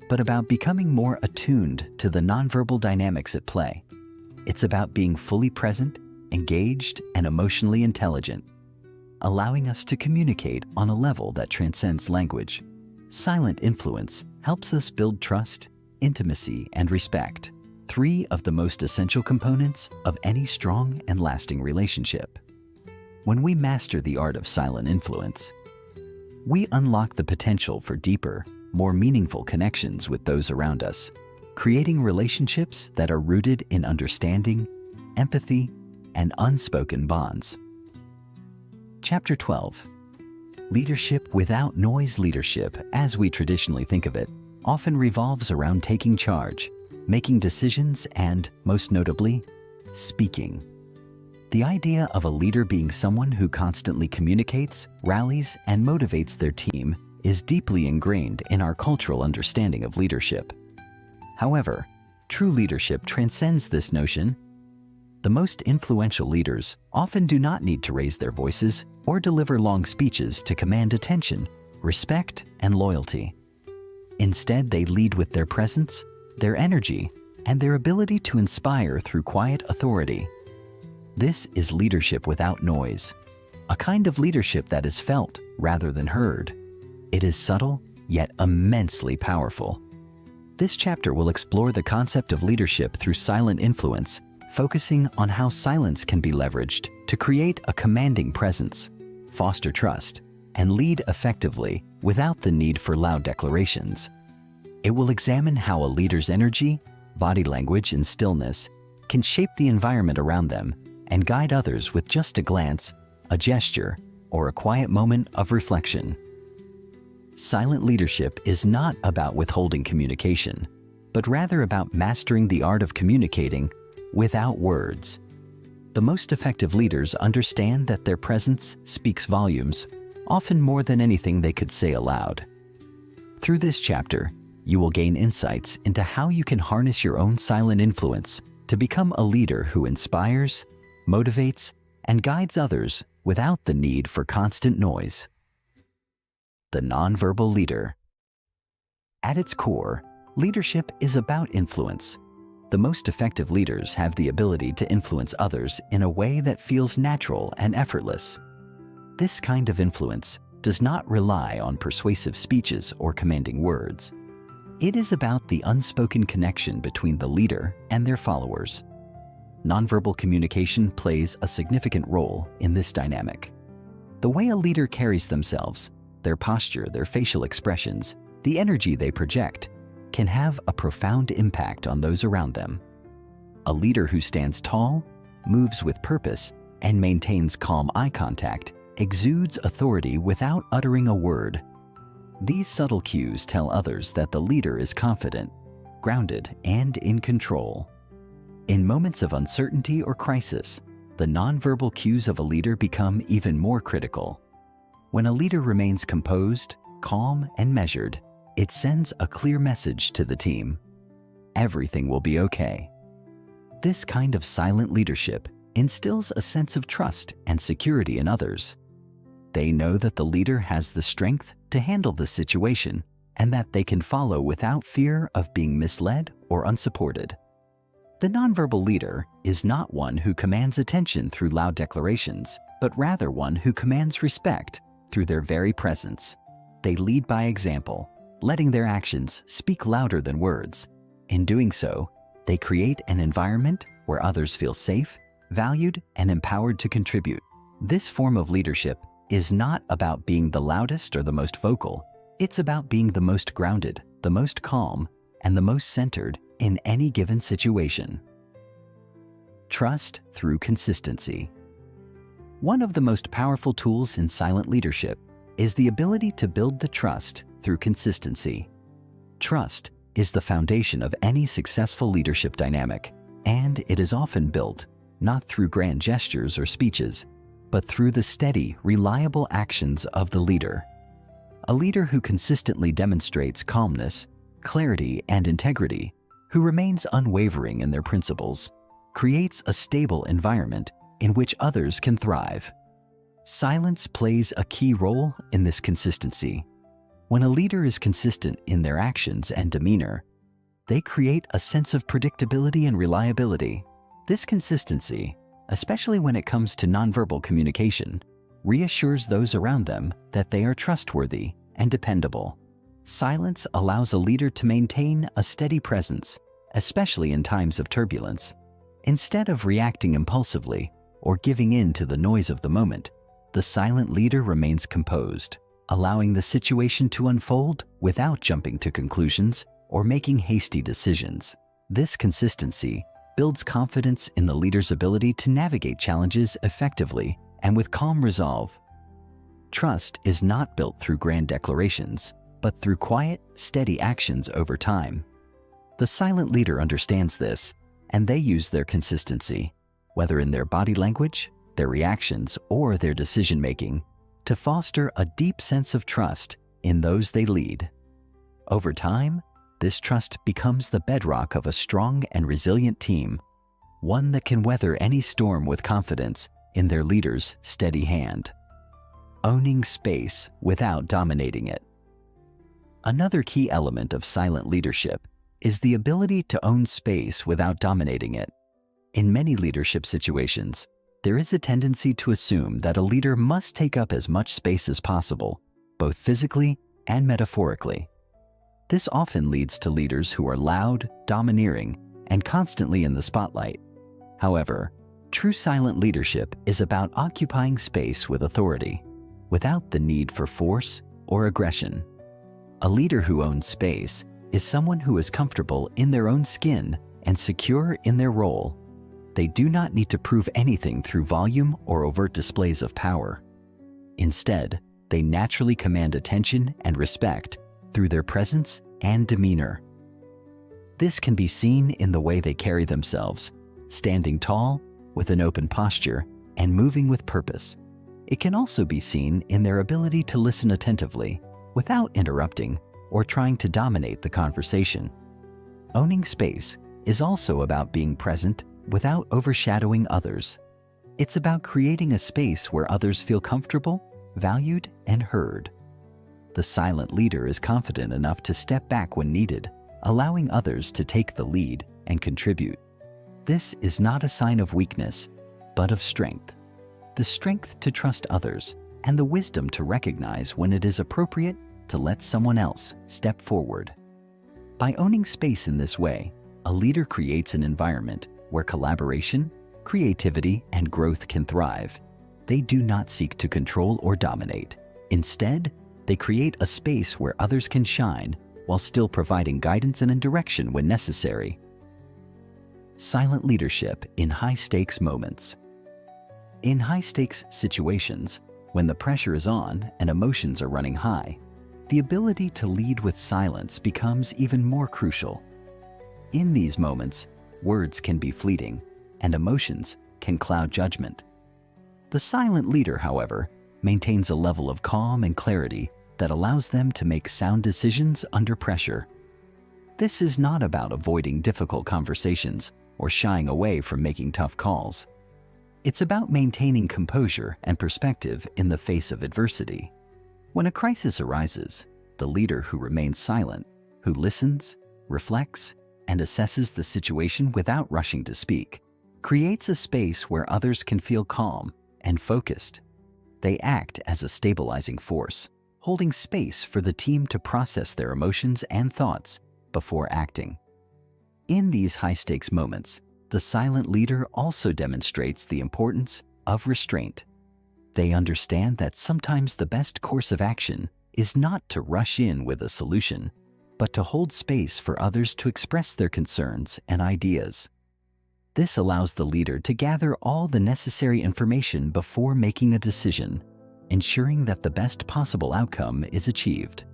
but about becoming more attuned to the nonverbal dynamics at play. It's about being fully present, engaged, and emotionally intelligent, allowing us to communicate on a level that transcends language. Silent influence helps us build trust, intimacy, and respect, three of the most essential components of any strong and lasting relationship. When we master the art of silent influence, we unlock the potential for deeper, more meaningful connections with those around us. creating relationships that are rooted in understanding, empathy, and unspoken bonds. Chapter 12. Leadership without noise. Leadership, as we traditionally think of it, often revolves around taking charge, making decisions, and, most notably, speaking. The idea of a leader being someone who constantly communicates, rallies, and motivates their team is deeply ingrained in our cultural understanding of leadership. However, true leadership transcends this notion. The most influential leaders often do not need to raise their voices or deliver long speeches to command attention, respect, and loyalty. Instead, they lead with their presence, their energy, and their ability to inspire through quiet authority. This is leadership without noise, a kind of leadership that is felt rather than heard. It is subtle, yet immensely powerful. This chapter will explore the concept of leadership through silent influence, focusing on how silence can be leveraged to create a commanding presence, foster trust, and lead effectively without the need for loud declarations. It will examine how a leader's energy, body language, and stillness can shape the environment around them and guide others with just a glance, a gesture, or a quiet moment of reflection. Silent leadership is not about withholding communication, but rather about mastering the art of communicating without words. The most effective leaders understand that their presence speaks volumes, often more than anything they could say aloud. Through this chapter, you will gain insights into how you can harness your own silent influence to become a leader who inspires, motivates, and guides others without the need for constant noise. The nonverbal leader. At its core, leadership is about influence. The most effective leaders have the ability to influence others in a way that feels natural and effortless. This kind of influence does not rely on persuasive speeches or commanding words. It is about the unspoken connection between the leader and their followers. Nonverbal communication plays a significant role in this dynamic. The way a leader carries themselves, their posture, their facial expressions, the energy they project, can have a profound impact on those around them. A leader who stands tall, moves with purpose, and maintains calm eye contact exudes authority without uttering a word. These subtle cues tell others that the leader is confident, grounded, and in control. In moments of uncertainty or crisis, the nonverbal cues of a leader become even more critical. When a leader remains composed, calm, and measured, it sends a clear message to the team. Everything will be okay. This kind of silent leadership instills a sense of trust and security in others. They know that the leader has the strength to handle the situation and that they can follow without fear of being misled or unsupported. The nonverbal leader is not one who commands attention through loud declarations, but rather one who commands respect through their very presence. They lead by example, letting their actions speak louder than words. In doing so, they create an environment where others feel safe, valued, and empowered to contribute. This form of leadership is not about being the loudest or the most vocal. It's about being the most grounded, the most calm, and the most centered in any given situation. Trust through consistency. One of the most powerful tools in silent leadership is the ability to build the trust through consistency. Trust is the foundation of any successful leadership dynamic, and it is often built not through grand gestures or speeches, but through the steady, reliable actions of the leader. A leader who consistently demonstrates calmness, clarity, and integrity, who remains unwavering in their principles, creates a stable environment in which others can thrive. Silence plays a key role in this consistency. When a leader is consistent in their actions and demeanor, they create a sense of predictability and reliability. This consistency, especially when it comes to nonverbal communication, reassures those around them that they are trustworthy and dependable. Silence allows a leader to maintain a steady presence, especially in times of turbulence. Instead of reacting impulsively or giving in to the noise of the moment, the silent leader remains composed, allowing the situation to unfold without jumping to conclusions or making hasty decisions. This consistency builds confidence in the leader's ability to navigate challenges effectively and with calm resolve. Trust is not built through grand declarations, but through quiet, steady actions over time. The silent leader understands this, and they use their consistency, whether in their body language, their reactions, or their decision-making, to foster a deep sense of trust in those they lead. Over time, this trust becomes the bedrock of a strong and resilient team, one that can weather any storm with confidence in their leader's steady hand. Owning space without dominating it. Another key element of silent leadership is the ability to own space without dominating it. In many leadership situations, there is a tendency to assume that a leader must take up as much space as possible, both physically and metaphorically. This often leads to leaders who are loud, domineering, and constantly in the spotlight. However, true silent leadership is about occupying space with authority, without the need for force or aggression. A leader who owns space is someone who is comfortable in their own skin and secure in their role. They do not need to prove anything through volume or overt displays of power. Instead, they naturally command attention and respect through their presence and demeanor. This can be seen in the way they carry themselves, standing tall, with an open posture, and moving with purpose. It can also be seen in their ability to listen attentively, without interrupting or trying to dominate the conversation. Owning space is also about being present without overshadowing others. It's about creating a space where others feel comfortable, valued, and heard. The silent leader is confident enough to step back when needed, allowing others to take the lead and contribute. This is not a sign of weakness, but of strength. The strength to trust others and the wisdom to recognize when it is appropriate to let someone else step forward. By owning space in this way, a leader creates an environment where collaboration, creativity, and growth can thrive. They do not seek to control or dominate. Instead, they create a space where others can shine while still providing guidance and direction when necessary. Silent leadership in high-stakes moments. In high-stakes situations, when the pressure is on and emotions are running high, the ability to lead with silence becomes even more crucial. In these moments, words can be fleeting, and emotions can cloud judgment. The silent leader, however, maintains a level of calm and clarity that allows them to make sound decisions under pressure. This is not about avoiding difficult conversations or shying away from making tough calls. It's about maintaining composure and perspective in the face of adversity. When a crisis arises, the leader who remains silent, who listens, reflects, and assesses the situation without rushing to speak, creates a space where others can feel calm and focused. They act as a stabilizing force, holding space for the team to process their emotions and thoughts before acting. In these high-stakes moments, the silent leader also demonstrates the importance of restraint. They understand that sometimes the best course of action is not to rush in with a solution, but to hold space for others to express their concerns and ideas. This allows the leader to gather all the necessary information before making a decision, ensuring that the best possible outcome is achieved.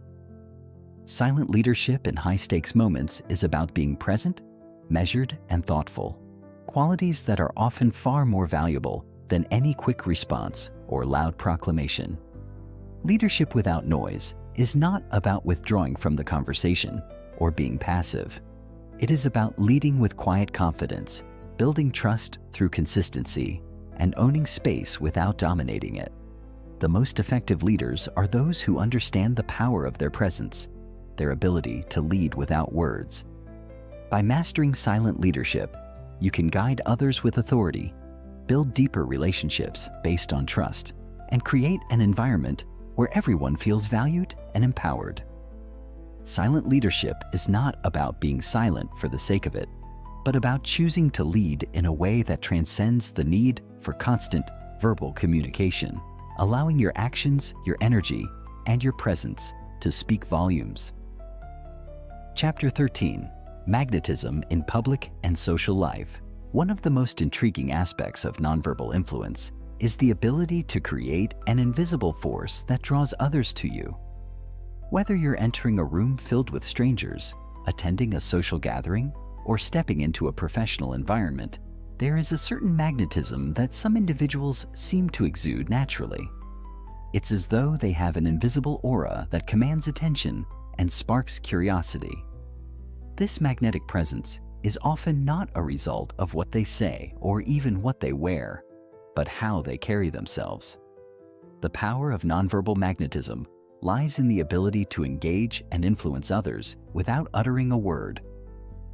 Silent leadership in high-stakes moments is about being present, measured, and thoughtful, qualities that are often far more valuable than any quick response or loud proclamation. Leadership without noise is not about withdrawing from the conversation or being passive. It is about leading with quiet confidence, building trust through consistency, and owning space without dominating it. The most effective leaders are those who understand the power of their presence, their ability to lead without words. By mastering silent leadership, you can guide others with authority, build deeper relationships based on trust, and create an environment where everyone feels valued and empowered. Silent leadership is not about being silent for the sake of it, but about choosing to lead in a way that transcends the need for constant verbal communication, allowing your actions, your energy, and your presence to speak volumes. Chapter 13. Magnetism in Public and Social Life. One of the most intriguing aspects of nonverbal influence is the ability to create an invisible force that draws others to you. Whether you're entering a room filled with strangers, attending a social gathering, or stepping into a professional environment, there is a certain magnetism that some individuals seem to exude naturally. It's as though they have an invisible aura that commands attention and sparks curiosity. This magnetic presence is often not a result of what they say or even what they wear, but how they carry themselves. The power of nonverbal magnetism lies in the ability to engage and influence others without uttering a word.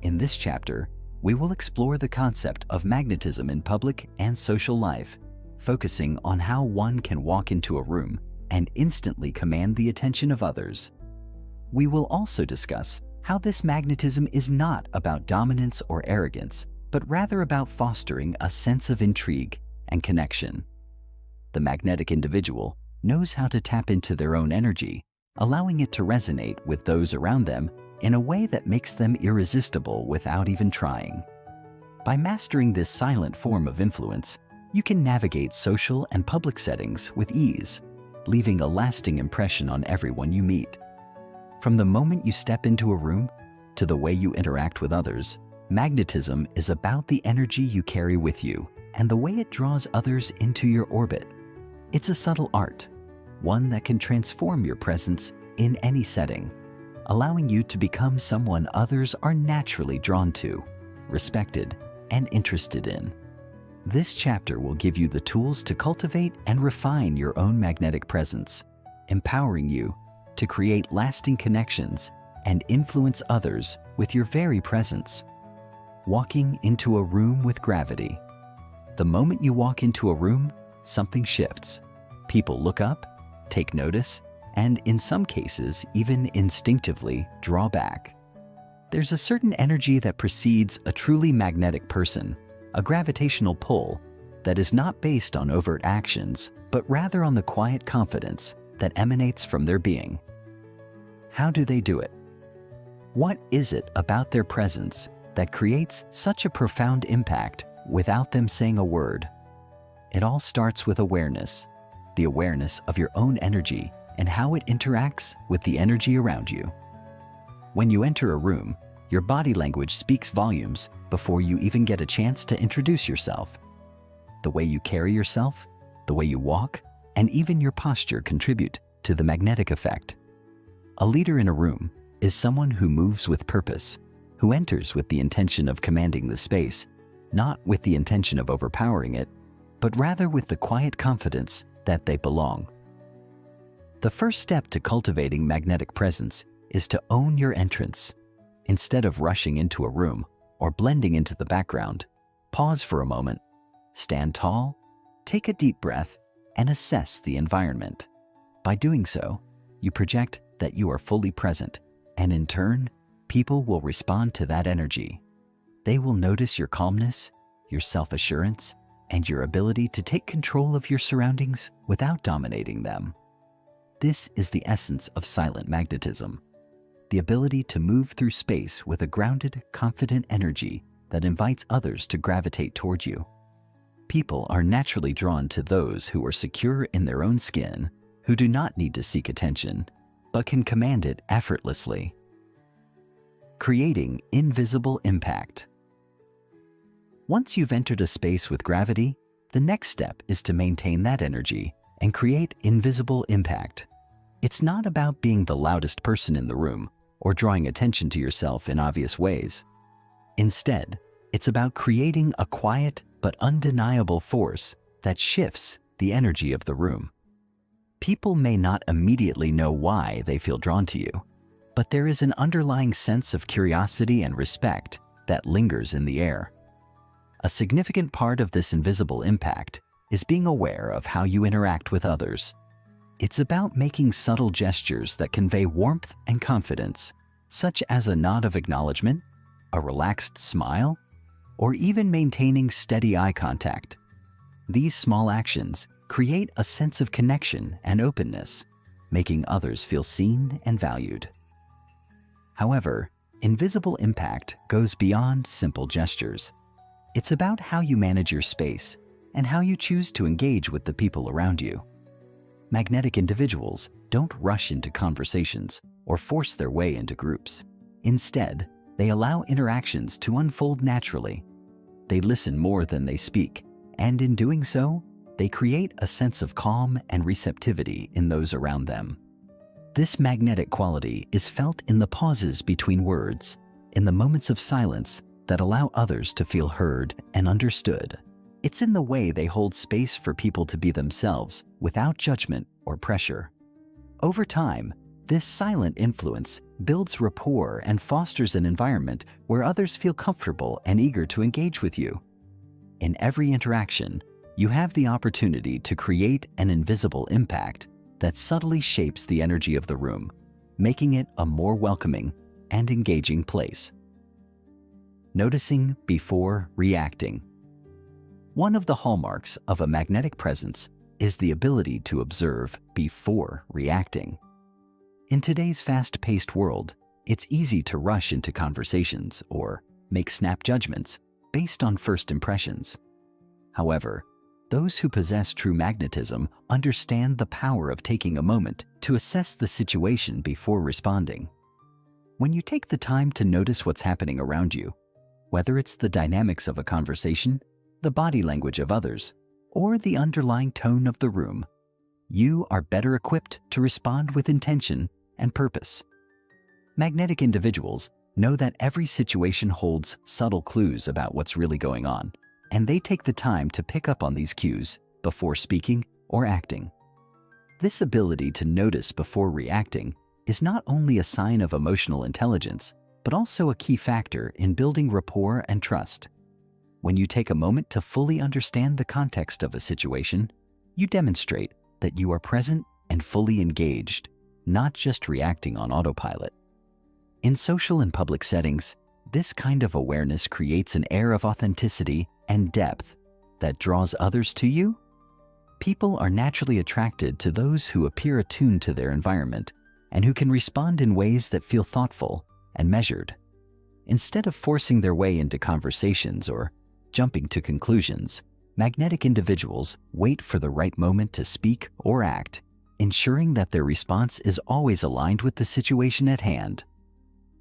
In this chapter, we will explore the concept of magnetism in public and social life, focusing on how one can walk into a room and instantly command the attention of others. We will also discuss how this magnetism is not about dominance or arrogance, but rather about fostering a sense of intrigue and connection. The magnetic individual knows how to tap into their own energy, allowing it to resonate with those around them in a way that makes them irresistible without even trying. By mastering this silent form of influence, you can navigate social and public settings with ease, leaving a lasting impression on everyone you meet. From the moment you step into a room to the way you interact with others, magnetism is about the energy you carry with you and the way it draws others into your orbit. It's a subtle art, one that can transform your presence in any setting, allowing you to become someone others are naturally drawn to, respected, and interested in. This chapter will give you the tools to cultivate and refine your own magnetic presence, empowering you to create lasting connections and influence others with your very presence. Walking into a room with gravity. The moment you walk into a room, something shifts. People look up, take notice, and in some cases, even instinctively draw back. There's a certain energy that precedes a truly magnetic person, a gravitational pull that is not based on overt actions, but rather on the quiet confidence that emanates from their being. How do they do it? What is it about their presence that creates such a profound impact without them saying a word? It all starts with awareness, the awareness of your own energy and how it interacts with the energy around you. When you enter a room, your body language speaks volumes before you even get a chance to introduce yourself. The way you carry yourself, the way you walk, and even your posture contribute to the magnetic effect. A leader in a room is someone who moves with purpose, who enters with the intention of commanding the space, not with the intention of overpowering it, but rather with the quiet confidence that they belong. The first step to cultivating magnetic presence is to own your entrance. Instead of rushing into a room or blending into the background, pause for a moment, stand tall, take a deep breath, and assess the environment. By doing so, you project that you are fully present, and in turn, people will respond to that energy. They will notice your calmness, your self-assurance, and your ability to take control of your surroundings without dominating them. This is the essence of silent magnetism, the ability to move through space with a grounded, confident energy that invites others to gravitate toward you. People are naturally drawn to those who are secure in their own skin, who do not need to seek attention, but can command it effortlessly. Creating invisible impact. Once you've entered a space with gravity, the next step is to maintain that energy and create invisible impact. It's not about being the loudest person in the room or drawing attention to yourself in obvious ways. Instead, it's about creating a quiet but undeniable force that shifts the energy of the room. People may not immediately know why they feel drawn to you, but there is an underlying sense of curiosity and respect that lingers in the air. A significant part of this invisible impact is being aware of how you interact with others. It's about making subtle gestures that convey warmth and confidence, such as a nod of acknowledgement, a relaxed smile, or even maintaining steady eye contact. These small actions create a sense of connection and openness, making others feel seen and valued. However, Invisible impact goes beyond simple gestures. It's about how you manage your space and how you choose to engage with the people around you. Magnetic individuals don't rush into conversations or force their way into groups. Instead, they allow interactions to unfold naturally. They listen more than they speak, and in doing so, they create a sense of calm and receptivity in those around them. This magnetic quality is felt in the pauses between words, in the moments of silence that allow others to feel heard and understood. It's in the way they hold space for people to be themselves without judgment or pressure. Over time, this silent influence builds rapport and fosters an environment where others feel comfortable and eager to engage with you. In every interaction, you have the opportunity to create an invisible impact that subtly shapes the energy of the room, making it a more welcoming and engaging place. Noticing before reacting. One of the hallmarks of a magnetic presence is the ability to observe before reacting. In today's fast-paced world, it's easy to rush into conversations or make snap judgments based on first impressions. However, those who possess true magnetism understand the power of taking a moment to assess the situation before responding. When you take the time to notice what's happening around you, whether it's the dynamics of a conversation, the body language of others, or the underlying tone of the room, you are better equipped to respond with intention and purpose. Magnetic individuals know that every situation holds subtle clues about what's really going on, and they take the time to pick up on these cues before speaking or acting. This ability to notice before reacting is not only a sign of emotional intelligence, but also a key factor in building rapport and trust. When you take a moment to fully understand the context of a situation, you demonstrate that you are present and fully engaged, not just reacting on autopilot. In social and public settings, this kind of awareness creates an air of authenticity and depth that draws others to you. People are naturally attracted to those who appear attuned to their environment and who can respond in ways that feel thoughtful and measured. Instead of forcing their way into conversations or jumping to conclusions, magnetic individuals wait for the right moment to speak or act, ensuring that their response is always aligned with the situation at hand.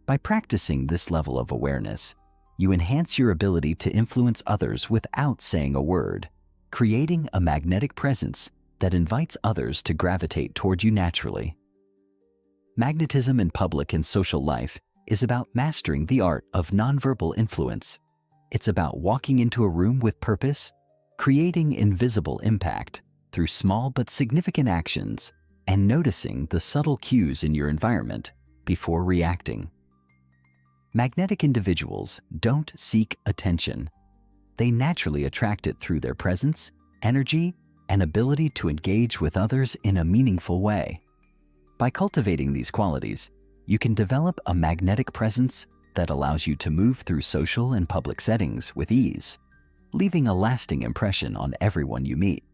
By practicing this level of awareness, you enhance your ability to influence others without saying a word, creating a magnetic presence that invites others to gravitate toward you naturally. Magnetism in public and social life is about mastering the art of nonverbal influence. It's about walking into a room with purpose, creating invisible impact through small but significant actions, and noticing the subtle cues in your environment before reacting. Magnetic individuals don't seek attention. They naturally attract it through their presence, energy, and ability to engage with others in a meaningful way. By cultivating these qualities, you can develop a magnetic presence that allows you to move through social and public settings with ease, leaving a lasting impression on everyone you meet.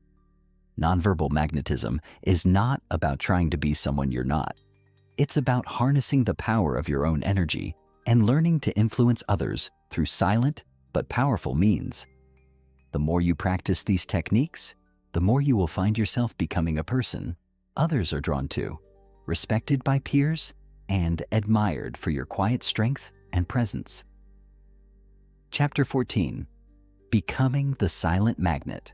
Nonverbal magnetism is not about trying to be someone you're not. It's about harnessing the power of your own energy and learning to influence others through silent but powerful means. The more you practice these techniques, the more you will find yourself becoming a person others are drawn to, respected by peers, and admired for your quiet strength and presence. Chapter 14. Becoming the Silent Magnet.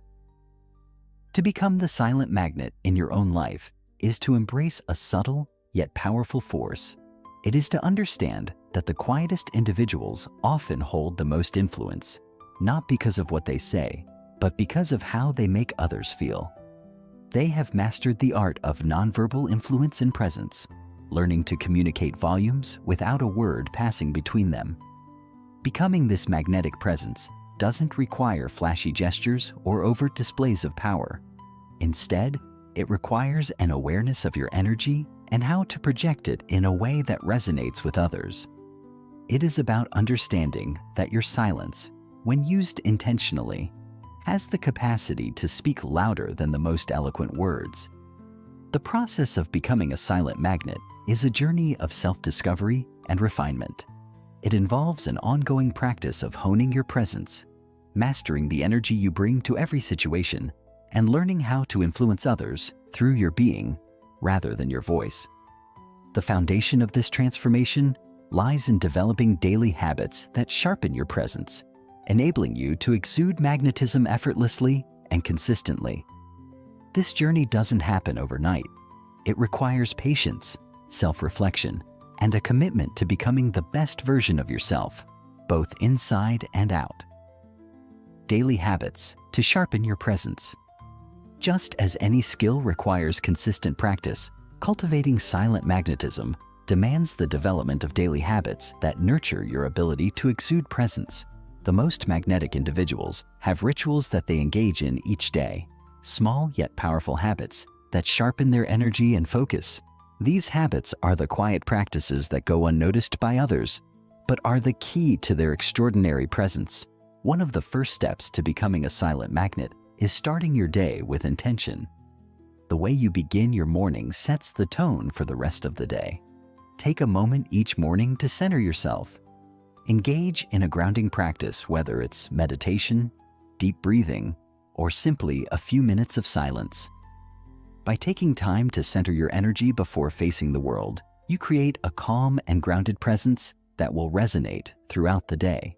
To become the silent magnet in your own life is to embrace a subtle yet powerful force. It is to understand that the quietest individuals often hold the most influence, not because of what they say, but because of how they make others feel. They have mastered the art of nonverbal influence and presence, learning to communicate volumes without a word passing between them. Becoming this magnetic presence doesn't require flashy gestures or overt displays of power. Instead, it requires an awareness of your energy and how to project it in a way that resonates with others. It is about understanding that your silence, when used intentionally, has the capacity to speak louder than the most eloquent words. The process of becoming a silent magnet is a journey of self-discovery and refinement. It involves an ongoing practice of honing your presence, mastering the energy you bring to every situation, and learning how to influence others through your being rather than your voice. The foundation of this transformation lies in developing daily habits that sharpen your presence, enabling you to exude magnetism effortlessly and consistently. This journey doesn't happen overnight. It requires patience, self-reflection, and a commitment to becoming the best version of yourself, both inside and out. Daily habits to sharpen your presence. Just as any skill requires consistent practice, cultivating silent magnetism demands the development of daily habits that nurture your ability to exude presence. The most magnetic individuals have rituals that they engage in each day, small yet powerful habits that sharpen their energy and focus. These habits are the quiet practices that go unnoticed by others, but are the key to their extraordinary presence. One of the first steps to becoming a silent magnet is starting your day with intention. The way you begin your morning sets the tone for the rest of the day. Take a moment each morning to center yourself. Engage in a grounding practice, whether it's meditation, deep breathing, or simply a few minutes of silence. By taking time to center your energy before facing the world, you create a calm and grounded presence that will resonate throughout the day.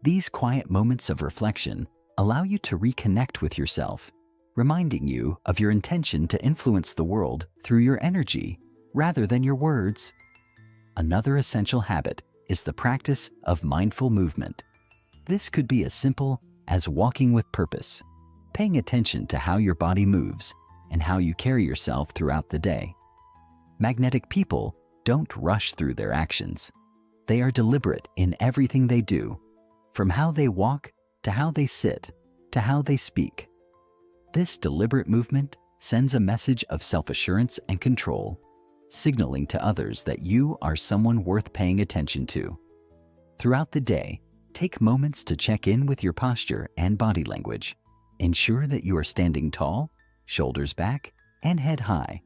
These quiet moments of reflection allow you to reconnect with yourself, reminding you of your intention to influence the world through your energy rather than your words. Another essential habit is the practice of mindful movement. This could be as simple as walking with purpose, paying attention to how your body moves and how you carry yourself throughout the day. Magnetic people don't rush through their actions. They are deliberate in everything they do, from how they walk to how they sit to how they speak. This deliberate movement sends a message of self-assurance and control, signaling to others that you are someone worth paying attention to. Throughout the day, take moments to check in with your posture and body language. Ensure that you are standing tall, shoulders back, and head high.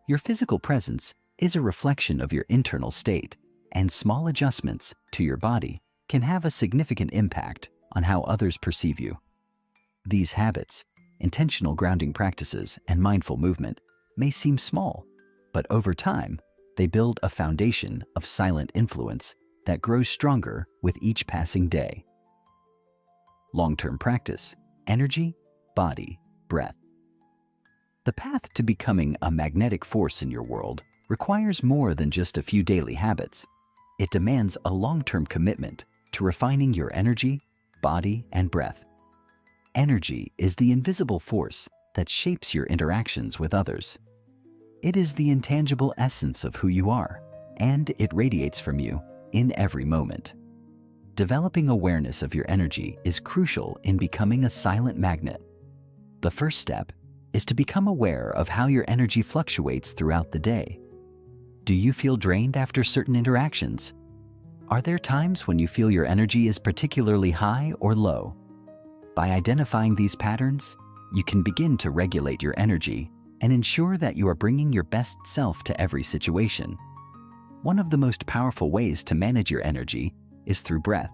Your physical presence is a reflection of your internal state, and small adjustments to your body can have a significant impact on how others perceive you. These habits, intentional grounding practices, and mindful movement may seem small, but over time, they build a foundation of silent influence that grows stronger with each passing day. Long-term practice, energy, body, breath. The path to becoming a magnetic force in your world requires more than just a few daily habits. It demands a long-term commitment to refining your energy, body, and breath. Energy is the invisible force that shapes your interactions with others. It is the intangible essence of who you are, and it radiates from you in every moment. Developing awareness of your energy is crucial in becoming a silent magnet. The first step is to become aware of how your energy fluctuates throughout the day. Do you feel drained after certain interactions? Are there times when you feel your energy is particularly high or low? By identifying these patterns, you can begin to regulate your energy and ensure that you are bringing your best self to every situation. One of the most powerful ways to manage your energy is through breath.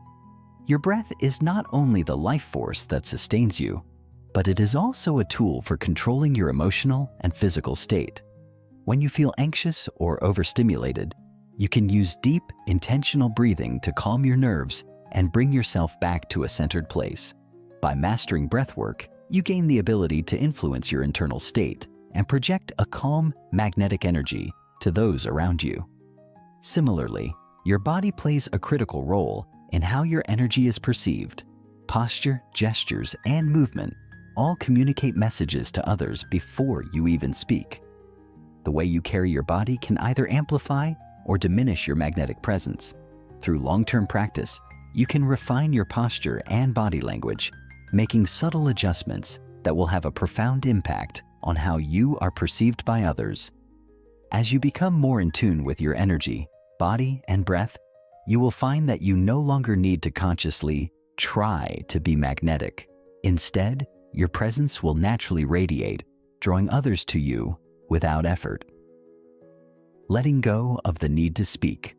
Your breath is not only the life force that sustains you, but it is also a tool for controlling your emotional and physical state. When you feel anxious or overstimulated, you can use deep, intentional breathing to calm your nerves and bring yourself back to a centered place. By mastering breathwork, you gain the ability to influence your internal state and project a calm, magnetic energy to those around you. Similarly, your body plays a critical role in how your energy is perceived. Posture, gestures, and movement all communicate messages to others before you even speak. The way you carry your body can either amplify or diminish your magnetic presence. Through long-term practice, you can refine your posture and body language, making subtle adjustments that will have a profound impact on how you are perceived by others. As you become more in tune with your energy, body, and breath, you will find that you no longer need to consciously try to be magnetic. Instead, your presence will naturally radiate, drawing others to you without effort. Letting go of the need to speak.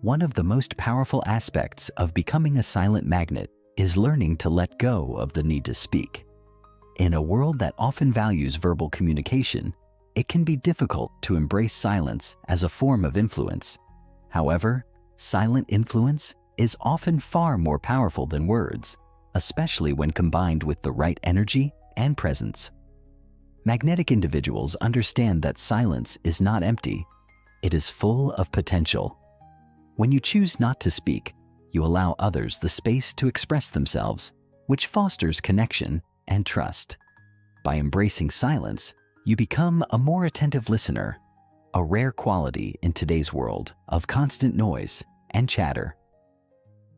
One of the most powerful aspects of becoming a silent magnet is learning to let go of the need to speak. In a world that often values verbal communication, it can be difficult to embrace silence as a form of influence. However, silent influence is often far more powerful than words, especially when combined with the right energy and presence. Magnetic individuals understand that silence is not empty, it is full of potential. When you choose not to speak, you allow others the space to express themselves, which fosters connection and trust. By embracing silence, you become a more attentive listener, a rare quality in today's world of constant noise and chatter.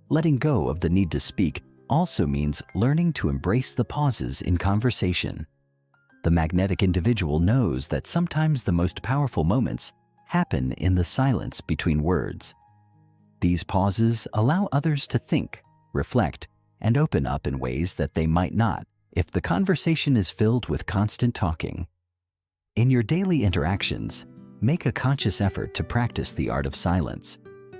Letting go of the need to speak also means learning to embrace the pauses in conversation. The magnetic individual knows that sometimes the most powerful moments happen in the silence between words. These pauses allow others to think, reflect, and open up in ways that they might not if the conversation is filled with constant talking. In your daily interactions, make a conscious effort to practice the art of silence.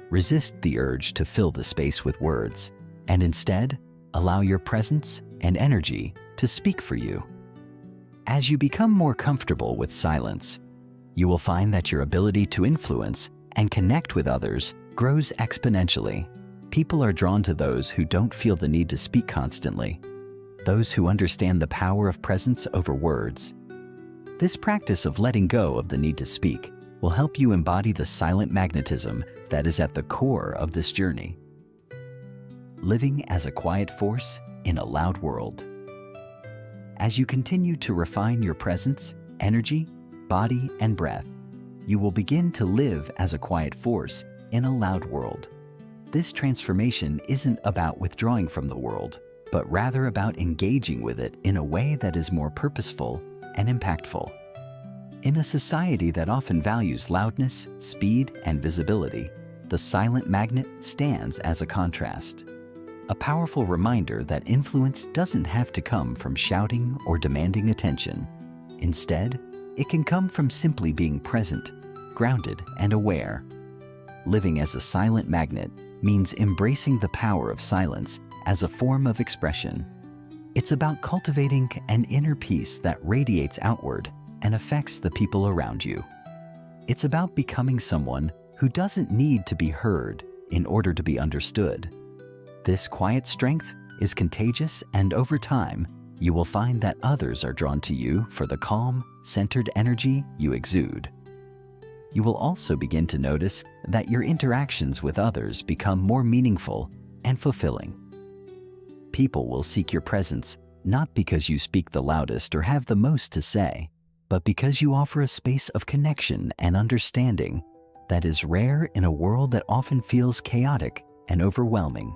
Resist the urge to fill the space with words, and instead, allow your presence and energy to speak for you. As you become more comfortable with silence, you will find that your ability to influence and connect with others grows exponentially. People are drawn to those who don't feel the need to speak constantly, those who understand the power of presence over words. This practice of letting go of the need to speak will help you embody the silent magnetism that is at the core of this journey. Living as a quiet force in a loud world. As you continue to refine your presence, energy, body, and breath, you will begin to live as a quiet force in a loud world. This transformation isn't about withdrawing from the world, but rather about engaging with it in a way that is more purposeful and impactful. In a society that often values loudness, speed, and visibility, the silent magnet stands as a contrast. A powerful reminder that influence doesn't have to come from shouting or demanding attention. Instead, it can come from simply being present, grounded, and aware. Living as a silent magnet means embracing the power of silence as a form of expression. It's about cultivating an inner peace that radiates outward and affects the people around you. It's about becoming someone who doesn't need to be heard in order to be understood. This quiet strength is contagious, and over time, you will find that others are drawn to you for the calm, centered energy you exude. You will also begin to notice that your interactions with others become more meaningful and fulfilling. People will seek your presence not because you speak the loudest or have the most to say, but because you offer a space of connection and understanding that is rare in a world that often feels chaotic and overwhelming.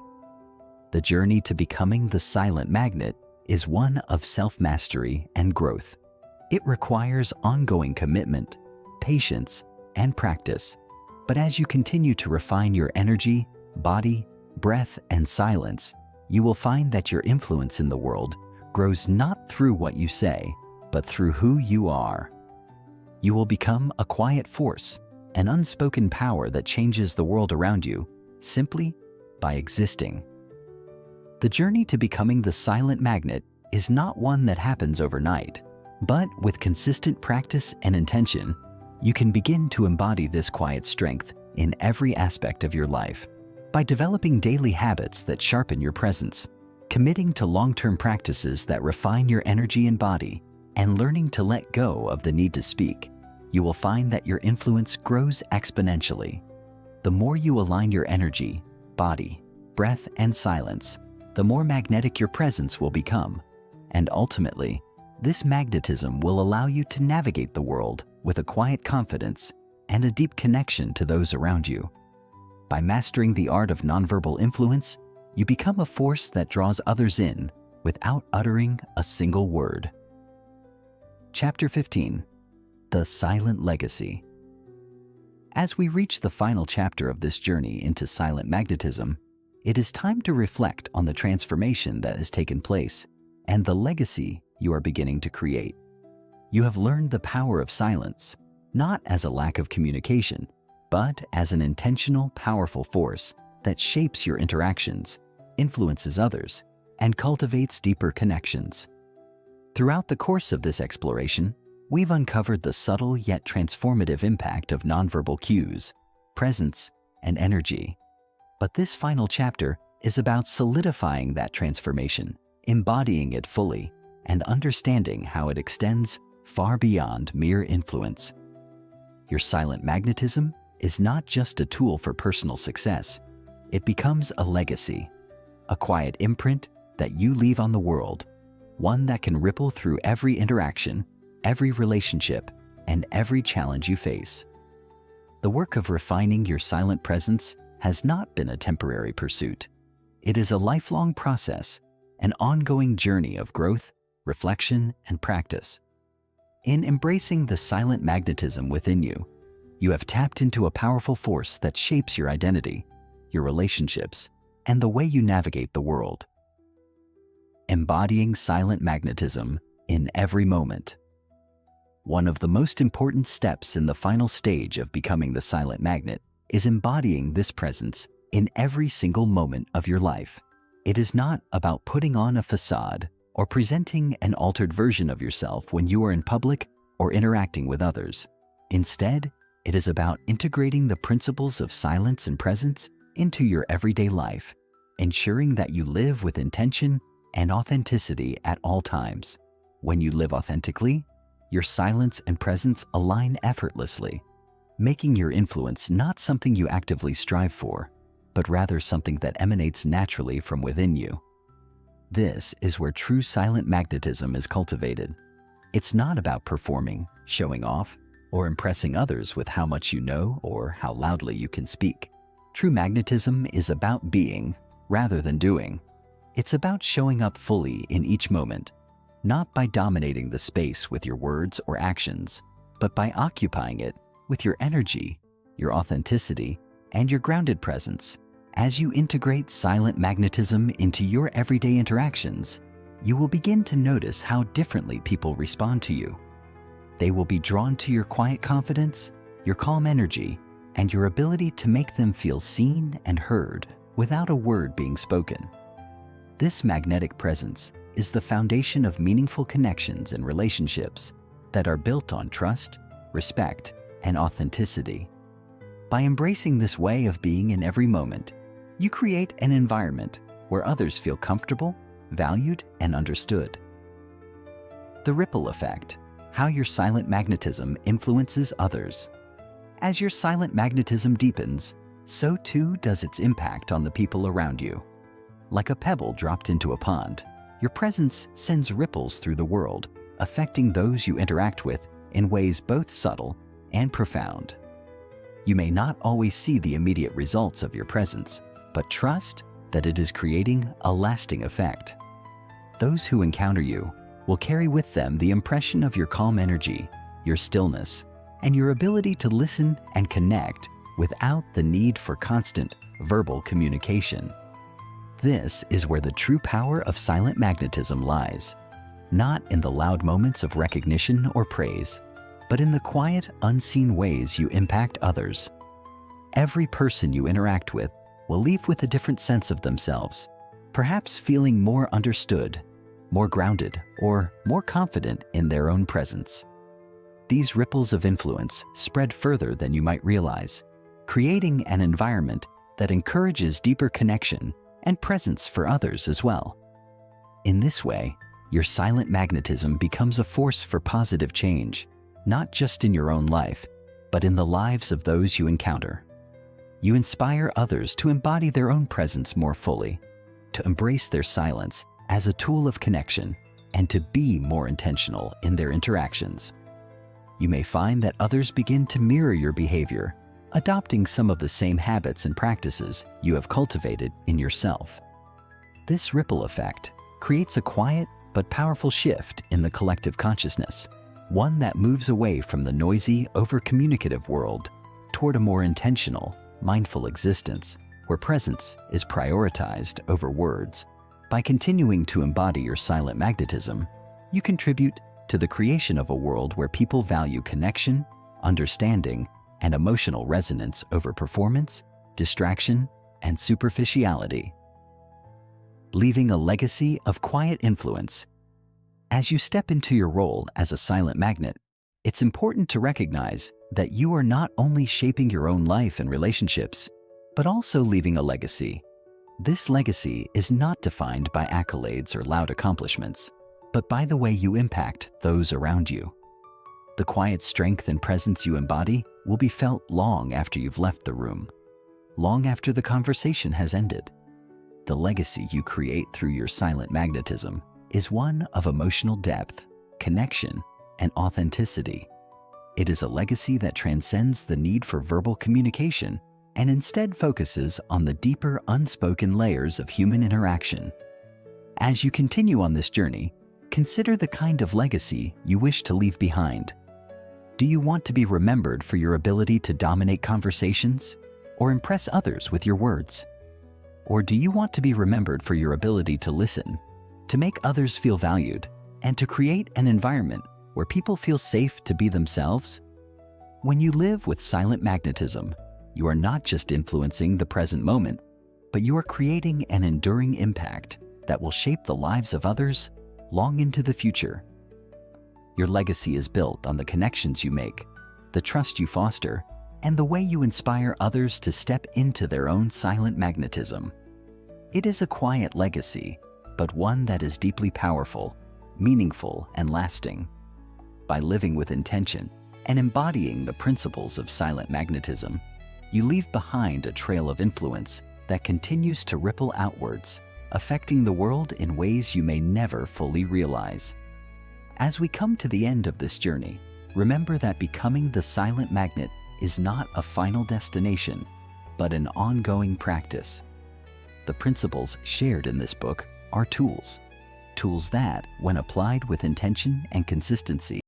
The journey to becoming the silent magnet is one of self-mastery and growth. It requires ongoing commitment, patience, and practice. But as you continue to refine your energy, body, breath, and silence, you will find that your influence in the world grows not through what you say, but through who you are. You will become a quiet force, an unspoken power that changes the world around you simply by existing. The journey to becoming the silent magnet is not one that happens overnight, but with consistent practice and intention, you can begin to embody this quiet strength in every aspect of your life. By developing daily habits that sharpen your presence, committing to long-term practices that refine your energy and body, and learning to let go of the need to speak, you will find that your influence grows exponentially. The more you align your energy, body, breath, and silence, the more magnetic your presence will become. And ultimately, this magnetism will allow you to navigate the world with a quiet confidence and a deep connection to those around you. By mastering the art of nonverbal influence, you become a force that draws others in without uttering a single word. Chapter 15. The Silent Legacy. As we reach the final chapter of this journey into silent magnetism, it is time to reflect on the transformation that has taken place and the legacy you are beginning to create. You have learned the power of silence, not as a lack of communication, but as an intentional, powerful force that shapes your interactions, influences others, and cultivates deeper connections. Throughout the course of this exploration, we've uncovered the subtle yet transformative impact of nonverbal cues, presence, and energy. But this final chapter is about solidifying that transformation, embodying it fully, and understanding how it extends far beyond mere influence. Your silent magnetism is not just a tool for personal success. It becomes a legacy, a quiet imprint that you leave on the world, one that can ripple through every interaction, every relationship, and every challenge you face. The work of refining your silent presence has not been a temporary pursuit. It is a lifelong process, an ongoing journey of growth, reflection, and practice. In embracing the silent magnetism within you, you have tapped into a powerful force that shapes your identity, your relationships, and the way you navigate the world. Embodying silent magnetism in every moment. One of the most important steps in the final stage of becoming the silent magnet is embodying this presence in every single moment of your life. It is not about putting on a facade or presenting an altered version of yourself when you are in public or interacting with others. Instead, it is about integrating the principles of silence and presence into your everyday life, ensuring that you live with intention and authenticity at all times. When you live authentically, your silence and presence align effortlessly, making your influence not something you actively strive for, but rather something that emanates naturally from within you. This is where true silent magnetism is cultivated. It's not about performing, showing off, or impressing others with how much you know or how loudly you can speak. True magnetism is about being rather than doing. It's about showing up fully in each moment, not by dominating the space with your words or actions, but by occupying it with your energy, your authenticity, and your grounded presence. As you integrate silent magnetism into your everyday interactions, you will begin to notice how differently people respond to you. They will be drawn to your quiet confidence, your calm energy, and your ability to make them feel seen and heard without a word being spoken. This magnetic presence is the foundation of meaningful connections and relationships that are built on trust, respect, and authenticity. By embracing this way of being in every moment, you create an environment where others feel comfortable, valued, and understood. The ripple effect, how your silent magnetism influences others. As your silent magnetism deepens, so too does its impact on the people around you. Like a pebble dropped into a pond, your presence sends ripples through the world, affecting those you interact with in ways both subtle and profound. You may not always see the immediate results of your presence, but trust that it is creating a lasting effect. Those who encounter you will carry with them the impression of your calm energy, your stillness, and your ability to listen and connect without the need for constant verbal communication. This is where the true power of silent magnetism lies, not in the loud moments of recognition or praise, but in the quiet, unseen ways you impact others. Every person you interact with will leave with a different sense of themselves, perhaps feeling more understood, more grounded, or more confident in their own presence. These ripples of influence spread further than you might realize, creating an environment that encourages deeper connection and presence for others as well. In this way, your silent magnetism becomes a force for positive change, not just in your own life, but in the lives of those you encounter. You inspire others to embody their own presence more fully, to embrace their silence as a tool of connection, and to be more intentional in their interactions. You may find that others begin to mirror your behavior, adopting some of the same habits and practices you have cultivated in yourself. This ripple effect creates a quiet but powerful shift in the collective consciousness, one that moves away from the noisy, over-communicative world toward a more intentional, mindful existence where presence is prioritized over words. By continuing to embody your silent magnetism, you contribute to the creation of a world where people value connection, understanding, and emotional resonance over performance, distraction, and superficiality. Leaving a legacy of quiet influence. As you step into your role as a silent magnet, it's important to recognize that you are not only shaping your own life and relationships, but also leaving a legacy. This legacy is not defined by accolades or loud accomplishments, but by the way you impact those around you. The quiet strength and presence you embody will be felt long after you've left the room, long after the conversation has ended. The legacy you create through your silent magnetism is one of emotional depth, connection, and authenticity. It is a legacy that transcends the need for verbal communication and instead focuses on the deeper unspoken layers of human interaction. As you continue on this journey, consider the kind of legacy you wish to leave behind. Do you want to be remembered for your ability to dominate conversations or impress others with your words? Or do you want to be remembered for your ability to listen, to make others feel valued, and to create an environment where people feel safe to be themselves? When you live with silent magnetism, you are not just influencing the present moment, but you are creating an enduring impact that will shape the lives of others long into the future. Your legacy is built on the connections you make, the trust you foster, and the way you inspire others to step into their own silent magnetism. It is a quiet legacy, but one that is deeply powerful, meaningful, and lasting. By living with intention and embodying the principles of silent magnetism, you leave behind a trail of influence that continues to ripple outwards, affecting the world in ways you may never fully realize. As we come to the end of this journey, remember that becoming the silent magnet is not a final destination, but an ongoing practice. The principles shared in this book are tools that, when applied with intention and consistency,